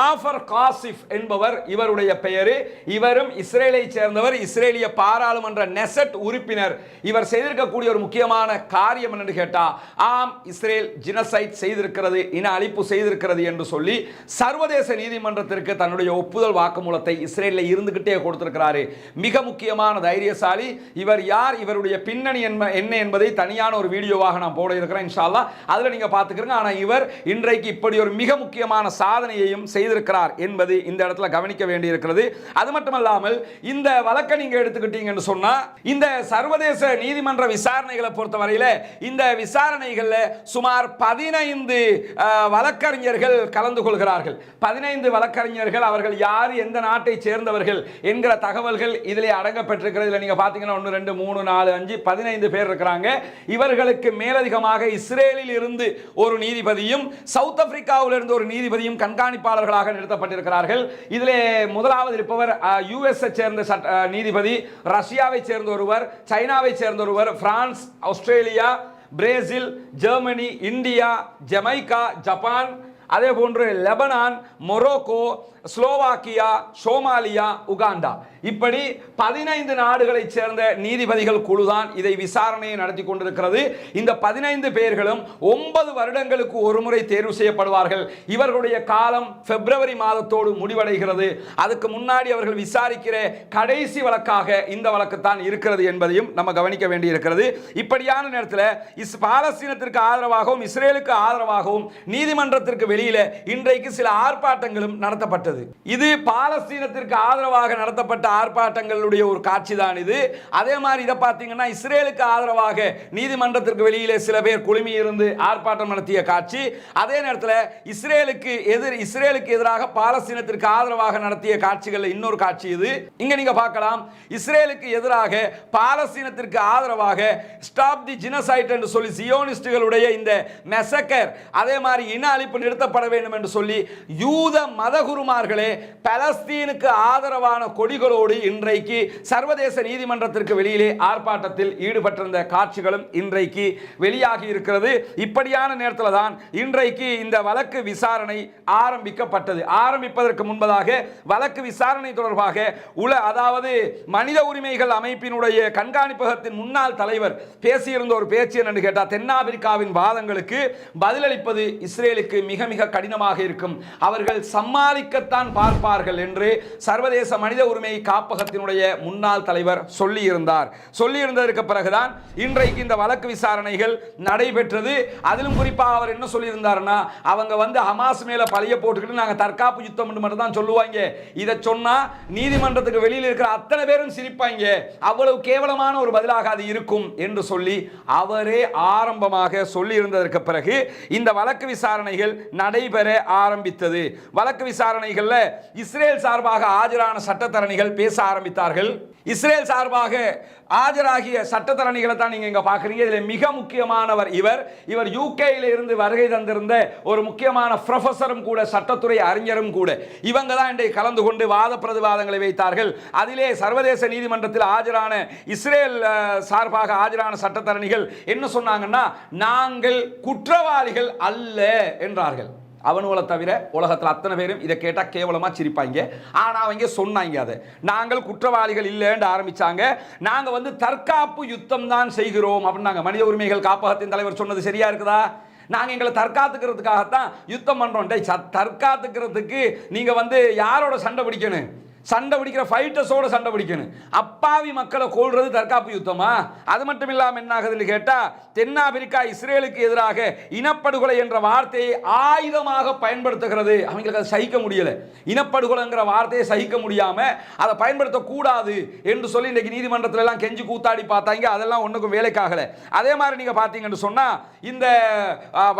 [SPEAKER 2] ஆஃபர் காசிஃப் என்பவர் இவருடைய பெயர். இவரும் இஸ்ரேலை சேர்ந்தவர், இஸ்ரேலிய பாராளுமன்ற நெசட் உறுப்பினர். இவர் செய்திருக்கக்கூடிய ஒரு முக்கியமான காரியம் என்னன்னு கேட்டா, ஆம், இஸ்ரேல் ஜினசைட் செய்திருக்கிறது, இன அழிப்பு செய்திருக்கிறது என்று சொல்லி சர்வதேச நீதிமன்றத்திற்கு தன்னுடைய ஒப்புதல் வாக்குமூலத்தை இஸ்ரேலில் இருந்துகிட்டே கொடுத்திருக்கிறாரு. மிக முக்கியமான தைரியசாலி. இவர் யார், இவருடைய பின்னணி என்ன என்பதை தனியான ஒரு வீடியோவாக நான் போட இருக்கிறேன். இன்ஷா அல்லாஹ் அதுல நீங்க பாத்துக்கிறீங்க. ஆனா இவர் இன்றைக்கு இப்படி ஒரு மிக முக்கியமான சாதனையையும் செய்திருக்கிறார் என்பது இந்த இடத்துல கவனிக்க வேண்டி இருக்கிறது. அது மட்டுமல்லாமல் இந்த வழக்கை நீங்க எடுத்துக்கிட்டீங்கன்னு சொன்னா, இந்த சர்வதேச நீதிமன்ற விசாரணைகளை பொறுத்தவரையில இந்த விசாரணைகள்ல சுமார் 15 வழக்கறிஞர்கள் கலந்து கொள்கிறார்கள். 15 வழக்கறிஞர்கள். அவர்கள் யார், எந்த நாட்டை சேர்ந்தவர்கள் என்கிற தகவல்கள் இதிலே அடங்கப்பட்டிருக்கிறது. நீங்க பாத்தீங்கன்னா 1 2 3 4 5 15 பேர் இருக்கிறாங்க. இவர்களுக்கு மேலதிகமாக இஸ்ரேலில் இருந்து ஒரு நீதிபதியும் சவுத் ஆப்பிரிக்காவில் இருந்து ஒரு நீதிபதியும் கண்காணிப்பாளர்களாக நிறுத்தப்பட்டிருக்கிறார்கள். இதிலே முதலாவது இருப்பவர் யுஎஸ் சேர்ந்த நீதிபதி, ரஷ்யாவை சேர்ந்த ஒருவர், சைனாவை சேர்ந்த ஒருவர், France, Australia, Brazil, Germany, India, Jamaica, Japan, அதே போன்று Lebanon, Morocco, Slovakia, Somalia, Uganda, இப்படி 15 நாடுகளை சேர்ந்த நீதிபதிகள் குழுதான் இதை விசாரணையை நடத்தி கொண்டிருக்கிறது. இந்த 15 பேர்களும் 9 வருடங்களுக்கு ஒரு முறை தேர்வு செய்யப்படுவார்கள். இவர்களுடைய காலம் பிப்ரவரி மாதத்தோடு முடிவடைகிறது. அதுக்கு முன்னாடி அவர்கள் விசாரிக்கிற கடைசி வழக்காக இந்த வழக்கு தான் இருக்கிறது என்பதையும் நம்ம கவனிக்க வேண்டி இருக்கிறது. இப்படியான நேரத்தில் பாலஸ்தீனத்திற்கு ஆதரவாகவும் இஸ்ரேலுக்கு ஆதரவாகவும் நீதிமன்றத்திற்கு வெளியில இன்றைக்கு சில ஆர்ப்பாட்டங்களும் நடத்தப்பட்டது. இது பாலஸ்தீனத்திற்கு ஆதரவாக நடத்தப்பட்ட ஆர்ப்பாட்டங்களுடைய ஒரு காட்சி தான் இது. அதே மாதிரி இதை பார்த்தீங்கன்னா, இஸ்ரேலுக்கு ஆதரவாக நீதிமன்றத்திற்கு வெளியிலே சில பேர் குழுமி இருந்து ஆர்ப்பாட்டம் நடத்திய காட்சி. அதே நேரத்தில் இஸ்ரேலுக்கு எதிராக பாலஸ்தீனத்திற்கு ஆதரவாக நடத்திய காட்சிகள் இன்னொரு காட்சி இது. இங்க நீங்க பார்க்கலாம், இஸ்ரேலுக்கு எதிராக பாலஸ்தீனத்திற்கு ஆதரவாக ஸ்டாப் தி ஜினோசைட் என்று சொல்லி சியோனிஸ்டுகளுடைய இந்த மெசக்கர், அதே மாதிரி இன அழிப்பு நிறுத்தப்பட வேண்டும் என்று சொல்லி யூத மதகுருமார்களே பலஸ்தீனுக்கு ஆதரவான கொடிகளோடு இன்றைக்கு சர்வதேச நீதிமன்றத்திற்கு வெளியிலே ஆர்ப்பாட்டத்தில் ஈடுபட்டிருந்த காட்சிகளும் இன்றைக்கு வெளியாகி இருக்கிறது. இப்படியான நேரத்தில் தான் இன்றைக்கு இந்த வழக்கு விசாரணை ஆரம்பிக்கப்பட்டது. ஆரம்பிப்பதற்கு முன்பதாக வழக்கு விசாரணை தொடர்பாக அதாவது மனித உரிமைகள் அமைப்பினுடைய கண்காணிப்பகத்தின் முன்னாள் தலைவர் பேசியிருந்த ஒரு பேச்சு என்னன்னு கேட்டா, தென்னாப்பிரிக்காவின் வாதங்களுக்கு பதிலளிப்பது இஸ்ரேலுக்கு மிக மிக கடினமாக இருக்கும், அவர்கள் சமாளிக்கத்தான் பார்ப்பார்கள் என்று சர்வதேச மனித உரிமை காப்பகத்தினுடைய முன்னாள் தலைவர் சொல்லியிருந்ததற்கு பிறகுதான் இன்றைக்கு இந்த வழக்கு விசாரணைகள் நடைபெற்றது. அதிலும் குறிப்பாக அவர் என்ன சொல்லியிருந்தாருன்னா, அவங்க ஹமாஸ் மேல பழிய போட்டுக்கிட்டு நாங்க தற்காப்பு யுத்தம் மட்டும் தான் சொல்லுவாங்க, இதை சொன்னா நீதிமன்றத்துக்கு வெளியில் இருக்கிற அத்தனை பேரும் சிரிப்பாங்க, அவ்வளவு கேவலமான ஒரு பதிலாக அது இருக்கும் என்று சொல்லி அவரே ஆரம்பமாக சொல்லியிருந்ததற்கு பிறகு இந்த வழக்கு விசாரணைகள் நடைபெற ஆரம்பித்தது. வழக்கு விசாரணைகள்ல இஸ்ரேல் சார்பாக ஆஜரான சட்டத்தரணிகள் பேச ஆரம்பித்தார்கள். இஸ்ரேல் சார்பாக ஆஜராகிய சட்டத்தரணிகளை தான் நீங்க இங்க பாக்குறீங்க. இதில் மிக முக்கியமானவர் இவர் யூகேயில் இருந்து வருகை தந்திருந்த ஒரு முக்கியமான ப்ரொஃபஸரும் கூட, சட்டத்துறை அறிஞரும் கூட. இவங்க தான் இன்றைக்கு கலந்து கொண்டு வாத பிரதிவாதங்களை வைத்தார்கள். அதிலே சர்வதேச நீதிமன்றத்தில் ஆஜரான இஸ்ரேல் சார்பாக ஆஜரான சட்டத்தரணிகள் என்ன சொன்னாங்கன்னா, நாங்கள் குற்றவாளிகள் அல்ல என்றார்கள். அவனுகளை தவிர உலகத்தில் அத்தனை பேரும் இதை கேட்டால் கேவலமாக சிரிப்பாங்க. ஆனால் அவங்க சொன்னாங்க அதை நாங்கள் குற்றவாளிகள் இல்லைன்னு ஆரம்பித்தாங்க. நாங்கள் வந்து தற்காப்பு யுத்தம் தான் செய்கிறோம் அப்படின்னாங்க. மனித உரிமைகள் காப்பகத்தின் தலைவர் சொன்னது சரியா இருக்குதா? நாங்கள் எங்களை தற்காத்துக்கிறதுக்காகத்தான் யுத்தம் பண்ணுறோம். தற்காத்துக்கிறதுக்கு நீங்கள் வந்து யாரோட சண்டை பிடிக்கணும்? சண்டை பிடிக்கிற ஃபைட்டர்ஸோட சண்டை பிடிக்கணும். அப்பாவி மக்களை கொல்றது தற்காப்பு யுத்தமா? அது மட்டும் இல்லாமல் என்ன ஆகுதுன்னு கேட்டால், தென்னாப்பிரிக்கா இஸ்ரேலுக்கு எதிராக இனப்படுகொலை என்ற வார்த்தையை ஆயுதமாக பயன்படுத்துகிறது. அவங்களுக்கு அதை சகிக்க முடியலை. இனப்படுகொலைங்கிற வார்த்தையை சகிக்க முடியாமல் அதை பயன்படுத்தக்கூடாது என்று சொல்லி இன்றைக்கு நீதிமன்றத்தில் எல்லாம் கெஞ்சி கூத்தாடி பார்த்தாங்க. அதெல்லாம் ஒன்றுக்கும் வேலைக்காகலை. அதே மாதிரி நீங்கள் பார்த்தீங்கன்னு சொன்னால், இந்த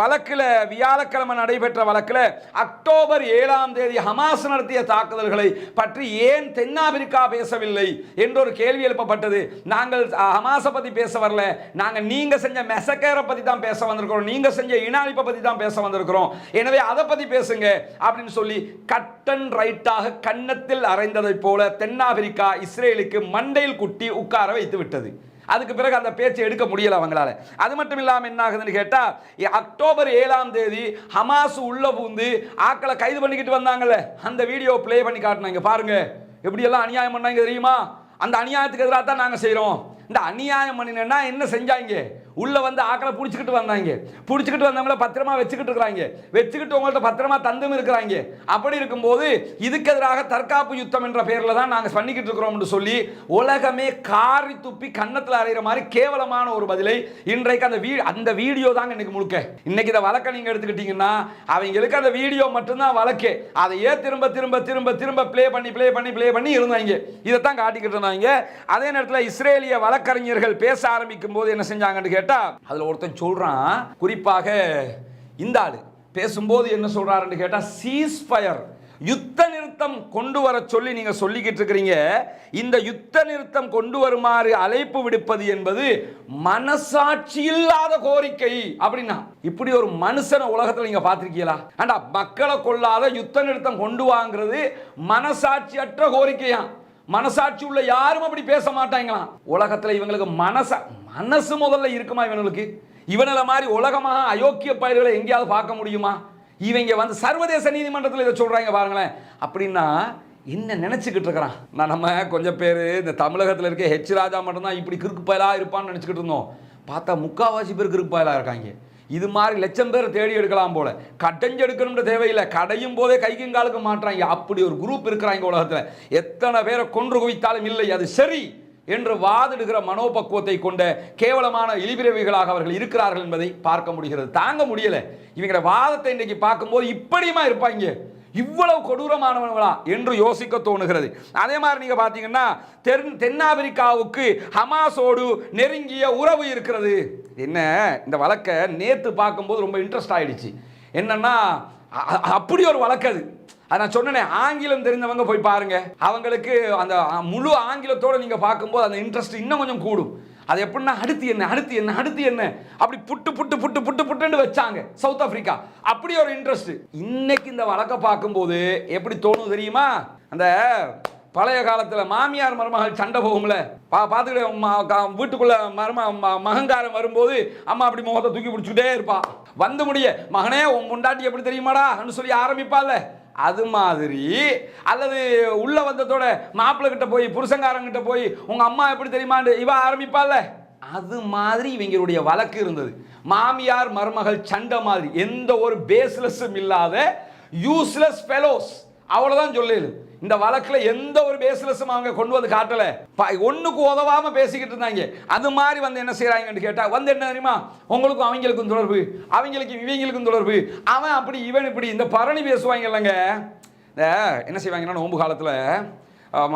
[SPEAKER 2] வழக்கில் வியாழக்கிழமை நடைபெற்ற வழக்கில் அக்டோபர் 7ஆம் தேதி ஹமாஸ் நடத்திய தாக்குதல்களை பற்றி ஏன் தென்னாப்பிரிக்கா பேசவில்லை என்ற ஒரு கேள்வி எழுப்பப்பட்டது. நாங்கள் ஹமாஸை பத்தி பேச வரல, நாங்க நீங்க செஞ்ச மெசக்கேரை பத்தி தான் பேச வந்திருக்கிறோம், நீங்க செஞ்ச இன அழிப்பை பத்தி தான் பேச வந்திருக்கிறோம், எனவே அதை பத்தி பேசுங்க அப்படின்னு சொல்லி கட் அண்ட் ரைட்டாக கன்னத்தில் அறைந்ததை போல தென்னாப்பிரிக்கா இஸ்ரேலுக்கு மண்டையில் குட்டி உட்கார வைத்து விட்டது. அதுக்கு பிறகு அந்த பேச்சு எடுக்க முடியல அவங்களால. அது மட்டும் இல்லாமல் என்ன ஆகுதுன்னு கேட்டா, அக்டோபர் 7ஆம் தேதி ஹமாஸ் உள்ள பூந்து ஆக்களை கைது பண்ணிக்கிட்டு வந்தாங்கல்ல, அந்த வீடியோ பிளே பண்ணி காட்டினாங்க. பாருங்க எப்படி எல்லாம் அநியாயம் பண்ணாங்க தெரியுமா? அந்த அநியாயத்துக்கு எதிராக தான் நாங்கள் செய்கிறோம். இந்த அநியாயம் பண்ணினா என்ன செஞ்சாங்க? உள்ள வந்து ஆக்களை பிடிச்சிக்கிட்டு வந்தாங்க. பிடிச்சிக்கிட்டு வந்தவங்கள பத்திரமா வச்சுக்கிட்டு இருக்கிறாங்க. வச்சுக்கிட்டு உங்கள்கிட்ட பத்திரமா தந்தும் இருக்கிறாங்க. அப்படி இருக்கும்போது இதுக்கு எதிராக தற்காப்பு யுத்தம் என்ற பெயரில் தான் நாங்கள் பண்ணிக்கிட்டு இருக்கிறோம் சொல்லி உலகமே காரி துப்பி கன்னத்தில் அறைகிற மாதிரி கேவலமான ஒரு பதிலை இன்றைக்கு அந்த வீடியோ தாங்க இன்னைக்கு முழுக்க. இன்னைக்கு இந்த வழக்கை நீங்கள் எடுத்துக்கிட்டீங்கன்னா அவங்களுக்கு அந்த வீடியோ மட்டும்தான் வழக்கு. அதையே திரும்ப திரும்ப திரும்ப திரும்ப பிளே பண்ணி இருந்தாங்க. இதைத்தான் காட்டிக்கிட்டு இருந்தாங்க. அதே நேரத்தில் இஸ்ரேலிய வழக்கறிஞர்கள் பேச ஆரம்பிக்கும் போது என்ன செஞ்சாங்கன்னு கேட்டா, அதுல ஒருத்தன் சொல்றான், குறிப்பாக இந்த ஆளு பேசும்போது என்ன சொல்றாருன்னு கேட்டா, சீஸ் ஃபயர் யுத்த நிறுத்தம் கொண்டு வர சொல்லி நீங்க சொல்லிக்கிட்டு இருக்கிறீங்க. இந்த யுத்த நிறுத்தம் கொண்டு வருமாறு அழைப்பு விடுப்பது என்பது மனசாட்சி இல்லாத கோரிக்கை அப்படின்னா. இப்படி ஒரு மனுஷனை உலகத்தில் நீங்க பார்த்திருக்கீங்களா? ஆண்டா, மக்களை கொள்ளாத யுத்த நிறுத்தம் கொண்டு வாங்கிறது மனசாட்சி அற்ற கோரிக்கையா? மனசாட்சி உள்ள யாரும் அப்படி பேச மாட்டாங்களாம் உலகத்தில். இவங்களுக்கு மனசு முதல்ல இருக்குமா? இவங்கள மாதிரி உலகமாக அயோக்கிய பயிர்களை எங்கேயாவது பார்க்க முடியுமா? இவங்க வந்து சர்வதேச நீதிமன்றத்தில் இதை சொல்றாங்க பாருங்களேன். அப்படின்னா என்ன நினைச்சுக்கிட்டு இருக்கிறான்? நம்ம கொஞ்சம் பேர் இந்த தமிழகத்தில் இருக்க ஹெச் ராஜா மட்டும்தான் இப்படி கிறுக்கு பயலா இருப்பான்னு நினைச்சுக்கிட்டு இருந்தோம். பார்த்தா முக்காவாசி பேர் கிறுக்கு பயலா இருக்காங்க. இது மாதிரி லட்சம் பேர் தேடி எடுக்கலாம் போல. கடைஞ்சு எடுக்கணும்ன்ற தேவையில்லை, கடையும் போதே கைக்கும் காலுக்கு மாட்டுறாங்க. அப்படி ஒரு குரூப் இருக்கிறாங்க உலகத்தில். எத்தனை பேரை கொன்று குவித்தாலும் இல்லை அது சரி என்று வாதிடுகிற மனோபக்குவத்தை கொண்ட கேவலமான இழிபிறவிகளாக அவர்கள் இருக்கிறார்கள் என்பதை பார்க்க முடிகிறது. தாங்க முடியல இவங்கள வாதத்தை இன்றைக்கு பார்க்கும்போது. இப்படியுமா இருப்பாங்க? இவ்வளவு கொடூரமானவர்களா என்று யோசிக்க தோணுகிறது. அதே மாதிரி நீங்க பாத்தீங்கன்னா, தென்னாப்பிரிக்காவுக்கு ஹமாஸோடு நெருங்கிய உறவு இருக்கிறது. என்ன இந்த வழக்கை நேத்து பார்க்கும்போது ரொம்ப இன்ட்ரெஸ்ட் ஆயிடுச்சு. என்னன்னா அப்படி ஒரு வழக்கு அது. நான் சொன்னேன், ஆங்கிலம் தெரிந்தவங்க போய் பாருங்க. அவங்களுக்கு அந்த முழு ஆங்கிலத்தோட நீங்க பார்க்கும்போது அந்த இன்ட்ரெஸ்ட் இன்னும் கொஞ்சம் கூடும். அது எப்படின்னா அடுத்து என்ன அப்படி புட்டு வச்சாங்க சவுத் ஆப்பிரிக்கா. அப்படி ஒரு இன்ட்ரெஸ்ட். இன்னைக்கு இந்த வழக்கை பார்க்கும்போது எப்படி தோணும் தெரியுமா? அந்த பழைய காலத்தில் மாமியார் மருமகள் சண்டை போகும்ல, பார்த்துக்கிட்டு வீட்டுக்குள்ள மகங்காரம் வரும்போது அம்மா அப்படி முகத்தை தூக்கி பிடிச்சிக்கிட்டே இருப்பா. வந்து முடிய மகனே உன் முண்டாட்டி எப்படி தெரியுமாடா சொல்லி ஆரம்பிப்பால. அது மாதிரி, அல்லது உள்ள வந்ததோட மாப்பிள்ளை கிட்ட போய் புருஷங்காரங்கிட்ட போய் உங்க அம்மா எப்படி தெரியுமான்னு இவ ஆரம்பிப்பால. அது மாதிரி இவங்களுடைய வழக்கு இருந்தது. மாமியார் மருமகள் சண்டை மாதிரி. எந்த ஒரு பேஸ்லெஸ்ஸும் இல்லாத யூஸ்லெஸ் ஃபெலோஸ், அவ்வளவுதான் சொல்லு. இந்த வழக்கில் எந்த ஒரு பேஸ்லெஸ்ஸும் அவங்க கொண்டு வந்து காட்டல. ஒன்றுக்கு உதவாம பேசிக்கிட்டு இருந்தாங்க. அது மாதிரி வந்து என்ன செய்யறாங்கன்னு கேட்டா, வந்து என்ன தெரியுமா, உங்களுக்கும் அவங்களுக்கும் தொடர்பு, அவங்களுக்கு இவங்களுக்கும் தொடர்பு, அவன் அப்படி இவன் இப்படி இந்த பரணி பேசுவாங்க இல்லைங்க. என்ன செய்வாங்கன்னா, நோன்பு காலத்தில்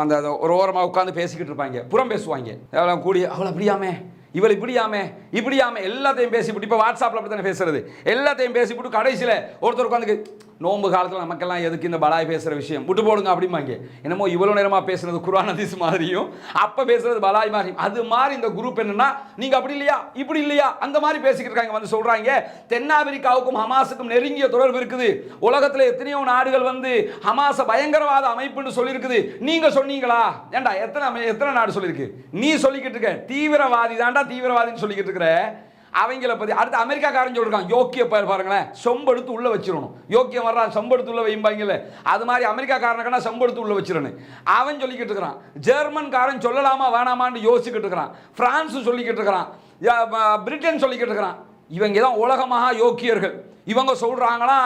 [SPEAKER 2] அந்த ஒரு ஓரமாக உட்காந்து பேசிக்கிட்டு இருப்பாங்க, புறம் பேசுவாங்க. கூடி அவள் அப்படியாமே, இவள் இப்படியாமே எல்லாத்தையும் பேசிவிட்டு, இப்போ வாட்ஸ்அப்பில் அப்படி தானே பேசுறது, எல்லாத்தையும் பேசிவிட்டு கடைசியில் ஒருத்தர் உட்காந்து நோன்பு காலத்தில் நமக்கெல்லாம் எதுக்கு இந்த பலாய் பேசுகிற விஷயம் விட்டு போடுங்க அப்படிம்பாங்க. என்னமோ இவ்வளோ நேரமாக பேசுனது குர்ஆன் ஹதீஸ் மாதிரியும் அப்போ பேசுறது பலாய் மாதிரியும். அது மாதிரி இந்த குரூப் என்னன்னா, நீங்கள் அப்படி இல்லையா இப்படி இல்லையா அந்த மாதிரி பேசிக்கிட்டு இருக்காங்க. வந்து சொல்கிறாங்க, தென்னாப்பிரிக்காவுக்கும் ஹமாஸுக்கும் நெருங்கிய தொடர்பு இருக்குது. உலகத்தில் எத்தனையோ நாடுகள் வந்து ஹமாஸை பயங்கரவாத அமைப்புன்னு சொல்லியிருக்குது. நீங்கள் சொன்னீங்களா? ஏண்டா எத்தனை நாடு சொல்லியிருக்கு? நீ சொல்லிக்கிட்டு இருக்க தீவிரவாதி தாண்டா தீவிரவாதின்னு சொல்லிக்கிட்டு இருக்கிற. அவங்கள பத்தி அடுத்து அமெரிக்காக்காரன் சொல்றான் யோக்கிய பயல் பாருங்களேன், செம்பெடுத்து உள்ள வச்சிடணும். யோக்கியம் வர்றா செம்பெடுத்து உள்ள வைம்பாங்கல்ல, அது மாதிரி அமெரிக்காக்காரனுக்கான செம்பெடுத்து உள்ள வச்சிடணும் அவன் சொல்லிக்கிட்டு இருக்கிறான். ஜெர்மன்காரன் சொல்லலாமா வேணாமான்னு யோசிச்சுக்கிட்டு இருக்கிறான். பிரான்ஸ் சொல்லிக்கிட்டு இருக்கிறான். பிரிட்டன் சொல்லிக்கிட்டு இருக்கிறான். இவங்க தான் உலகமாக யோக்கியர்கள். இவங்க சொல்றாங்களா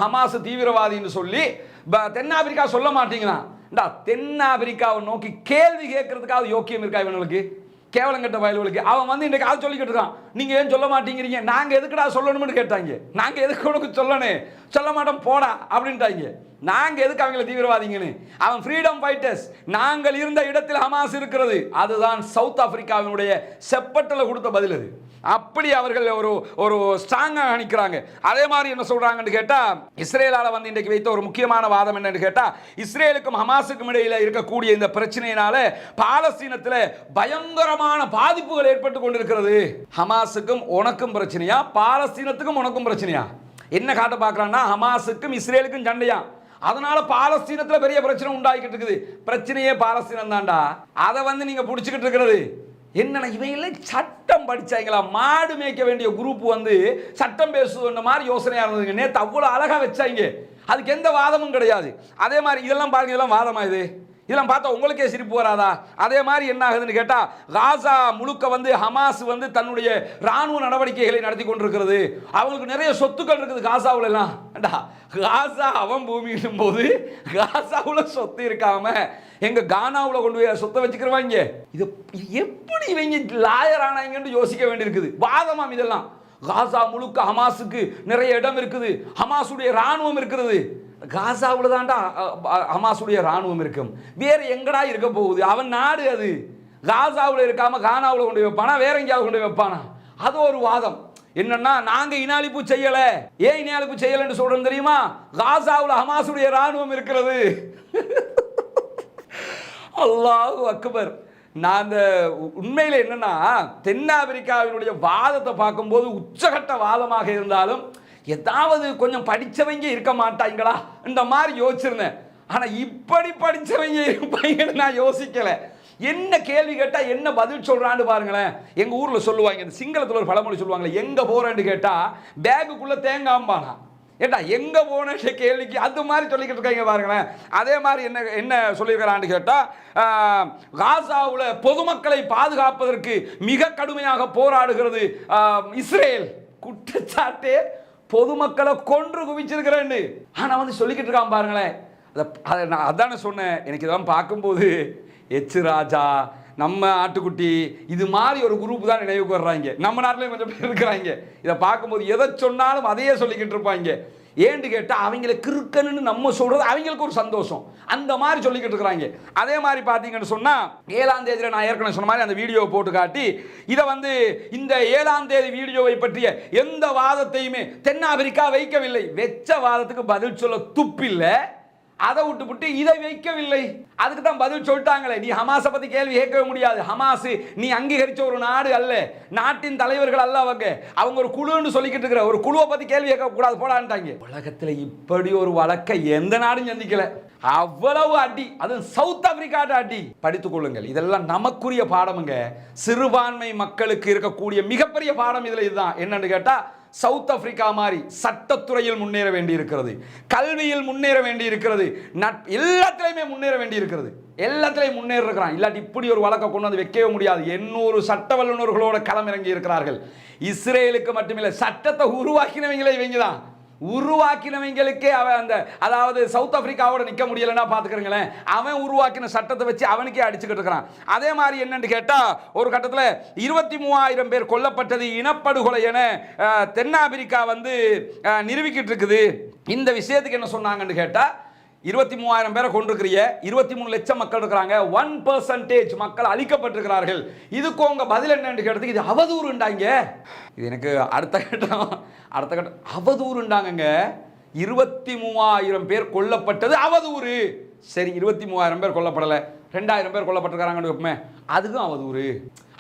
[SPEAKER 2] ஹமாஸ் தீவிரவாதின்னு சொல்லி, தென்னாப்பிரிக்கா சொல்ல மாட்டீங்களா? தென்னாப்பிரிக்காவை நோக்கி கேள்வி கேட்கறதுக்காக யோக்கியம் இருக்கா இவனுக்கு? கேவலங்கட்ட வயல்களுக்கு அவன் வந்து இன்றைக்கு அதை சொல்லிக்கிட்டு இருக்கான். நீங்க ஏன் சொல்ல மாட்டேங்கிறீங்க? நாங்க எதுக்குடா சொல்லணும்னு கேட்டாங்க. நாங்க எதுக்கு உனக்கு சொல்லணும்? சொல்ல மாட்டோம் போடா அப்படின்ட்டாங்க. நாங்க எதுக்கு அவங்கள தீவிரவாதிங்கன்னு? அவன் ஃப்ரீடம் ஃபைட்டர்ஸ். நாங்கள் இருந்த இடத்தில் ஹமாஸ் இருக்கிறது. அதுதான் சவுத் ஆப்பிரிக்காவினுடைய செப்பட்டல கொடுத்த பதில் அது. அப்படி அவர்கள் ஒரு ஒரு ஸ்ட்ராங்காக நிற்கிறாங்க. அதே மாதிரி என்ன சொல்றாங்கன்னு கேட்டா, இஸ்ரேலால வந்து இன்றைக்கு வைத்த ஒரு முக்கியமான வாதம் என்னன்னு கேட்டா, இஸ்ரேலுக்கும் ஹமாஸுக்கும் இடையில இருக்கக்கூடிய இந்த பிரச்சனையினால பாலஸ்தீனத்தில் பயங்கரமான பாதிப்புகள் ஏற்பட்டு கொண்டிருக்கிறது. ஹமாஸுக்கும் உனக்கும் பிரச்சனையா, பாலஸ்தீனத்துக்கும் உனக்கும் பிரச்சனையா? என்ன காட்ட பார்க்கறான்னா, ஹமாஸுக்கும் இஸ்ரேலுக்கும் சண்டையா, அதனால பாலஸ்தீனத்தில் பெரிய பிரச்சனை உண்டாகிட்டு இருக்குது. பிரச்சனையே பாலஸ்தீனம் தான்டா. அதை வந்து நீங்க பிடிச்சிக்கிட்டு இருக்கிறது என்னன்னா, இவையில சட்டம் படிச்சாங்களா? மாடு மேய்க்க வேண்டிய குரூப் வந்து சட்டம் பேசுகிற மாதிரி யோசனையா இருந்ததுங்க. நேற்று அவ்வளோ அழகா வச்சாங்க, அதுக்கு எந்த வாதமும் கிடையாது. அதே மாதிரி இதெல்லாம் பாருங்க, இதெல்லாம் வாதமா? இது இதெல்லாம் பார்த்தா உங்களுக்கே சிரிப்பு வராதா? அதே மாதிரி என்ன ஆகுதுன்னு கேட்டா, காசா முழுக்க வந்து ஹமாஸ் வந்து தன்னுடைய ராணுவ நடவடிக்கைகளை நடத்தி கொண்டிருக்கிறது. அவங்களுக்கு நிறைய சொத்துக்கள் இருக்குது காசாவுல எல்லாம். காசா அவன் பூமிக்கும் போது காசாவுல சொத்து இருக்காம எங்க கானாவுல கொண்டு போய் சொத்தை வச்சுக்கிறவாங்க. இது எப்படி இவங்க லாயர் ஆனாங்கன்னு யோசிக்க வேண்டியிருக்குது. வாதமாம் இதெல்லாம். காசா முழுக்க ஹமாஸுக்கு நிறைய இடம் இருக்குது, ஹமாஸுடைய ராணுவம் இருக்கிறது. காசாவுல தான்டா ஹமாஸுடைய ராணுவம் இருக்கும், வேற எங்கடா இருக்க போகுது? அவன் நாடு அது. காசாவுல இருக்காம கானாவுல கொண்டு வைப்பானா, வேற எங்கேயாவது கொண்டு வைப்பானா? அது ஒரு வாதம். என்னன்னா, நாங்க இனாளிப்பு செய்யல. ஏன் இனாளிப்பு செய்யலன்னு சொல்றோம் தெரியுமா? காசாவுல ஹமாஸுடைய ராணுவம் இருக்கிறது. அல்லாஹு அக்பர். நான் அந்த உண்மையில் என்னன்னா, தென்னாப்பிரிக்காவினுடைய வாதத்தை பார்க்கும்போது உச்சகட்ட வாதமாக இருந்தாலும் ஏதாவது கொஞ்சம் படித்தவங்க இருக்க மாட்டாங்களா இந்த மாதிரி யோசிச்சிருந்தேன். ஆனால் இப்படி படித்தவங்க இருப்பாங்கன்னு நான் யோசிக்கலை. என்ன கேள்வி கேட்டால் என்ன பதில் சொல்கிறான்னு பாருங்களேன். எங்கள் ஊரில் சொல்லுவாங்க, இந்த சிங்களத்தில் ஒரு பழமொழி சொல்லுவாங்களே, எங்கே போகிறேன்னு கேட்டால் பேகுக்குள்ளே தேங்காம்பானா. ஏட்டா எங்கே போன கேள்விக்கு அது மாதிரி சொல்லிக்கிட்டு இருக்காங்க பாருங்களேன். அதே மாதிரி என்ன என்ன சொல்லியிருக்கிறான்னு கேட்டால், காசாவில் பொதுமக்களை பாதுகாப்பதற்கு மிக கடுமையாக போராடுகிறது இஸ்ரேல். குற்றச்சாட்டே பொதுமக்களை கொன்று குவிச்சிருக்கிறேன்னு. ஆனால் வந்து சொல்லிக்கிட்டு இருக்கான் பாருங்களேன். அதை நான் அதானே சொன்னேன். எனக்கு இதெல்லாம் பார்க்கும்போது எச் ராஜா, நம்ம ஆட்டுக்குட்டி, இது மாதிரி ஒரு குரூப் தான் நினைவுக்கு வர்றாங்க. நம்ம நாட்டிலையும் கொஞ்சம் பேர் இருக்கிறாங்க. இதை பார்க்கும்போது எதை சொன்னாலும் அதையே சொல்லிக்கிட்டு இருப்பாங்க. ஏன்னு கேட்டால் அவங்கள கிறுக்கன்னு நம்ம சொல்கிறது அவங்களுக்கு ஒரு சந்தோஷம். அந்த மாதிரி சொல்லிக்கிட்டு இருக்கிறாங்க. அதே மாதிரி பார்த்தீங்கன்னு சொன்னால், 7ஆம் தேதியில் நான் ஏற்கனவே சொன்ன மாதிரி அந்த வீடியோவை போட்டு காட்டி, இதை வந்து இந்த 7ஆம் தேதி வீடியோவை பற்றிய எந்த வாதத்தையுமே தென்னாப்பிரிக்கா வைக்கவில்லை. வெச்ச வாதத்துக்கு பதில் சொல்ல துப்பில்லை. அதை விட்டு இதை வைக்கவில்லை. அதுக்கு தான் பதில் சொல்லிட்டாங்களே, நீ ஹமாஸை பத்தி கேள்வி கேட்கவே முடியாது. ஹமாஸ் நீ அங்கீகரிச்ச ஒரு நாடு அல்ல, நாட்டின் தலைவர்கள் அல்ல. அவங்க ஒரு குழுன்னு சொல்லிக்கிட்டு இருக்கிற ஒரு குழுவை பத்தி கேள்வி கேட்க கூடாது போடான்ட்டாங்க. உலகத்துல இப்படி ஒரு வழக்கை எந்த நாடும் சந்திக்கல. அவ்வளவு அடி, அது சவுத் ஆப்பிரிக்காட்ட அடி. படித்துக் கொள்ளுங்கள், இதெல்லாம் நமக்குரிய பாடமுங்க. சிறுபான்மை மக்களுக்கு இருக்கக்கூடிய மிகப்பெரிய பாடம் இதுல இதுதான். என்னன்னு கேட்டா, சவுத் ஆப்பிரிக்கா மாதிரி சட்டத்துறையில் முன்னேற வேண்டி இருக்கிறது, கல்வியில் முன்னேற வேண்டி இருக்கிறது, எல்லாத்திலையுமே முன்னேற வேண்டி இருக்கிறது. எல்லாத்திலையும் முன்னேற இருக்கிறான். இல்லாட்டி இப்படி ஒரு வழக்கை கொண்டு வந்து வைக்கவே முடியாது. 800 சட்ட வல்லுநர்களோட களம் இறங்கி இருக்கிறார்கள். இஸ்ரேலுக்கு மட்டுமில்லை, சட்டத்தை உருவாக்கினவங்களே இவங்க தான். உருவாக்கினவங்களுக்கே அவன் அந்த, அதாவது சவுத் ஆப்பிரிக்காவோட நிற்க முடியலன்னா பார்த்துக்கிறீங்களேன். அவன் உருவாக்கின சட்டத்தை வச்சு அவனுக்கே அடிச்சுக்கிட்டு இருக்கிறான். அதே மாதிரி என்னன்னு கேட்டால், ஒரு கட்டத்தில் 23,000 பேர் கொல்லப்பட்டது இனப்படுகொலை என தென்னாப்பிரிக்கா வந்து நிரூபிக்கிட்டு இருக்குது. இந்த விஷயத்துக்கு என்ன சொன்னாங்கன்னு கேட்டால், 23,000 பேரை கொண்டிருக்கிற 23 லட்சம் மக்கள் இருக்கிறாங்க, 1% மக்கள் அழிக்கப்பட்டிருக்கிறார்கள். இதுக்கு உங்க பதில் என்னன்னு கேட்டதுக்கு, இது அவதூறுண்டாங்க. இது எனக்கு அடுத்த கட்டம் அவதூறுண்டாங்க. 23,000 பேர் கொல்லப்பட்டது அவதூறு. சரி, 23,000 பேர் கொல்லப்படலை, 2,000 பேர் கொல்லப்பட்டிருக்காங்கன்னு வைப்போமே, அதுக்கும் அவதூறு.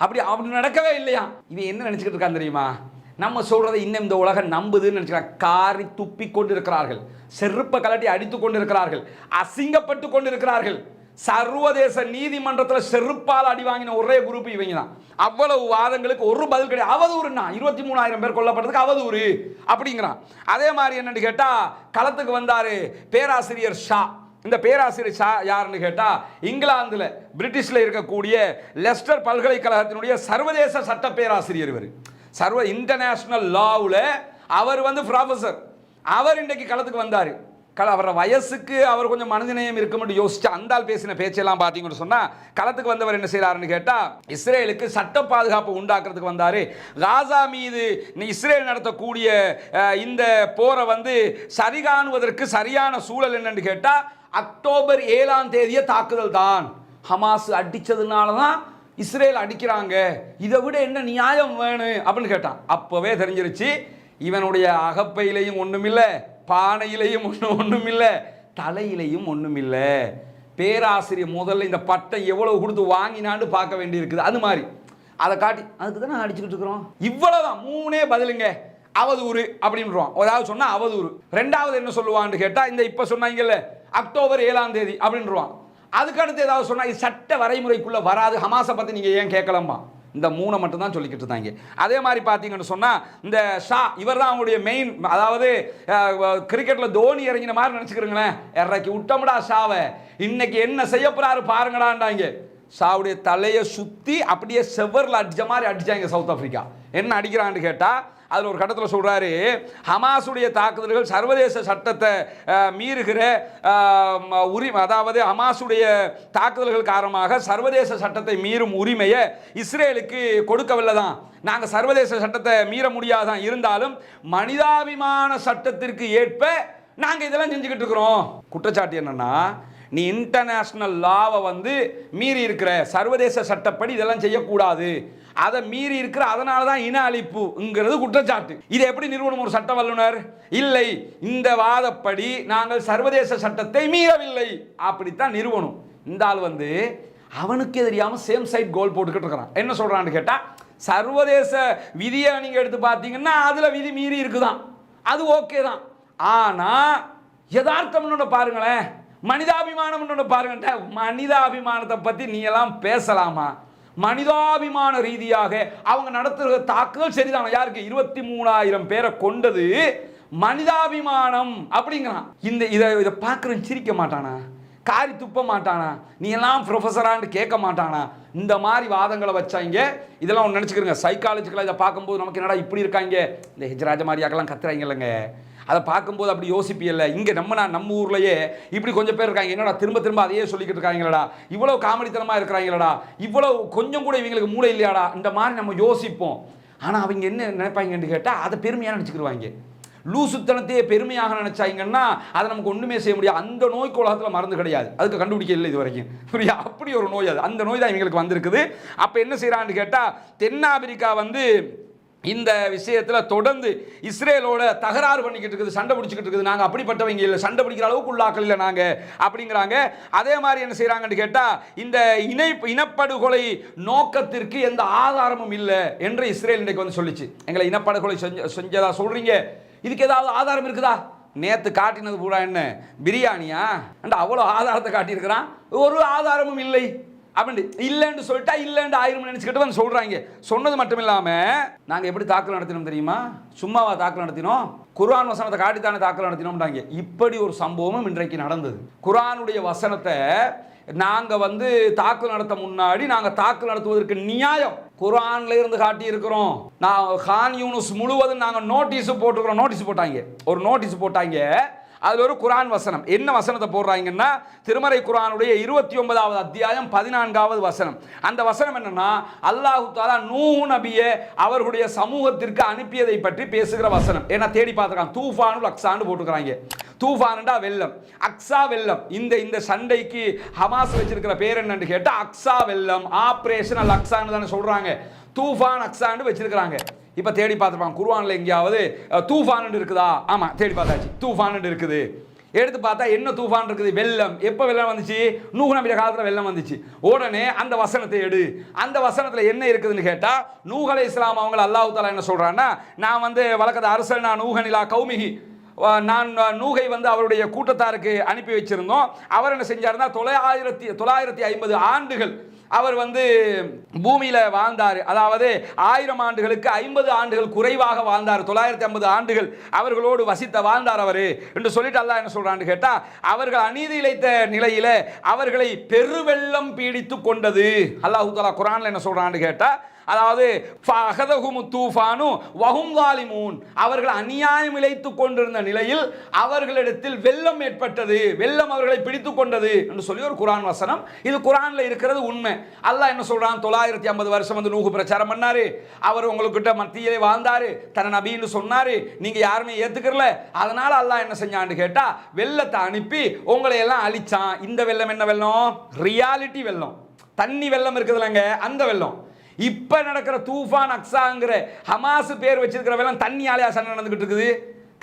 [SPEAKER 2] அப்படி நடக்கவே இல்லையா? இவன் என்ன நினைச்சுக்கிட்டு இருக்கான் தெரியுமா? நம்ம சொல்றதை இன்னும் இந்த உலகம் நம்புதுன்னு நினைக்கிறாங்க. காரி துப்பி கொண்டிருக்கிறார்கள், செருப்பை கலட்டி அடித்து கொண்டிருக்கிறார்கள், அசிங்கப்பட்டு கொண்டிருக்கிறார்கள். சர்வதேச நீதிமன்றத்தில் செருப்பால் அடி வாங்கின ஒரே குரூப் இவங்க தான். அவ்வளவு வாதங்களுக்கு ஒரு பதில் கிடையாது. அவதூறுனா 23,000 பேர் கொல்லப்பட்டதுக்கு அவதூறு அப்படிங்கிறான். அதே மாதிரி என்னன்னு கேட்டா களத்துக்கு வந்தாரு பேராசிரியர் ஷா. இந்த பேராசிரியர் ஷா யாருன்னு கேட்டா இங்கிலாந்துல பிரிட்டிஷ்ல இருக்கக்கூடிய லெஸ்டர் பல்கலைக்கழகத்தினுடைய சர்வதேச சட்ட பேராசிரியர். இவர் இன்டர்நேஷனல் லாவுல அவர் ப்ரொஃபசர். அவர் இன்றைக்கு களத்துக்கு வந்தாரு. அவரோட வயசுக்கு அவர் கொஞ்சம் மனிதநேயம் இருக்கும்னு யோசிச்சு அந்தால் பேசின பேச்செல்லாம் பார்த்தீங்கன்னு சொன்னா களத்துக்கு வந்தவர் என்ன செய்யறாருன்னு கேட்டா இஸ்ரேலுக்கு சட்ட பாதுகாப்பு உண்டாக்குறதுக்கு வந்தாரு. காசா மீது இஸ்ரேல் நடத்தக்கூடிய இந்த போரை சரி காணுவதற்கு சரியான சூழல் என்னன்னு கேட்டா அக்டோபர் 7ஆம் தேதிய தாக்குதல் தான். ஹமாஸ் அடிச்சதுனால தான் இஸ்ரேல் அடிக்கிறாங்க, இதை விட என்ன நியாயம் வேணும் அப்படின்னு கேட்டான். அப்பவே தெரிஞ்சிருச்சு இவனுடைய அகப்பையிலையும் ஒண்ணுமில்லை, பானையிலையும் ஒண்ணுமில்லை, தலையிலையும் ஒண்ணுமில்லை. பேராசிரியர் முதல்ல இந்த பட்டம் எவ்வளவு கொடுத்து வாங்கினான்னு பார்க்க வேண்டி இருக்குது. அது மாதிரி அதை காட்டி அதுக்கு தான் அடிச்சுக்கிட்டு இருக்கிறோம். இவ்வளவுதான், 3 பதிலுங்க. அவதூறு அப்படின்றோம். அதாவது சொன்னா அவதூறு. ரெண்டாவது என்ன சொல்லுவான்னு கேட்டா இந்த இப்ப சொன்னாங்கல்ல அக்டோபர் 7ஆம் தேதி அப்படின்றான். அதுக்கு அடுத்து ஏதாவது சொன்னா இது சட்ட வரைமுறைக்குள்ள வராது, ஹமாஸை பத்தி நீங்க ஏன் கேட்கலாமா? இந்த 3 மட்டும் தான் சொல்லிக்கிட்டு இருந்தாங்க. அதே மாதிரி பார்த்தீங்கன்னு சொன்னா இந்த ஷா இவர் தான் அவங்களுடைய மெயின். அதாவது கிரிக்கெட்ல தோனி இறங்கின மாதிரி நினைச்சுக்கிறீங்களேன். இறக்கி விட்டோம்டா ஷாவை, இன்னைக்கு என்ன செய்ய போறாரு பாருங்கடான்டாங்க. ஷாவுடைய தலையை சுத்தி அப்படியே செவர்ல அடிச்ச மாதிரி அடிச்சாங்க சவுத் ஆப்பிரிக்கா. என்ன அடிக்கிறான்னு கேட்டா அதில் ஒரு கட்டத்தில் சொல்றாரு, ஹமாஸுடைய தாக்குதல்கள் சர்வதேச சட்டத்தை மீறுகிற உரிமை, அதாவது ஹமாஸுடைய தாக்குதல்கள் காரணமாக சர்வதேச சட்டத்தை மீறும் உரிமையை இஸ்ரேலுக்கு கொடுக்கவில்லை தான். நாங்கள் சர்வதேச சட்டத்தை மீற முடியாதான், இருந்தாலும் மனிதாபிமான சட்டத்திற்கு ஏற்ப நாங்கள் இதெல்லாம் செஞ்சுக்கிட்டு இருக்கிறோம். குற்றச்சாட்டு என்னன்னா நீ இன்டர்நேஷனல் லாவை மீறி இருக்கிற, சர்வதேச சட்டப்படி இதெல்லாம் செய்யக்கூடாது, அதை மீறி இருக்கிற, அதனால தான் இன அழிப்புங்கிறது குற்றச்சாட்டு. இதை எப்படி நிறுவனம்? ஒரு சட்ட வல்லுநர் இல்லை, இந்த வாதப்படி நாங்கள் சர்வதேச சட்டத்தை மீறவில்லை அப்படித்தான் நிறுவனம். இந்த ஆள் அவனுக்கே தெரியாம சேம் சைட் கோல் போட்டுக்கிட்டு இருக்கிறான். என்ன சொல்றான்னு கேட்டா சர்வதேச விதியை நீங்க எடுத்து பார்த்தீங்கன்னா அதுல விதி மீறி இருக்குதான், அது ஓகே தான். ஆனா யதார்த்தம் பாருங்களேன், மனிதாபிமானம் பாருங்க. மனிதாபிமானத்தை பத்தி நீ எல்லாம் பேசலாமா? மனிதாபிமான ரீதியாக அவங்க நடத்துகிற தாக்குதல் சரிதான். யாருக்கு? 23,000 பேரை கொண்டது மனிதாபிமானம் அப்படிங்கிறான். இதை பார்க்குறேன் சிரிக்க மாட்டானா? காரி துப்ப மாட்டானா? நீ எல்லாம் ப்ரொஃபஸரான்னு கேட்க மாட்டானா? இந்த மாதிரி வாதங்களை வச்சாங்க. இதெல்லாம் ஒன்று நினச்சிக்கிறங்க, சைக்காலஜிக்கலாக இதை பார்க்கும்போது நமக்கு என்னடா இப்படி இருக்காங்க, இந்த ஹிஜ்ராஜ மாதிரியாக்கெல்லாம் கத்துறாங்க இல்லைங்க, அதை பார்க்கும்போது அப்படி யோசிப்பியல்ல. இங்கே நம்ம ஊர்லேயே இப்படி கொஞ்சம் பேர் இருக்காங்க, என்னடா திரும்ப திரும்ப அதையே சொல்லிக்கிட்டு இருக்காங்களடா, இவ்வளோ காமெடித்தனமாக இருக்கிறாங்களடா, இவ்வளோ கொஞ்சம் கூட இவங்களுக்கு மூளை இல்லையாடா, இந்த மாதிரி நம்ம யோசிப்போம். ஆனால் அவங்க என்ன நினைப்பாங்கன்னு கேட்டால் அதை பெருமையாக நினச்சிக்கிடுவாங்க. லூசுத்தனத்தையே பெருமையாக நினைச்சாங்கன்னா அதை நமக்கு ஒன்றுமே செய்ய முடியாது. அந்த நோய்க்கு உலகத்தில் மருந்து கிடையாது, அதுக்கு கண்டுபிடிக்க இல்லை இது வரைக்கும். புரியா? அப்படி ஒரு நோய் அது, அந்த நோய் தான் இவங்களுக்கு வந்திருக்குது. அப்போ என்ன செய்யறான்னு கேட்டால் தென்னாப்பிரிக்கா இந்த விஷயத்தில் தொடர்ந்து இஸ்ரேலோட தகராறு பண்ணிக்கிட்டு இருக்குது, சண்டை பிடிச்சிக்கிட்டு இருக்குது. நாங்கள் அப்படிப்பட்டவங்க இல்லை, சண்டை பிடிக்கிற அளவுக்கு உள்ளாக்கள் இல்லை நாங்கள் அப்படிங்கிறாங்க. அதே மாதிரி என்ன செய்கிறாங்கன்னு கேட்டால் இந்த இனப்படுகொலை நோக்கத்திற்கு எந்த ஆதாரமும் இல்லை என்று இஸ்ரேல் இன்றைக்கு சொல்லிச்சு. எங்களை இனப்படுகொலை செஞ்சதா சொல்றீங்க, இதுக்கு ஏதாவது ஆதாரம் இருக்குதா? நேற்று காட்டினது பூரா என்ன பிரியாணியா? அவ்வளோ ஆதாரத்தை காட்டியிருக்கிறான், ஒரு ஆதாரமும் இல்லை அப்படின்னு இல்லைன்னு சொல்லிட்டா இல்லைன்னு ஆயிரம் நினைச்சுக்கிட்டு சொல்றாங்க. சொன்னது மட்டும் இல்லாம நாங்க எப்படி தாக்கல் நடத்தினோம் தெரியுமா? சும்மாவா தாக்கல் நடத்தினோம்? குர்ஆன் வசனத்தை காட்டித்தானே தாக்கல் நடத்தினோம்டாங்க. இப்படி ஒரு சம்பவமும் இன்றைக்கு நடந்தது. குர்ஆனுடைய வசனத்தை நாங்க தாக்கல் நடத்த முன்னாடி நாங்க தாக்கல் நடத்துவதற்கு நியாயம் குர்ஆன்ல இருந்து காட்டி இருக்கிறோம். நான் கான் யூனுஸ் முழுவதும் நாங்க நோட்டீஸ் போட்டுக்கிறோம். நோட்டீஸ் போட்டாங்க, ஒரு நோட்டீஸ் போட்டாங்க. அதுல ஒரு குர்ஆன் வசனம், என்ன வசனத்தை போடுறாங்கன்னா திருமறை குர்ஆனுடைய 29வது அத்தியாயம் 14வது வசனம். அந்த வசனம் என்னன்னா அல்லாஹ் தஆலா நூஹ் நபியை அவர்களுடைய சமூகத்திற்கு அனுப்பியதை பற்றி பேசுகிற வசனம். ஏன்னா தேடி பார்த்துருக்காங்க, தூஃபானுல் அக்ஸான்னு போட்டுக்கிறாங்க. தூஃபான்டா வெள்ளம், அக்ஸா வெள்ளம். இந்த சண்டைக்கு ஹமாஸ் வச்சிருக்கிற பேர் என்னன்னு கேட்டா அக்ஸா வெள்ளம், ஆபரேஷன் அல் அக்ஸான்னு தானே சொல்றாங்க. தூஃபான் அக்ஸான்னு வச்சிருக்கிறாங்க. இப்போ தேடி பார்த்துருப்பாங்க குர்ஆன்ல எங்கேயாவது தூஃபான் இருக்குதா? ஆமாம், தேடி பார்த்தாச்சு, தூஃபான் இருக்குது. எடுத்து பார்த்தா என்ன தூஃபான் இருக்குது? வெள்ளம். எப்போ வெள்ளம் வந்துச்சு? நூஹ் நபி காலத்தில் வெள்ளம் வந்துச்சு. உடனே அந்த வசனத்தை எடு. அந்த வசனத்தில் என்ன இருக்குதுன்னு கேட்டால் நூஹ் அலைஹிஸ்ஸலாம் அவங்க அல்லாஹ் தஆலா என்ன சொல்கிறான்னா, நான் வழக்கத்தை அரசல் நான் நூஹன் இலா கௌமிஹி நான் நூகை வந்து அவருடைய கூட்டத்தாருக்கு அனுப்பி வச்சிருந்தோம். அவர் என்ன செஞ்சாருன்னா 950 ஆண்டுகள் அவர் வந்து பூமியில வாழ்ந்தார். அதாவது 1000 ஆண்டுகளுக்கு 50 ஆண்டுகள் குறைவாக வாழ்ந்தார். 950 ஆண்டுகள் அவர்களோடு வாழ்ந்தார் அவரு என்று சொல்லிட்டு அல்லாஹ் என்ன சொல்றான்னு கேட்டா, அவர்கள் அநீதி இழைத்த நிலையில அவர்களை பெருவெள்ளம் பீடித்து கொண்டது. அல்லாஹ் தஆலா குர்ஆன்ல என்ன சொல்றான்னு கேட்டா, அதாவது அவர்கள் அநியாயம் இழைத்துக் கொண்டிருந்த நிலையில் அவர்களிடத்தில் வெள்ளம் ஏற்பட்டது, வெள்ளம் அவர்களை பிடித்துக் கொண்டது என்று சொல்லி ஒரு குர்ஆன் வசனம். இது குர்ஆன்ல இருக்கிறது உண்மை. அல்லாஹ் என்ன சொல்றான், 950 வருஷம் வந்து நூஹ் பிரச்சாரம் பண்ணாரு, அவர் உங்களுக்கிட்ட மத்தியிலே வாழ்ந்தாரு, தன்னை நபின்னு சொன்னாரு, நீங்க யாருமே ஏத்துக்கறல, அதனால அல்லாஹ் என்ன செஞ்சான்னு கேட்டா வெள்ளத்தை அனுப்பி உங்களை எல்லாம் அழிச்சான். இந்த வெள்ளம் என்ன வெள்ளம்? ரியாலிட்டி வெள்ளம், தண்ணி வெள்ளம் இருக்குதுலங்க, அந்த வெள்ளம். இப்ப நடக்கிற தூஃபான் அக்ஸாங்கிற ஹமாஸ் பேர் வச்சிருக்கிற வெள்ளம் தண்ணியால சண்டை நடந்துகிட்டு இருக்குது.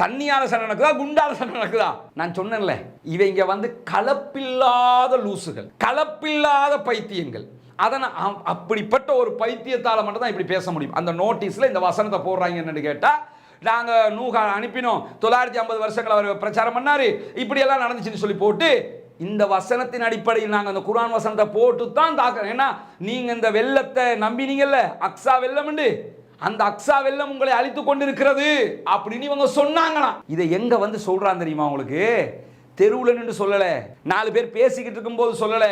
[SPEAKER 2] தண்ணியால சண்டை நடக்குதா, குண்டால சண்டை நடக்குதா? நான் சொன்னேன்ல, இவங்க வந்து கலப்பில்லாத லூசுகள், கலப்பில்லாத பைத்தியங்கள். அதனை அப்படிப்பட்ட ஒரு பைத்தியத்தால மட்டும் தான் இப்படி பேச முடியும். அந்த நோட்டீஸ்ல இந்த வசனத்தை போடுறாங்க என்னன்னு கேட்டா, நாங்க நூஹ் அனுப்பினோம், 950 வருஷங்கள் அவர் பிரச்சாரம் பண்ணாரு, இப்படி எல்லாம் நடந்துச்சுன்னு சொல்லி போட்டு இந்த வசனத்தின் அடிப்படையில் நாங்கள் அந்த குர்ஆன் வசனத்தை போட்டு தான் தாக்குறோம். ஏன்னா நீங்க இந்த வெள்ளத்தை நம்பினீங்கல்ல, அக்ஸா வெள்ளம், அந்த அக்ஸா வெள்ளம் உங்களை அழித்து கொண்டிருக்கிறது அப்படின்னு இவங்க சொன்னாங்களா. இதை எங்க வந்து சொல்றான் தெரியுமா உங்களுக்கு? தெருவுல நின்று சொல்லல, 4 பேர் பேசிக்கிட்டு இருக்கும்போது சொல்லல,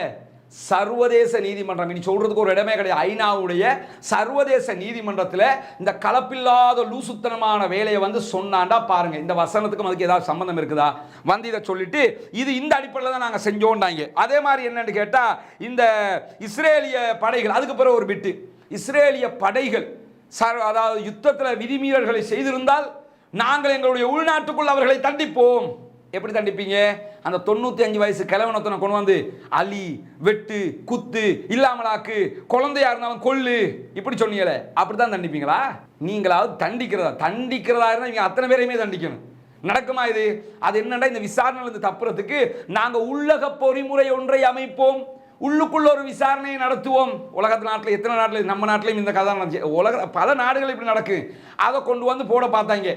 [SPEAKER 2] சர்வதேச நீதிமன்றம், நீ சொல்றதுக்கு ஒரு இடமே கிடையாது. ஐநாவுடைய சர்வதேச நீதிமன்றத்தில் இந்த கலப்பில்லாத லூசுத்தனமான வேலையை வந்து சொன்னாண்டா பாருங்க. இந்த வசனத்துக்கும் அதுக்கு ஏதாவது சம்பந்தம் இருக்குதா? வந்து இதை சொல்லிட்டு இது இந்த அடிப்படையில் தான் நாங்கள் செஞ்சோண்டாங்க. அதே மாதிரி என்னன்னு கேட்டா, இந்த இஸ்ரேலிய படைகள், அதுக்கு பிறகு ஒரு பிட்டு, இஸ்ரேலிய படைகள் அதாவது யுத்தத்தில் விதிமீறல்களை செய்திருந்தால் நாங்கள் எங்களுடைய உள்நாட்டுக்குள் அவர்களை தண்டிப்போம். எப்படி தண்டிப்பீங்க? அந்த 95 வயசு கிழவனத்தனை கொண்டு வந்து அலி, வெட்டு, குத்து, இல்லாமலாக்கு, குழந்தையா இருந்தாலும் கொல்லு, இப்படி சொன்னீங்களே, அப்படித்தான் தண்டிப்பீங்களா? நீங்களாவது தண்டிக்கிறதா இருந்தால் நீங்க அத்தனை பேரையுமே தண்டிக்கணும். நடக்குமா இது? அது என்னடா, இந்த விசாரணையிலிருந்து தப்புறதுக்கு நாங்க உள்ளக பொறிமுறை ஒன்றை அமைப்போம், உள்ளுக்குள்ள ஒரு விசாரணையை நடத்துவோம். உலகத்து நாட்டில் எத்தனை நாட்டில், நம்ம நாட்டிலையும் இந்த கதை நடந்துச்சு, உலக பல நாடுகள் இப்படி நடக்கு. அதை கொண்டு வந்து போட பார்த்தாங்க,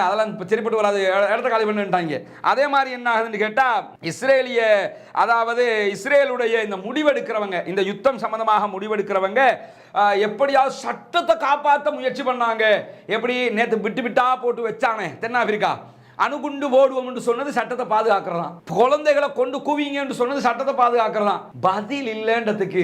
[SPEAKER 2] அதெல்லாம் சரிப்பட்டு வராது, இடத்த காலி பண்ணிட்டாங்க. அதே மாதிரி என்ன ஆகுதுன்னு கேட்டால், இஸ்ரேலிய அதாவது இஸ்ரேலுடைய இந்த முடிவெடுக்கிறவங்க, இந்த யுத்தம் சம்பந்தமாக முடிவெடுக்கிறவங்க எப்படியாவது சட்டத்தை காப்பாற்ற முயற்சி பண்ணாங்க. எப்படி நேற்று விட்டா போட்டு வச்சானே தென்னாப்பிரிக்கா, அணுகுண்டு போடுவோம் என்று சொன்னது சட்டத்தை பாதுகாக்கிறதாம், குழந்தைகளை கொண்டு குவிங்க என்று சொன்னது சட்டத்தை பாதுகாக்கிறதாம். பதில் இல்லைன்றதுக்கு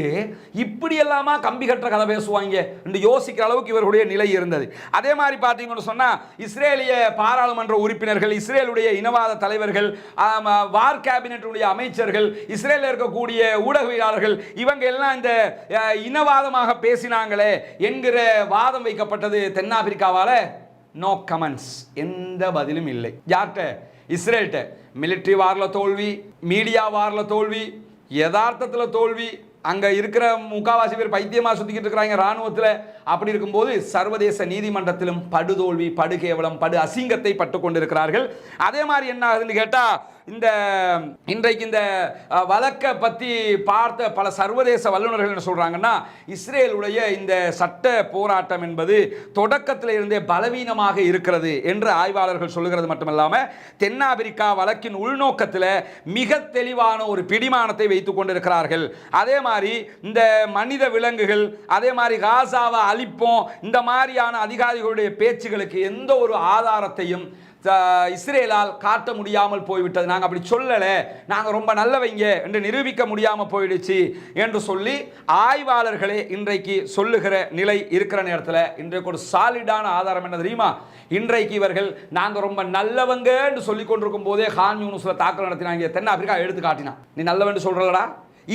[SPEAKER 2] இப்படி எல்லாமா கம்பி கட்டுற கதை பேசுவாங்க என்று யோசிக்கிற அளவுக்கு இவர்களுடைய நிலை இருந்தது. அதே மாதிரி பார்த்தீங்கன்னு சொன்னா, இஸ்ரேலிய பாராளுமன்ற உறுப்பினர்கள், இஸ்ரேலுடைய இனவாத தலைவர்கள், வார் கேபினெட்டுடைய அமைச்சர்கள், இஸ்ரேலில் இருக்கக்கூடிய ஊடகவியலாளர்கள், இவங்க எல்லாம் இந்த இனவாதமாக பேசினாங்களே என்கிற வாதம் வைக்கப்பட்டது தென்னாப்பிரிக்காவால. நோ கமெண்ட்ஸ், எந்த பதிலும் இல்லை. யார்கிட்ட? இஸ்ரேல்கிட்ட. மிலிட்ரி வாரில் தோல்வி, மீடியா வாரில் தோல்வி, யதார்த்தத்தில் தோல்வி. அங்கே இருக்கிற முக்காவாசி பேர் பைத்தியமாக சுற்றிக்கிட்டு இருக்கிறாங்க இராணுவத்தில். அப்படி இருக்கும்போது சர்வதேச நீதிமன்றத்திலும் படுதோல்வி, படுகேவலம், படு அசிங்கத்தை பட்டு கொண்டிருக்கிறார்கள். அதே மாதிரி என்ன ஆகுதுன்னு கேட்டால், இன்றைக்கு இந்த வழக்கை பற்றி பார்த்த பல சர்வதேச வல்லுநர்கள் என்ன சொல்கிறாங்கன்னா, இஸ்ரேலுடைய இந்த சட்ட போராட்டம் என்பது தொடக்கத்தில் இருந்தே பலவீனமாக இருக்கிறது என்று ஆய்வாளர்கள் சொல்லுகிறது மட்டுமல்லாமல், தென்னாப்பிரிக்கா வழக்கின் உள்நோக்கத்தில் மிக தெளிவான ஒரு பிடிமானத்தை வைத்துக் கொண்டிருக்கிறார்கள். அதே மாதிரி இந்த மனித விலங்குகள், அதே மாதிரி காசாவை அழிப்போம், இந்த மாதிரியான அதிகாரிகளுடைய பேச்சுகளுக்கு எந்த ஒரு ஆதாரத்தையும் இஸ்ரேலால் காட்ட முடியாமல் போய்விட்டது. நாங்கள் அப்படி சொல்லலை, நாங்கள் ரொம்ப நல்லவங்க என்று நிரூபிக்க முடியாமல் போயிடுச்சு என்று சொல்லி ஆய்வாளர்களே இன்றைக்கு சொல்லுகிற நிலை இருக்கிற நேரத்தில், இன்றைக்கு ஒரு சாலிடான ஆதாரம் என்ன தெரியுமா? இன்றைக்கு இவர்கள் நாங்கள் ரொம்ப நல்லவங்க என்று சொல்லிக் கொண்டிருக்கும் போதே கான் யூனிஸில் தாக்கல் நடத்தினாங்க. தென்னாப்பிரிக்கா எடுத்து காட்டினா, நீ நல்லவன்னு சொல்றலடா,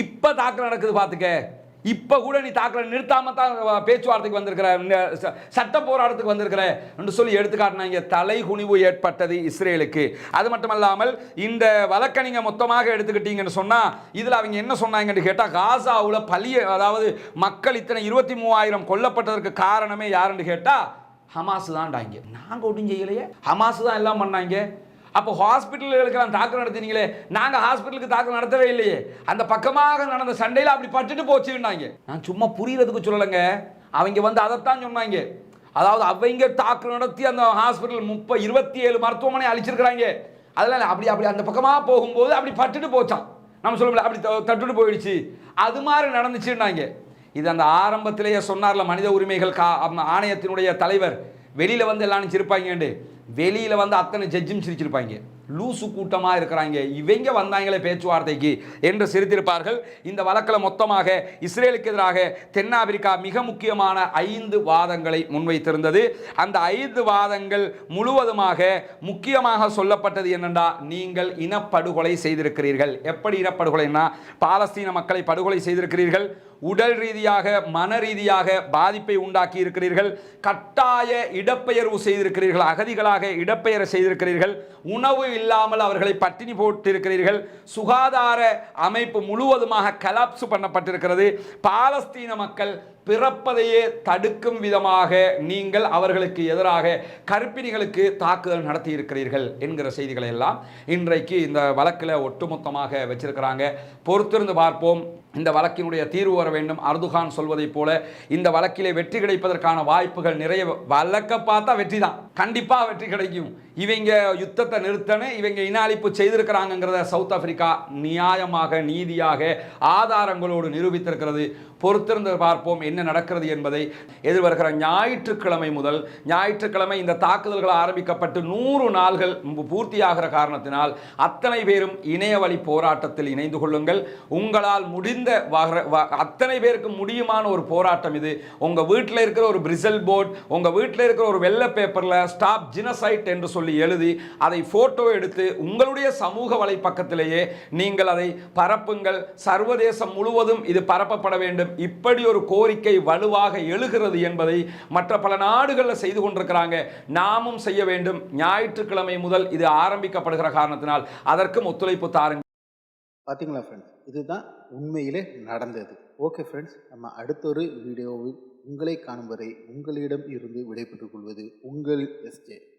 [SPEAKER 2] இப்போ தாக்கல் நடக்குது பார்த்துக்க, இப்போ கூட நீ தாக்கலை நிறுத்தாம தான் பேச்சுவார்த்தைக்கு வந்திருக்கிற, சட்ட போராட்டத்துக்கு வந்திருக்கிற என்று சொல்லி எடுத்துக்காட்டினாங்க. தலை குனிவு ஏற்பட்டது இஸ்ரேலுக்கு. அது மட்டுமல்லாமல் இந்த வழக்கை நீங்கள் மொத்தமாக எடுத்துக்கிட்டீங்கன்னு சொன்னால், இதில் அவங்க என்ன சொன்னாங்கன்னு கேட்டால், காசாவில் அதாவது மக்கள் இத்தனை 23,000 கொல்லப்பட்டதற்கு காரணமே யாருன்னு கேட்டால் ஹமாஸ் தான்டாங்க. நாங்கள் ஒன்றும் செய்யலையே, ஹமாஸ் தான் எல்லாம் பண்ணாங்க. அப்போ ஹாஸ்பிட்டல்களுக்கெல்லாம் தாக்கல் நடத்தினீங்களே, நாங்கள் ஹாஸ்பிட்டலுக்கு தாக்கல் நடத்தவே இல்லையே, அந்த பக்கமாக நடந்த சண்டையில் அப்படி பட்டுட்டு போச்சுன்னாங்க. நான் சும்மா புரியறதுக்கு சொல்லலைங்க, அவங்க வந்து அதைத்தான் சொன்னாங்க. அதாவது அவங்க தாக்கு நடத்தி அந்த ஹாஸ்பிட்டல் 27 மருத்துவமனை அழிச்சிருக்கிறாங்க. அதெல்லாம் அப்படி அந்த பக்கமாக போகும்போது அப்படி பட்டுட்டு போச்சான். நம்ம சொல்ல அப்படி தட்டுட்டு போயிடுச்சு, அது மாதிரி நடந்துச்சுன்னாங்க. இது அந்த ஆரம்பத்திலேயே சொன்னார்ல மனித உரிமைகள் ஆணையத்தினுடைய தலைவர், வெளியில் வந்து எல்லாம் சிரிப்பாங்கண்டு, வெளியில் வந்து அத்தனை ஜட்ஜும் சிரிச்சிருப்பாங்க. லூசு கூட்டமாக இருக்கிறாங்க இவங்க வந்தாங்களே பேச்சுவார்த்தைக்கு என்று சிரித்திருப்பார்கள். இந்த வழக்கில் மொத்தமாக இஸ்ரேலுக்கு எதிராக தென்னாப்பிரிக்கா மிக முக்கியமான 5 வாதங்களை முன்வைத்திருந்தது. அந்த 5 வாதங்கள் முழுவதுமாக முக்கியமாக சொல்லப்பட்டது என்னென்றா, நீங்கள் இனப்படுகொலை செய்திருக்கிறீர்கள். எப்படி இனப்படுகொலைன்னா, பாலஸ்தீன மக்களை படுகொலை செய்திருக்கிறீர்கள், உடல் ரீதியாக மன ரீதியாக பாதிப்பை உண்டாக்கி இருக்கிறீர்கள், கட்டாய இடப்பெயர்வு செய்திருக்கிறீர்கள், அகதிகளாக இடப்பெயர செய்திருக்கிறீர்கள், உணவு இல்லாமல் அவர்களை பட்டினி போட்டிருக்கிறீர்கள், சுகாதார அமைப்பு முழுவதுமாக கலாப்ஸ் பண்ணப்பட்டிருக்கிறது, பாலஸ்தீன மக்கள் பிறப்பதையே தடுக்கும் விதமாக நீங்கள் அவர்களுக்கு எதிராக கர்ப்பிணிகளுக்கு தாக்குதல் நடத்தி இருக்கிறீர்கள் என்கிற செய்திகளை எல்லாம் இன்றைக்கு இந்த வழக்கில் ஒட்டுமொத்தமாக வச்சிருக்கிறாங்க. பொறுத்திருந்து பார்ப்போம். இந்த வழக்கினுடைய தீர்வு வர வேண்டும். அர்துகான் சொல்வதைப் போல இந்த வழக்கிலே வெற்றி கிடைப்பதற்கான வாய்ப்புகள் நிறைய. வழக்க பார்த்தா வெற்றி தான், கண்டிப்பாக வெற்றி கிடைக்கும். இவங்க யுத்தத்தை நிறுத்தணும், இவங்க இன அழிப்பு செய்திருக்கிறாங்கிறத சவுத் ஆப்பிரிக்கா நியாயமாக நீதியாக ஆதாரங்களோடு நிரூபித்திருக்கிறது. பொறுத்திருந்து பார்ப்போம் என்ன நடக்கிறது என்பதை. எதிர்வருகிற ஞாயிற்றுக்கிழமை முதல், ஞாயிற்றுக்கிழமை இந்த தாக்குதல்கள் ஆரம்பிக்கப்பட்டு 100 நாள்கள் பூர்த்தியாகிற காரணத்தினால் அத்தனை பேரும் இணைய வழி போராட்டத்தில் இணைந்து கொள்ளுங்கள். உங்களால் முடிந்த அத்தனை பேருக்கு முடியுமான ஒரு போராட்டம் இது. உங்க வீட்டில் இருக்கிற ஒரு பிரிசல் போர்டு, உங்க வீட்டில் இருக்கிற ஒரு வெள்ளை பேப்பர்ல ஸ்டாப் ஜினசைட் என்று சொல்லி எழுதி அதை போட்டோ எடுத்து உங்களுடைய சமூக வலைப்பக்கத்திலேயே நீங்கள் அதை பரப்புங்கள். சர்வதேசம் முழுவதும் இது பரப்பப்பட வேண்டும். இப்படி ஒரு கோரிக்கை வலுவாக எழுகிறது என்பதை மற்ற பல நாடுகளில் செய்து கொண்டிருக்கிறாங்க. நாமும் செய்ய வேண்டும். ஞாயிற்றுக்கிழமை முதல் இது ஆரம்பிக்கப்படுகிற காரணத்தினால் அதற்கும் ஒத்துழைப்பு தாருங்கள்.
[SPEAKER 1] பார்த்தீங்களா ஃப்ரெண்ட்ஸ், இதுதான் உண்மையிலே நடந்தது. ஓகே ஃப்ரெண்ட்ஸ், நம்ம அடுத்த ஒரு வீடியோவில் உங்களை காணும் வரை உங்களிடம் இருந்து விடைபெற்றுக் கொள்வது உங்கள் SJ.